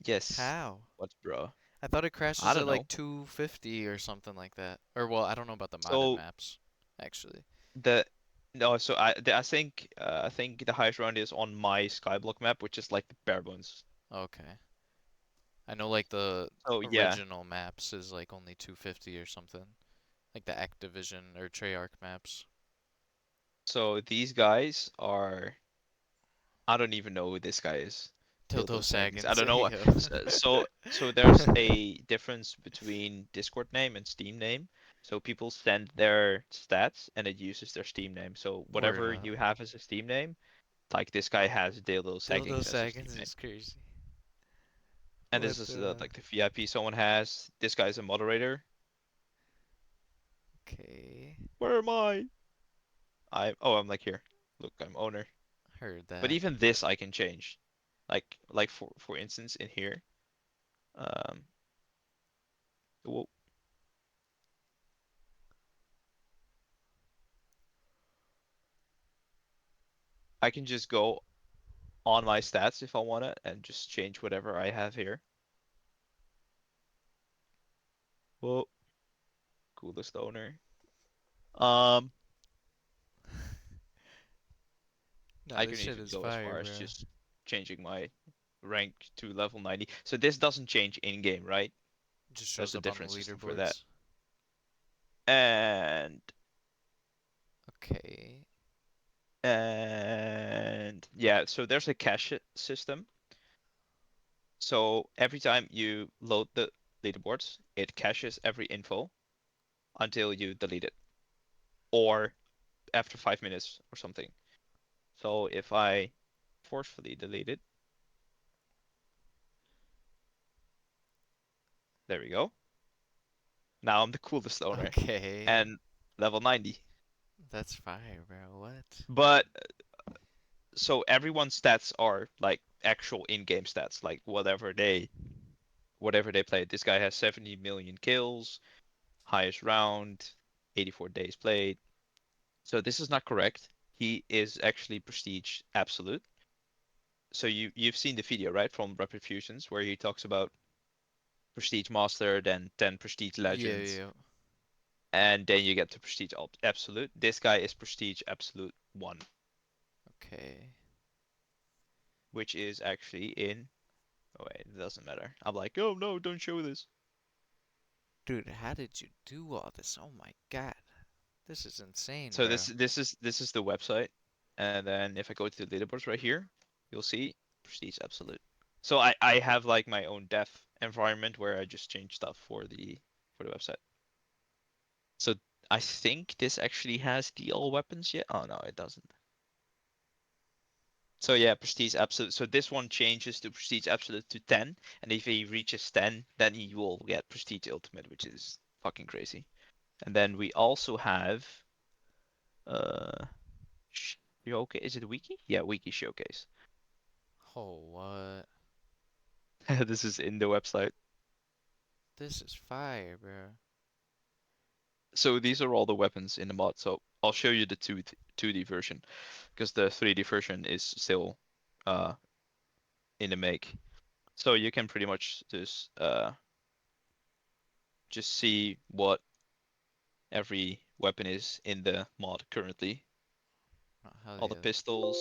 Yes. How? What, bro? I thought it I crashes don't at know. like 250 or something like that. Or well, I don't know about the modded So maps, actually. the no, so I think the highest round is on my Skyblock map, which is like the bare bones. Okay. I know like the So yeah, original maps is like only 250 or something. Like the Activision or Treyarch maps. so these guys are, I don't even know who this guy is. Dildo Dildo Saggins. I Saggins, don't know what. yo. So there's a difference between Discord name and Steam name. So people send their stats and it uses their Steam name. So Word whatever up. you have as a Steam name, like this guy has Dildo Dildo Saggins as a Steam Saggins name. is crazy. And What this is the? like the VIP someone has. This guy's a moderator. Okay. Where am I? I'm like here. Look, I'm owner. Heard But that. even this I can change. Like for instance in here, um, well, I can just go on my stats if I want it and just change whatever I have here. Well, coolest owner. Um, Nah, I this can shit even is go as fire, far as bro. just changing my rank to level 90. So this doesn't change in game, right? Just There's shows a up on the different system for that. leaderboards. And Okay. yeah, so there's a cache system. So every time you load the leaderboards, it caches every info until you delete it, or after 5 minutes or something. So if I forcefully delete it, there we go. Now I'm the coolest owner Okay. and level 90. That's fire, bro. What? But so everyone's stats are like actual in-game stats, like whatever they played. This guy has 70 million kills, highest round, 84 days played. So this is not correct. He is actually prestige absolute. So you've seen the video, right, from Rapid Fusions where he talks about prestige master, then 10 prestige Yeah, legends, yeah. and then you get to prestige absolute. This guy is prestige absolute 1, Okay. which is actually in, oh wait, it doesn't matter. I'm like, oh no, don't show this. Dude, how did you do all this? Oh my god. This is insane, So bro. this is the website, and then if I go to the leaderboards right here, you'll see prestige absolute. So I have like my own dev environment where I just change stuff for the for the website. So I think this actually has the all weapons yet. Oh no, it doesn't. So yeah, Prestige Absolute. So this one changes to Prestige Absolute to 10, and if he reaches 10, then he will get Prestige Ultimate, which is fucking crazy. And then we also have showcase. Is it wiki? Yeah, wiki showcase. Oh, what? This is in the website. This is fire, bro. So these are all the weapons in the mod. So I'll show you the 2D version, because the 3D version is still in the make. So you can pretty much just see what every weapon is in the mod currently. Oh, hell All the yeah. pistols,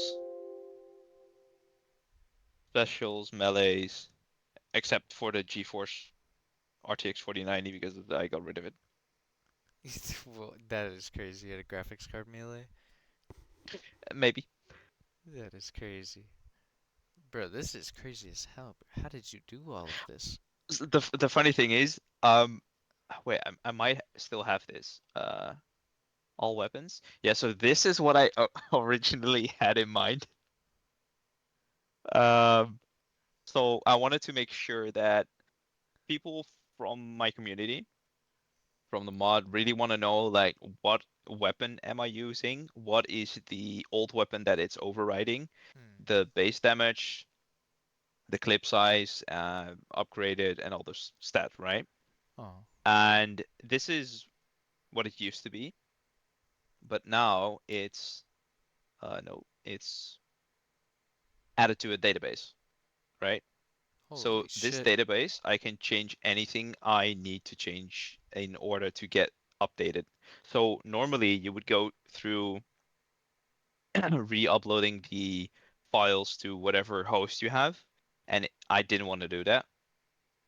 specials, melees, except for the GeForce RTX 4090 because I got rid of it. Well, that is crazy. You had a graphics card melee? Maybe. That is crazy. Bro, this is crazy as hell. Bro. How did you do all of this? The funny thing is, wait, I might still have this. All weapons. Yeah, so this is what I originally had in mind. Um, so I wanted to make sure that people from my community, from the mod, really want to know like what weapon am I using? What is the old weapon that it's overriding? Hmm. The base damage, the clip size, upgraded, and all those stats, right? Oh. And this is what it used to be, but now it's no, it's added to a database, right? So Holy this shit. database, I can change anything I need to change in order to get updated. So normally you would go through re-uploading the files to whatever host you have, and I didn't want to do that.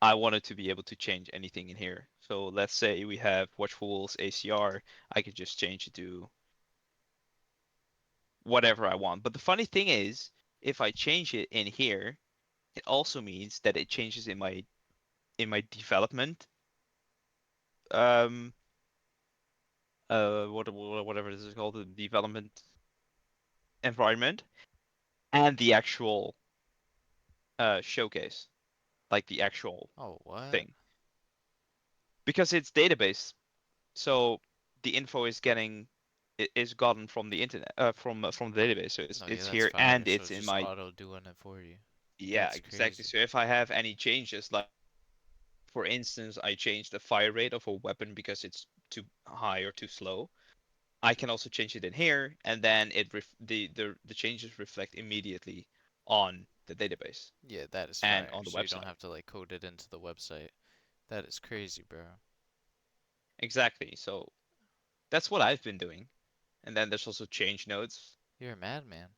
I wanted to be able to change anything in here. So let's say we have Watchful Wolves ACR, I could just change it to whatever I want. But the funny thing is, if I change it in here, it also means that it changes in my development um whatever this is called, the development environment, and the actual showcase, like the actual Oh, what? thing, because it's database. So the info is gotten from the internet, from the database. So No, yeah, it's that's here fire. and So it's it's in just my. auto doing it for you. Yeah, That's exactly. crazy. So if I have any changes, like for instance, I change the fire rate of a weapon because it's too high or too slow, I can also change it in here, and then the changes reflect immediately on the database Yeah, that is and fire. on the So you don't website. have to like code it into the website. That is crazy, bro. Exactly. So that's what I've been doing. And then there's also change nodes. You're a madman.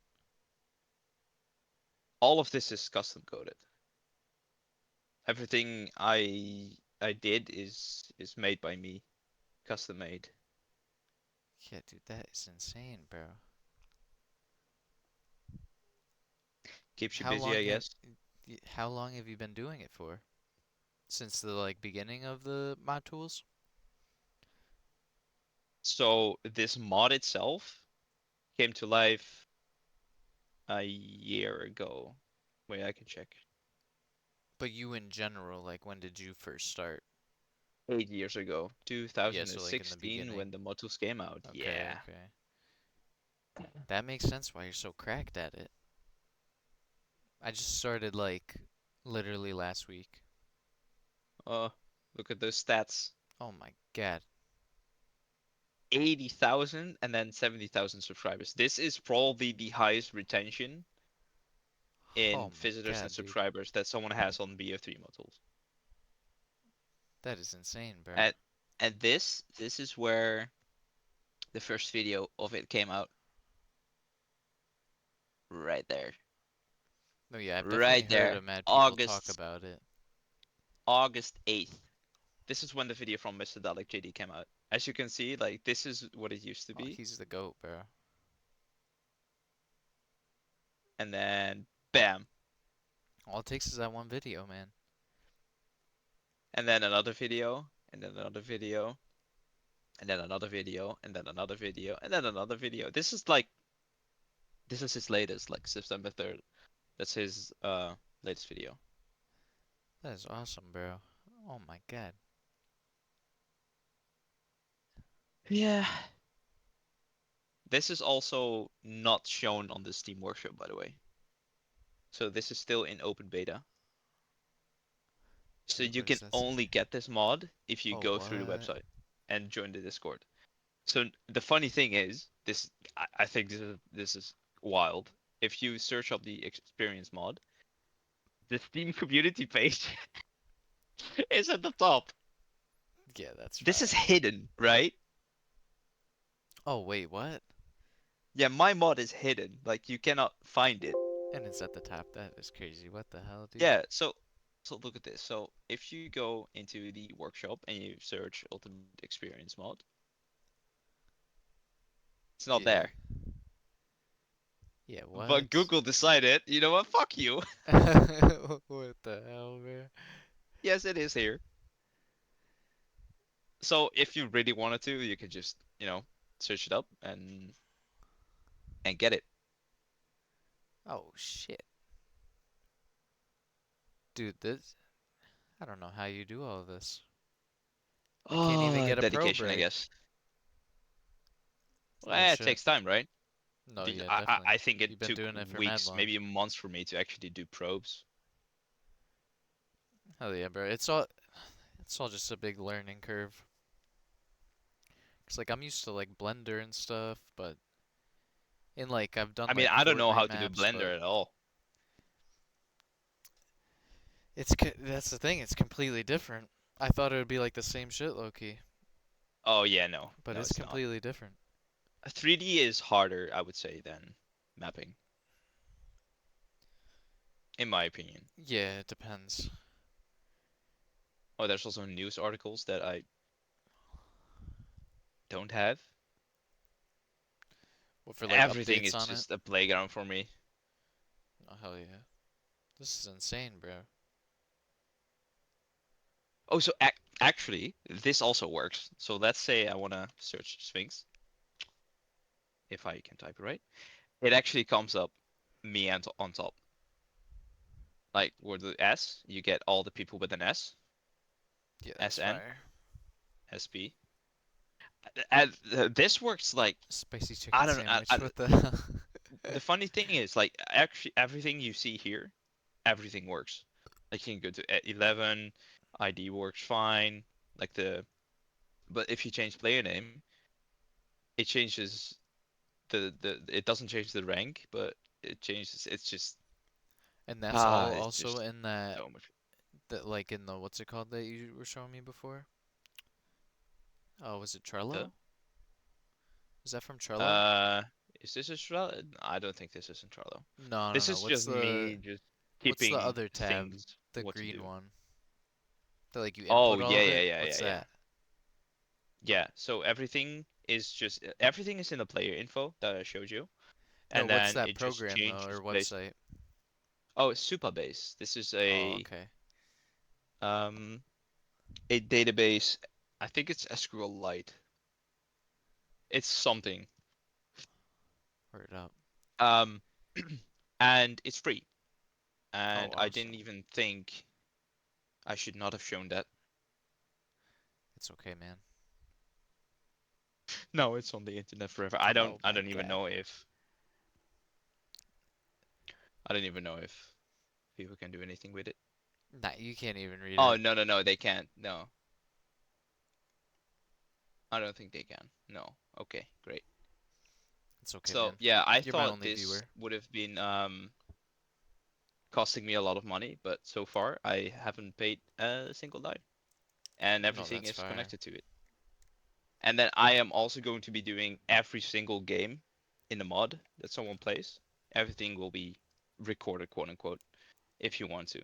All of this is custom coded. Everything I did is made by me, custom made. Yeah, dude, that is insane, bro. Keeps you How busy, long I have guess. how long have you been doing it for? Since the like beginning of the mod tools? So this mod itself came to life a year ago. Wait, I can check. But you in general, like when did you first start? 8 years ago, Yeah, so like in the 2016, beginning. when the models came out. Okay, Yeah. okay. That makes sense why you're so cracked at it. I just started like literally last week. Look at those stats. Oh my god. 80,000 and then 70,000 subscribers. This is probably the highest retention in Oh my visitors and god, dude. subscribers that someone has on BO3 models. That is insane, bro. And this is where the first video of it came out. Right there. No, yeah, I've definitely Right heard there. of mad people talk August about it. August 8th. This is when the video from Mr. Dalek JD came out. As you can see, like this is what it used to Oh, be. he's the goat, bro. And then bam. All it takes is that one video, man. And then another video. and then another video, and then another video, and then another video, and then another video. This is his latest, like September 3rd. That's his latest video. That is awesome, bro. Oh my god. Yeah. This is also not shown on the Steam Workshop, by the way. So this is still in open beta. So Wait, you where can does that say? only get this mod if you Oh, go through the what? website and join the Discord. So the funny thing is, I think this is wild. If you search up the experience mod, the Steam community page is at the top. Yeah, that's This is fire. hidden, right? Oh, wait, what? Yeah, my mod is hidden. Like you cannot find it. And it's at the top. That is crazy. What the hell, dude? Yeah, so look at this. So if you go into the workshop and you search Ultimate Experience mod, it's not Yeah. there. Yeah, But what? Google decided, you know what? Fuck you. What the hell, man? Yes, it is here. So if you really wanted to, you could just, search it up and get it. Oh, shit. Dude, this... I don't know how you do all this. I can't even get a probe Dedication, I right. guess. No Well, it shit. takes time, right? No, yeah, I definitely. think You've it been took doing it for mad weeks, long. maybe months for me to actually do probes. Hell yeah, bro. It's all just a big learning curve. Cause like I'm used to like Blender and stuff, but in like I've done I mean, like I don't know how Fortnite to do maps, but Blender at all. that's the thing. It's completely different. I thought it would be like the same shit, low key, Oh yeah, no, but no, it's it's not. completely different. 3D is harder, I would say, than mapping, in my opinion. Yeah, it depends. Oh, there's also news articles that I don't have. What for like Everything updates is on it? just a playground for me. Oh hell yeah, this is insane, bro. Oh, so actually, this also works. So let's say I want to search Sphinx, if I can type it right. It actually comes up me on top. Like with the S, you get all the people with an S, Yeah, that's SN, fire. SB. And this works like Spicy chicken I don't know. sandwich. What the hell? The funny thing is, like, actually, everything you see here, everything works. Like, you can go to 11, ID works fine. Like but if you change player name, it changes it doesn't change the rank, but it changes. It's just And that's all it's also just in that so much. like in the what's it called that you were showing me before? Oh, was it The Trello? Is that from Trello? uh, is this a Trello? I don't think this is in Trello. No, no, This no. is just me just What's the keeping other tab? things The what to green do. one. That like you Oh input all yeah, of yeah, it? yeah, What's yeah, yeah. that? Yeah, so everything is in the player info that I showed you, No, and what's then that it just program though changes or based. website? Oh, it's Supabase. This is Oh, okay. um a database. I think it's SQLite. It's something. Word up. Um, and it's free. Oh, And I didn't awesome. even think I should not have shown that. It's okay, man. No, it's on the internet forever. Oh I my don't even god. know if I don't even know if people can do anything with it. Nah, you can't even read Oh it. no, no, no, they can't. No. I don't think they can. No. Okay, great. It's okay, So man. yeah, I You're my thought only this viewer. would have been costing me a lot of money, but so far I haven't paid a single dime, and No, everything that's is fire. connected to it. And then I am also going to be doing every single game in the mod that someone plays. Everything will be recorded, quote unquote, if you want to.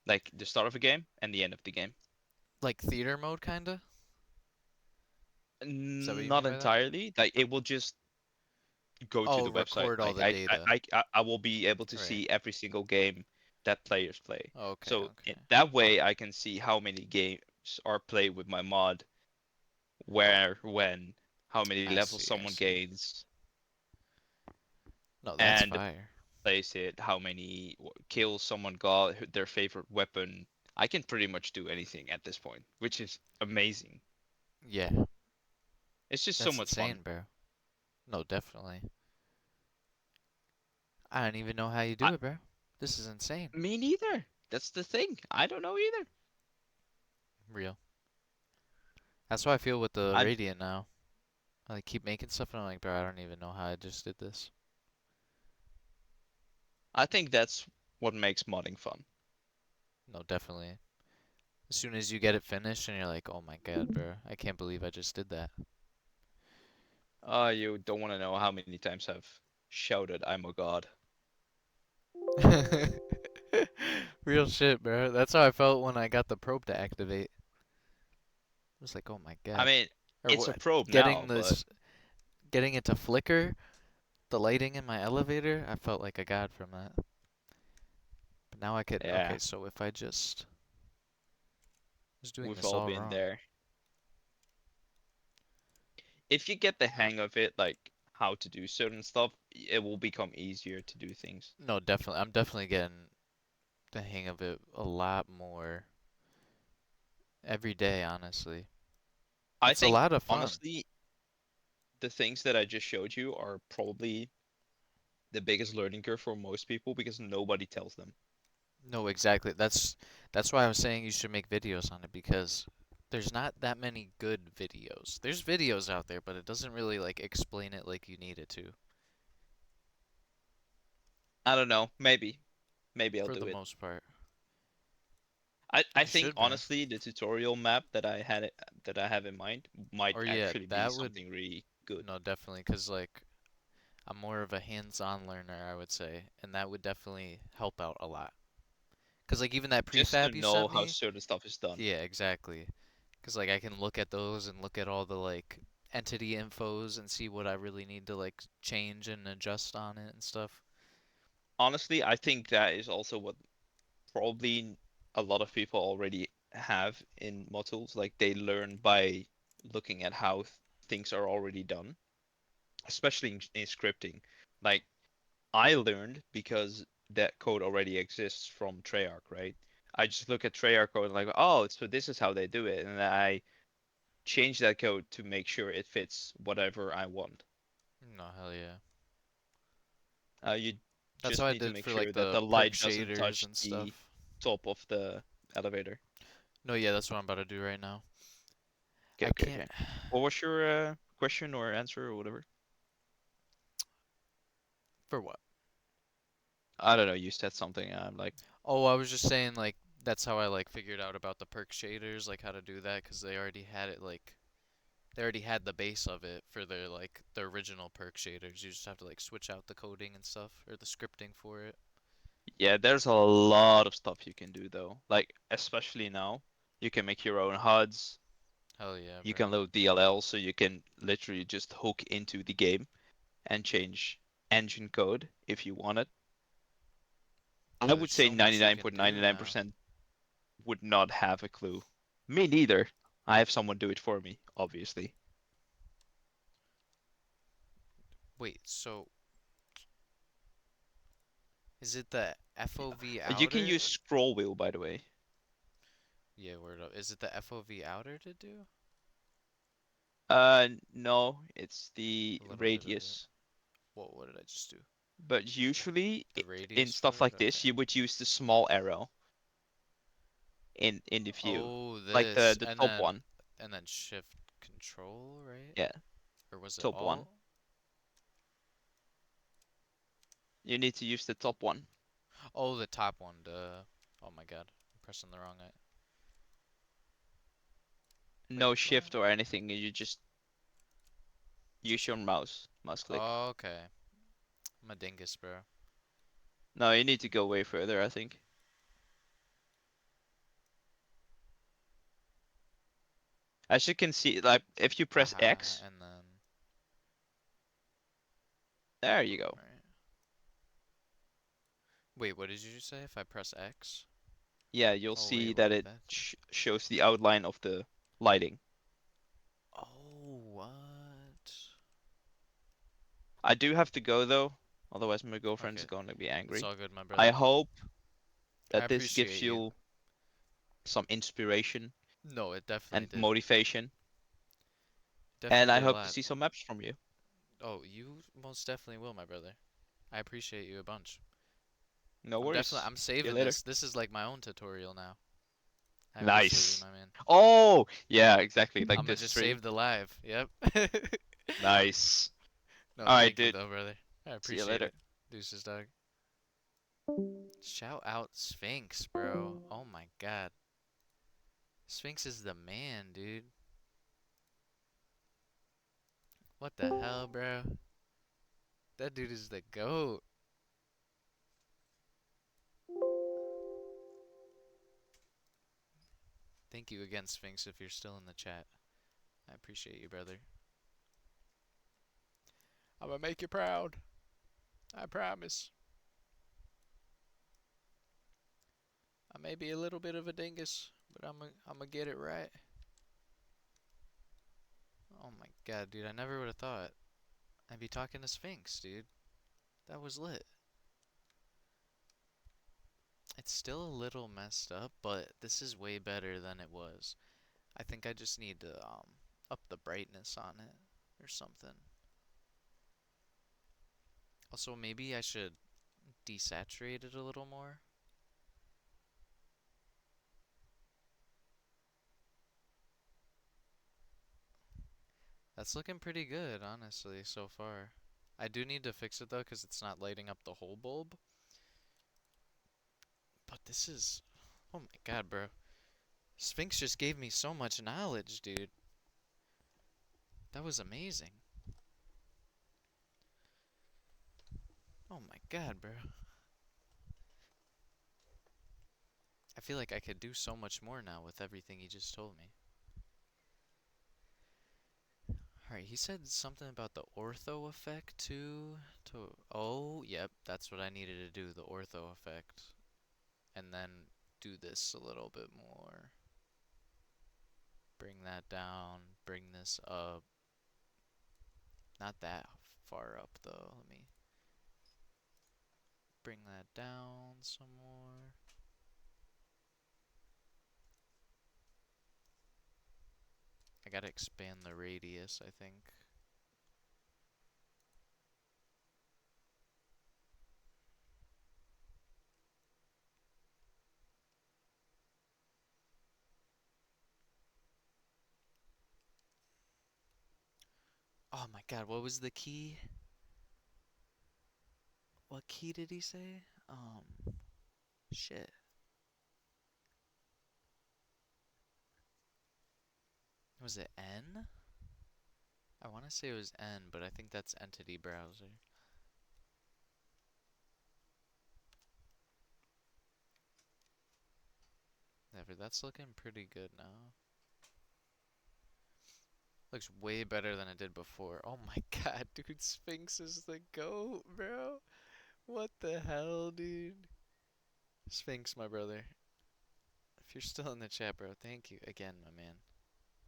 Like the start of a game and the end of the game. Like theater mode, kinda? Is that what you Not mean by that? entirely. Like it will just go to Oh, the website. record all Like the data. I will be able to Right. see every single game that players play. Okay, So okay. that way I can see how many games or play with my mod, where, when, how many I levels see, I someone see. gains, No, that's and fire. place it, how many kills someone got, their favorite weapon. I can pretty much do anything at this point, which is amazing. Yeah, It's just so that's much fun. insane, bro. No, definitely. I don't even know how you I, do it, bro. This is insane. me neither. That's the thing. I don't know either. Real. That's how I feel with the I Radiant now. I like, keep making stuff and I'm like, bro, I don't even know how I just did this. I think that's what makes modding fun. No, definitely. As soon as you get it finished and you're like, oh my god, bro, I can't believe I just did that. You don't want to know how many times I've shouted, "I'm a god." Real shit, bro. That's how I felt when I got the probe to activate. I was like, oh my I god. mean, Or it's a what? probe Getting now, but this, getting it to flicker, the lighting in my elevator, I felt like a god from that. But now I could, yeah, okay, so if I just was doing we've this all all been wrong. there. If you get the hang of it, like how to do certain stuff, it will become easier to do things. No, definitely. I'm definitely getting the hang of it a lot more every day, honestly. I It's a think, lot of fun. honestly, the things that I just showed you are probably the biggest learning curve for most people because nobody tells them. No, exactly. That's why I was saying you should make videos on it because there's not that many good videos. There's videos out there, but it doesn't really like explain it like you need it to, I don't know, maybe I'll for do the it. most part. I You think should, bro. honestly the tutorial map that I have in mind might Or yeah, actually be that would something really good. no, definitely, 'cause like I'm more of a hands-on learner, I would say, and that would definitely help out a lot. 'Cause like even that Just to prefab you know sent how me, certain stuff is done. yeah, exactly. 'Cause like I can look at those and look at all the like entity infos and see what I really need to like change and adjust on it and stuff. Honestly, I think that is also what probably a lot of people already have in mod tools. Like they learn by looking at how things are already done, especially in scripting. Like I learned because that code already exists from Treyarch, right? I just look at Treyarch code and like, oh, so this is how they do it, and I change that code to make sure it fits whatever I want. No, hell yeah. You That's how just I need to did make for like sure that the the perk light doesn't shaders touch and the stuff. top of the elevator. No, yeah, that's what I'm about to do right now. Okay, I okay, can't. okay. What was your question or answer or whatever? For what? I don't know. You said something. I'm like, Oh, I was just saying like that's how I like figured out about the perk shaders, like how to do that, 'cause they already had it like they already had the base of it for their like the original perk shaders. You just have to like switch out the coding and stuff or the scripting for it. yeah, there's a lot of stuff you can do though. Like, especially now, you can make your own HUDs. Hell yeah, You bro. can load DLL, so you can literally just hook into the game and change engine code if you want it. I Yeah, would there's say so much you can do now. 99.99% would not have a clue. Me neither. I have someone do it for me, obviously. Wait, so is it the FOV You can outer? use scroll wheel, by the way. Yeah, word up. Is it the FOV outer to do? No, it's the A little bit of it. radius. Whoa, what did I just do? But usually, The in radius stuff for it? like this, Okay. you would use the small arrow in the view, Oh, like this, the top one. and then shift control, right? Yeah, Or was it top one. all? You need to use the top one. Oh, the top one. Oh my God, I'm pressing the wrong. Wait, No what? shift or anything. You just use your mouse click. Oh, okay. I'm a dingus, bro. No, you need to go way further, I think. As you can see, like if you press Haha, X, and then there you go. right. Wait, what did you say? If I press X? Yeah, you'll Oh see wait, that what? it That? shows the outline of the lighting. Oh, what? I do have to go though, otherwise my girlfriend's Okay, going to be it's angry. all good, my I brother. hope I that this gives appreciate you. you some inspiration No, it definitely and did. motivation, and Definitely I did a hope to lot. see some maps from you. Oh, you most definitely will, my brother. I appreciate you a bunch. No worries. I'm See you saving later. this. This is like my own tutorial now. I appreciate you, Nice. my man. Oh, yeah, exactly. Like I'm gonna this just tree. save the live. Yep. Nice. No, All right, thank you dude. though, brother. I See you appreciate later. it. Deuces, dog. Shout out Sphinx, bro. Oh my god. Sphinx is the man, dude. What the hell, bro? That dude is the GOAT. Thank you again, Sphinx, if you're still in the chat. I appreciate you, brother. I'm gonna make you proud. I promise. I may be a little bit of a dingus, but I'm gonna get it right. Oh my god, dude, I never would have thought I'd be talking to Sphinx, dude. That was lit. It's still a little messed up, but this is way better than it was. I think I just need to up the brightness on it or something. Also, maybe I should desaturate it a little more. That's looking pretty good, honestly, so far. I do need to fix it though, because it's not lighting up the whole bulb. But this is... Oh my god, bro. Sphinx just gave me so much knowledge, dude. That was amazing. Oh my god, bro. I feel like I could do so much more now with everything he just told me. Alright, he said something about the ortho effect too. Oh, yep, that's what I needed to do, the ortho effect. And then do this a little bit more. Bring that down, bring this up. Not that far up though. Let me bring that down some more. I gotta expand the radius, I think. Oh my god, what was the key? What key did he say? Shit. Was it N? I want to say it was N, but I think that's Entity Browser. Never, that's looking pretty good now. Looks way better than it did before. Oh my god, dude, Sphinx is the GOAT, bro. What the hell, dude? Sphinx, my brother. If you're still in the chat, bro, thank you again, my man.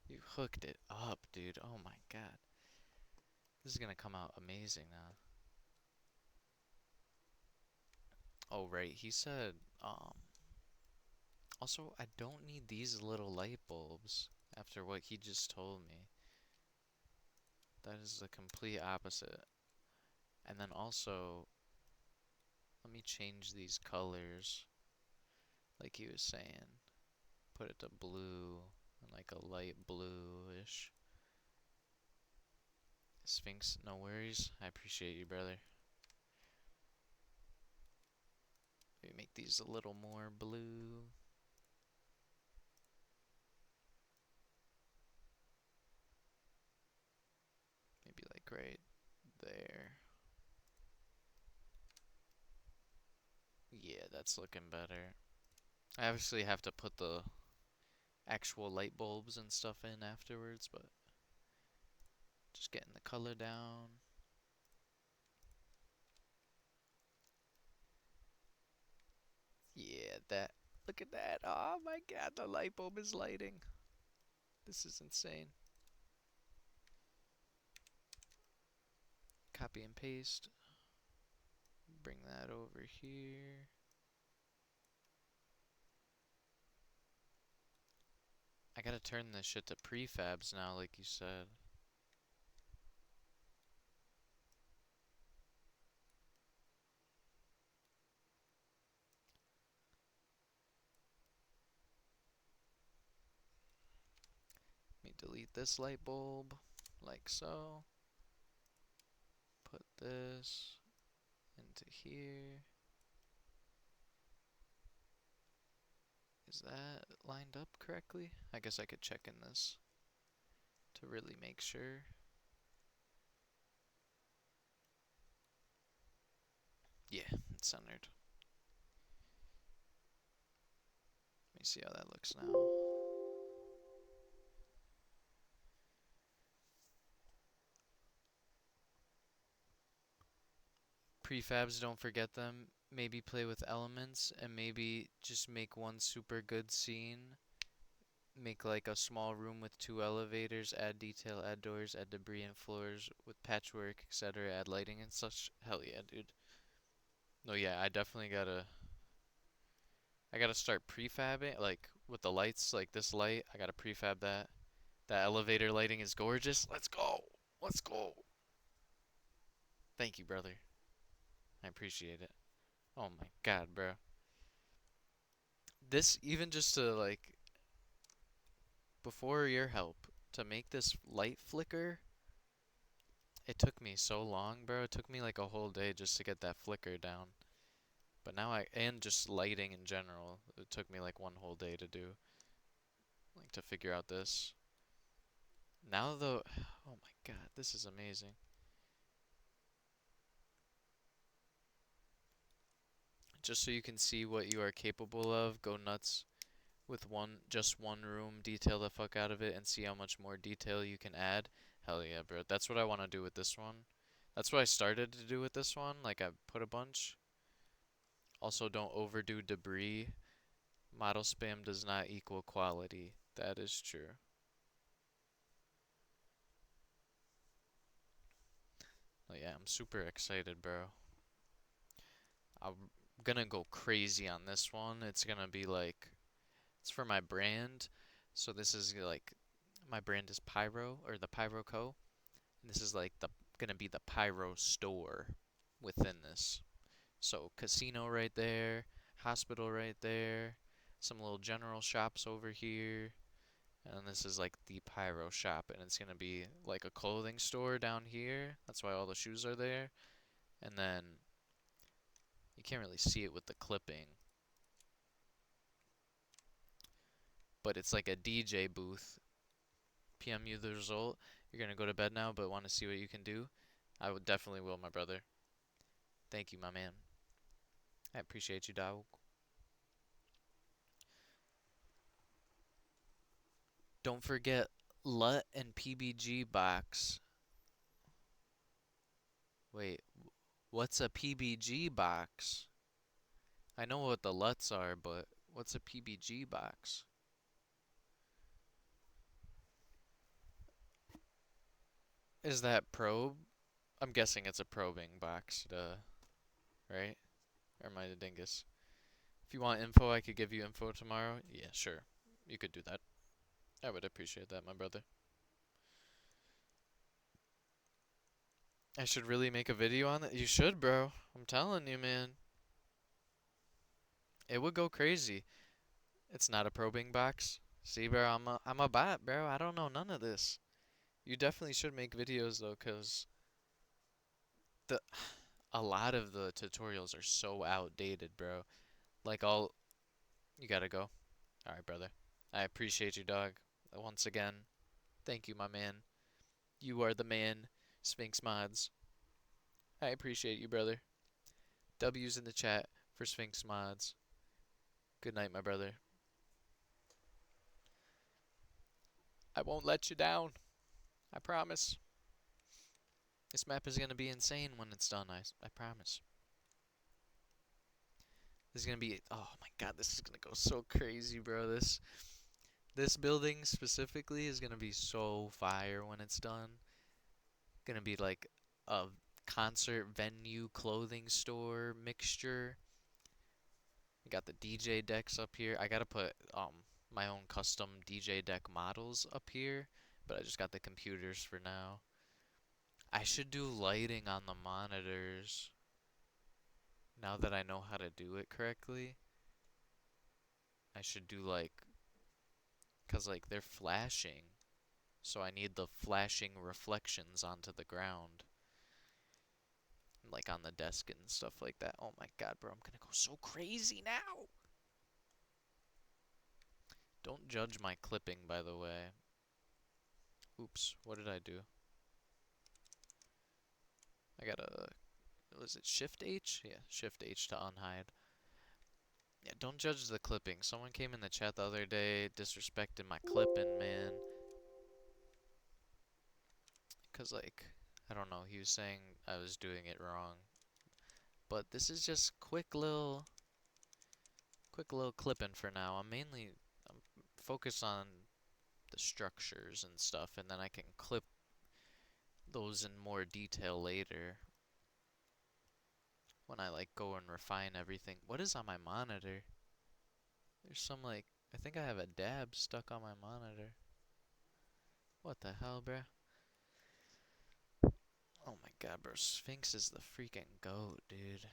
You hooked it up, dude. Oh my god. This is gonna come out amazing now. Oh, right, he said, also, I don't need these little light bulbs after what he just told me. That is the complete opposite. And then also, let me change these colors, like he was saying. Put it to blue, and like a light bluish. Sphinx, no worries. I appreciate you, brother. Maybe make these a little more blue. Maybe like right there. Yeah, that's looking better. I obviously have to put the actual light bulbs and stuff in afterwards, but just getting the color down. Yeah, that Look at that. Oh my god, the light bulb is lighting. This is insane. Copy and paste. Bring that over here. I gotta turn this shit to prefabs now, like you said. Let me delete this light bulb, like so. Put this into here. Is that lined up correctly? I guess I could check in this to really make sure. Yeah, it's centered. Let me see how that looks now. Prefabs, don't forget them. Maybe play with elements and maybe just make one super good scene. Make like a small room with 2 elevators, add detail, add doors, add debris and floors with patchwork, etc. Add lighting and such. Hell yeah, dude. No, yeah, I gotta start prefabbing, like with the lights, like this light, I gotta prefab that. That elevator lighting is gorgeous. Let's go. Let's go. Thank you, brother. I appreciate it. Oh my god, bro. This, even just to like, before your help, to make this light flicker, it took me so long, bro. It took me like a whole day just to get that flicker down. But now and just lighting in general, it took me like one whole day to do. Like to figure out this. Now though, oh my god, this is amazing. Just so you can see what you are capable of, go nuts with just one room, detail the fuck out of it, and see how much more detail you can add. Hell yeah, bro. That's what I want to do with this one. That's what I started to do with this one. Like, I put a bunch. Also, don't overdo debris. Model spam does not equal quality. That is true. Oh yeah, I'm super excited, bro. I'm gonna go crazy on this one. It's gonna be like, it's for my brand. So this is like, my brand is Pyro, or the Pyro Co. And this is like gonna be the Pyro store within this. So casino right there, hospital right there, some little general shops over here, and this is like the Pyro shop, and it's gonna be like a clothing store down here. That's why all the shoes are there. And then you can't really see it with the clipping, but it's like a DJ booth. PM you the result. You're gonna go to bed now, but want to see what you can do? I would definitely will, my brother. Thank you, my man. I appreciate you, dog. Don't forget LUT and PBG box. Wait, what's a PBG box? I know what the LUTs are, but what's a PBG box? Is that probe? I'm guessing it's a probing box, right? Or am I the dingus? If you want info, I could give you info tomorrow. Yeah, sure. You could do that. I would appreciate that, my brother. I should really make a video on that. You should, bro. I'm telling you, man. It would go crazy. It's not a probing box. See, bro, I'm a bot, bro. I don't know none of this. You definitely should make videos though, cause a lot of the tutorials are so outdated, bro. Like you gotta go. All right, brother. I appreciate you, dog. Once again, thank you, my man. You are the man, SphynxMods. I appreciate you, brother. W's in the chat for SphynxMods. Good night, my brother. I won't let you down. I promise. This map is gonna be insane when it's done, I promise. This is gonna be, oh my god, this is gonna go so crazy, bro. This building specifically is gonna be so fire when it's done. Gonna be like a concert venue, clothing store mixture. We got the DJ decks up here. I gotta put my own custom DJ deck models up here, but I just got the computers for now. I should do lighting on the monitors now that I know how to do it correctly. I should do like, cause like they're flashing, so I need the flashing reflections onto the ground, like on the desk and stuff like that. Oh my god, bro, I'm gonna go so crazy now. Don't judge my clipping, by the way. Oops, what did I do? I gotta, was it Shift H? Yeah, Shift H to unhide. Yeah, don't judge the clipping. Someone came in the chat the other day disrespecting my clipping, man. Cause like, I don't know, he was saying I was doing it wrong. But this is just quick little clipping for now. I'm focused on the structures and stuff, and then I can clip those in more detail later when I like go and refine everything. What is on my monitor? There's some like, I think I have a dab stuck on my monitor. What the hell, bruh? Oh my god, bro, Sphinx is the freaking goat, dude.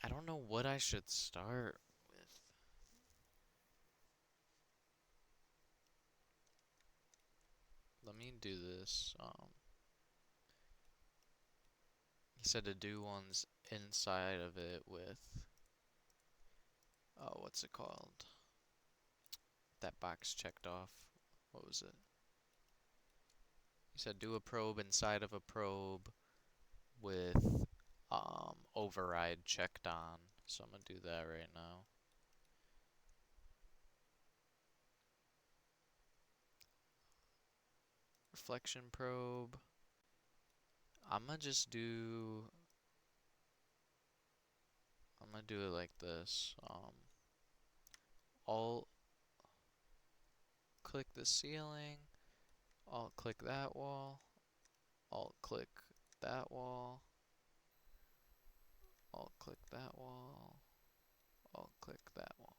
I don't know what I should start with. Let me do this. He said to do ones inside of it with, oh, what's it called? That box checked off. What was it? He said do a probe inside of a probe with override checked on. So I'm gonna do that right now. Reflection probe. I'm gonna do it like this. Alt click the ceiling, alt click that wall, alt click that wall, alt click that wall, alt click that wall.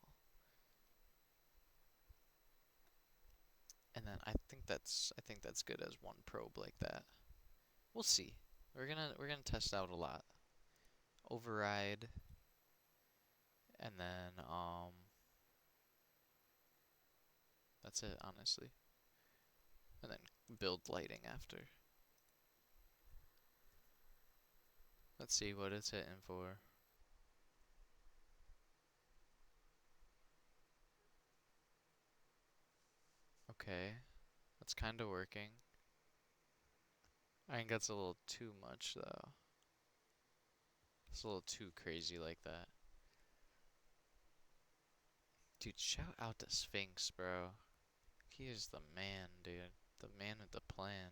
And then I think that's good as one probe like that. We'll see. We're gonna test out a lot. Override, and then that's it, honestly. And then build lighting after. Let's see what it's hitting for. Okay, that's kind of working. I think that's a little too much though. It's a little too crazy like that. Dude, shout out to Sphinx, bro. He is the man, dude. The man with the plan.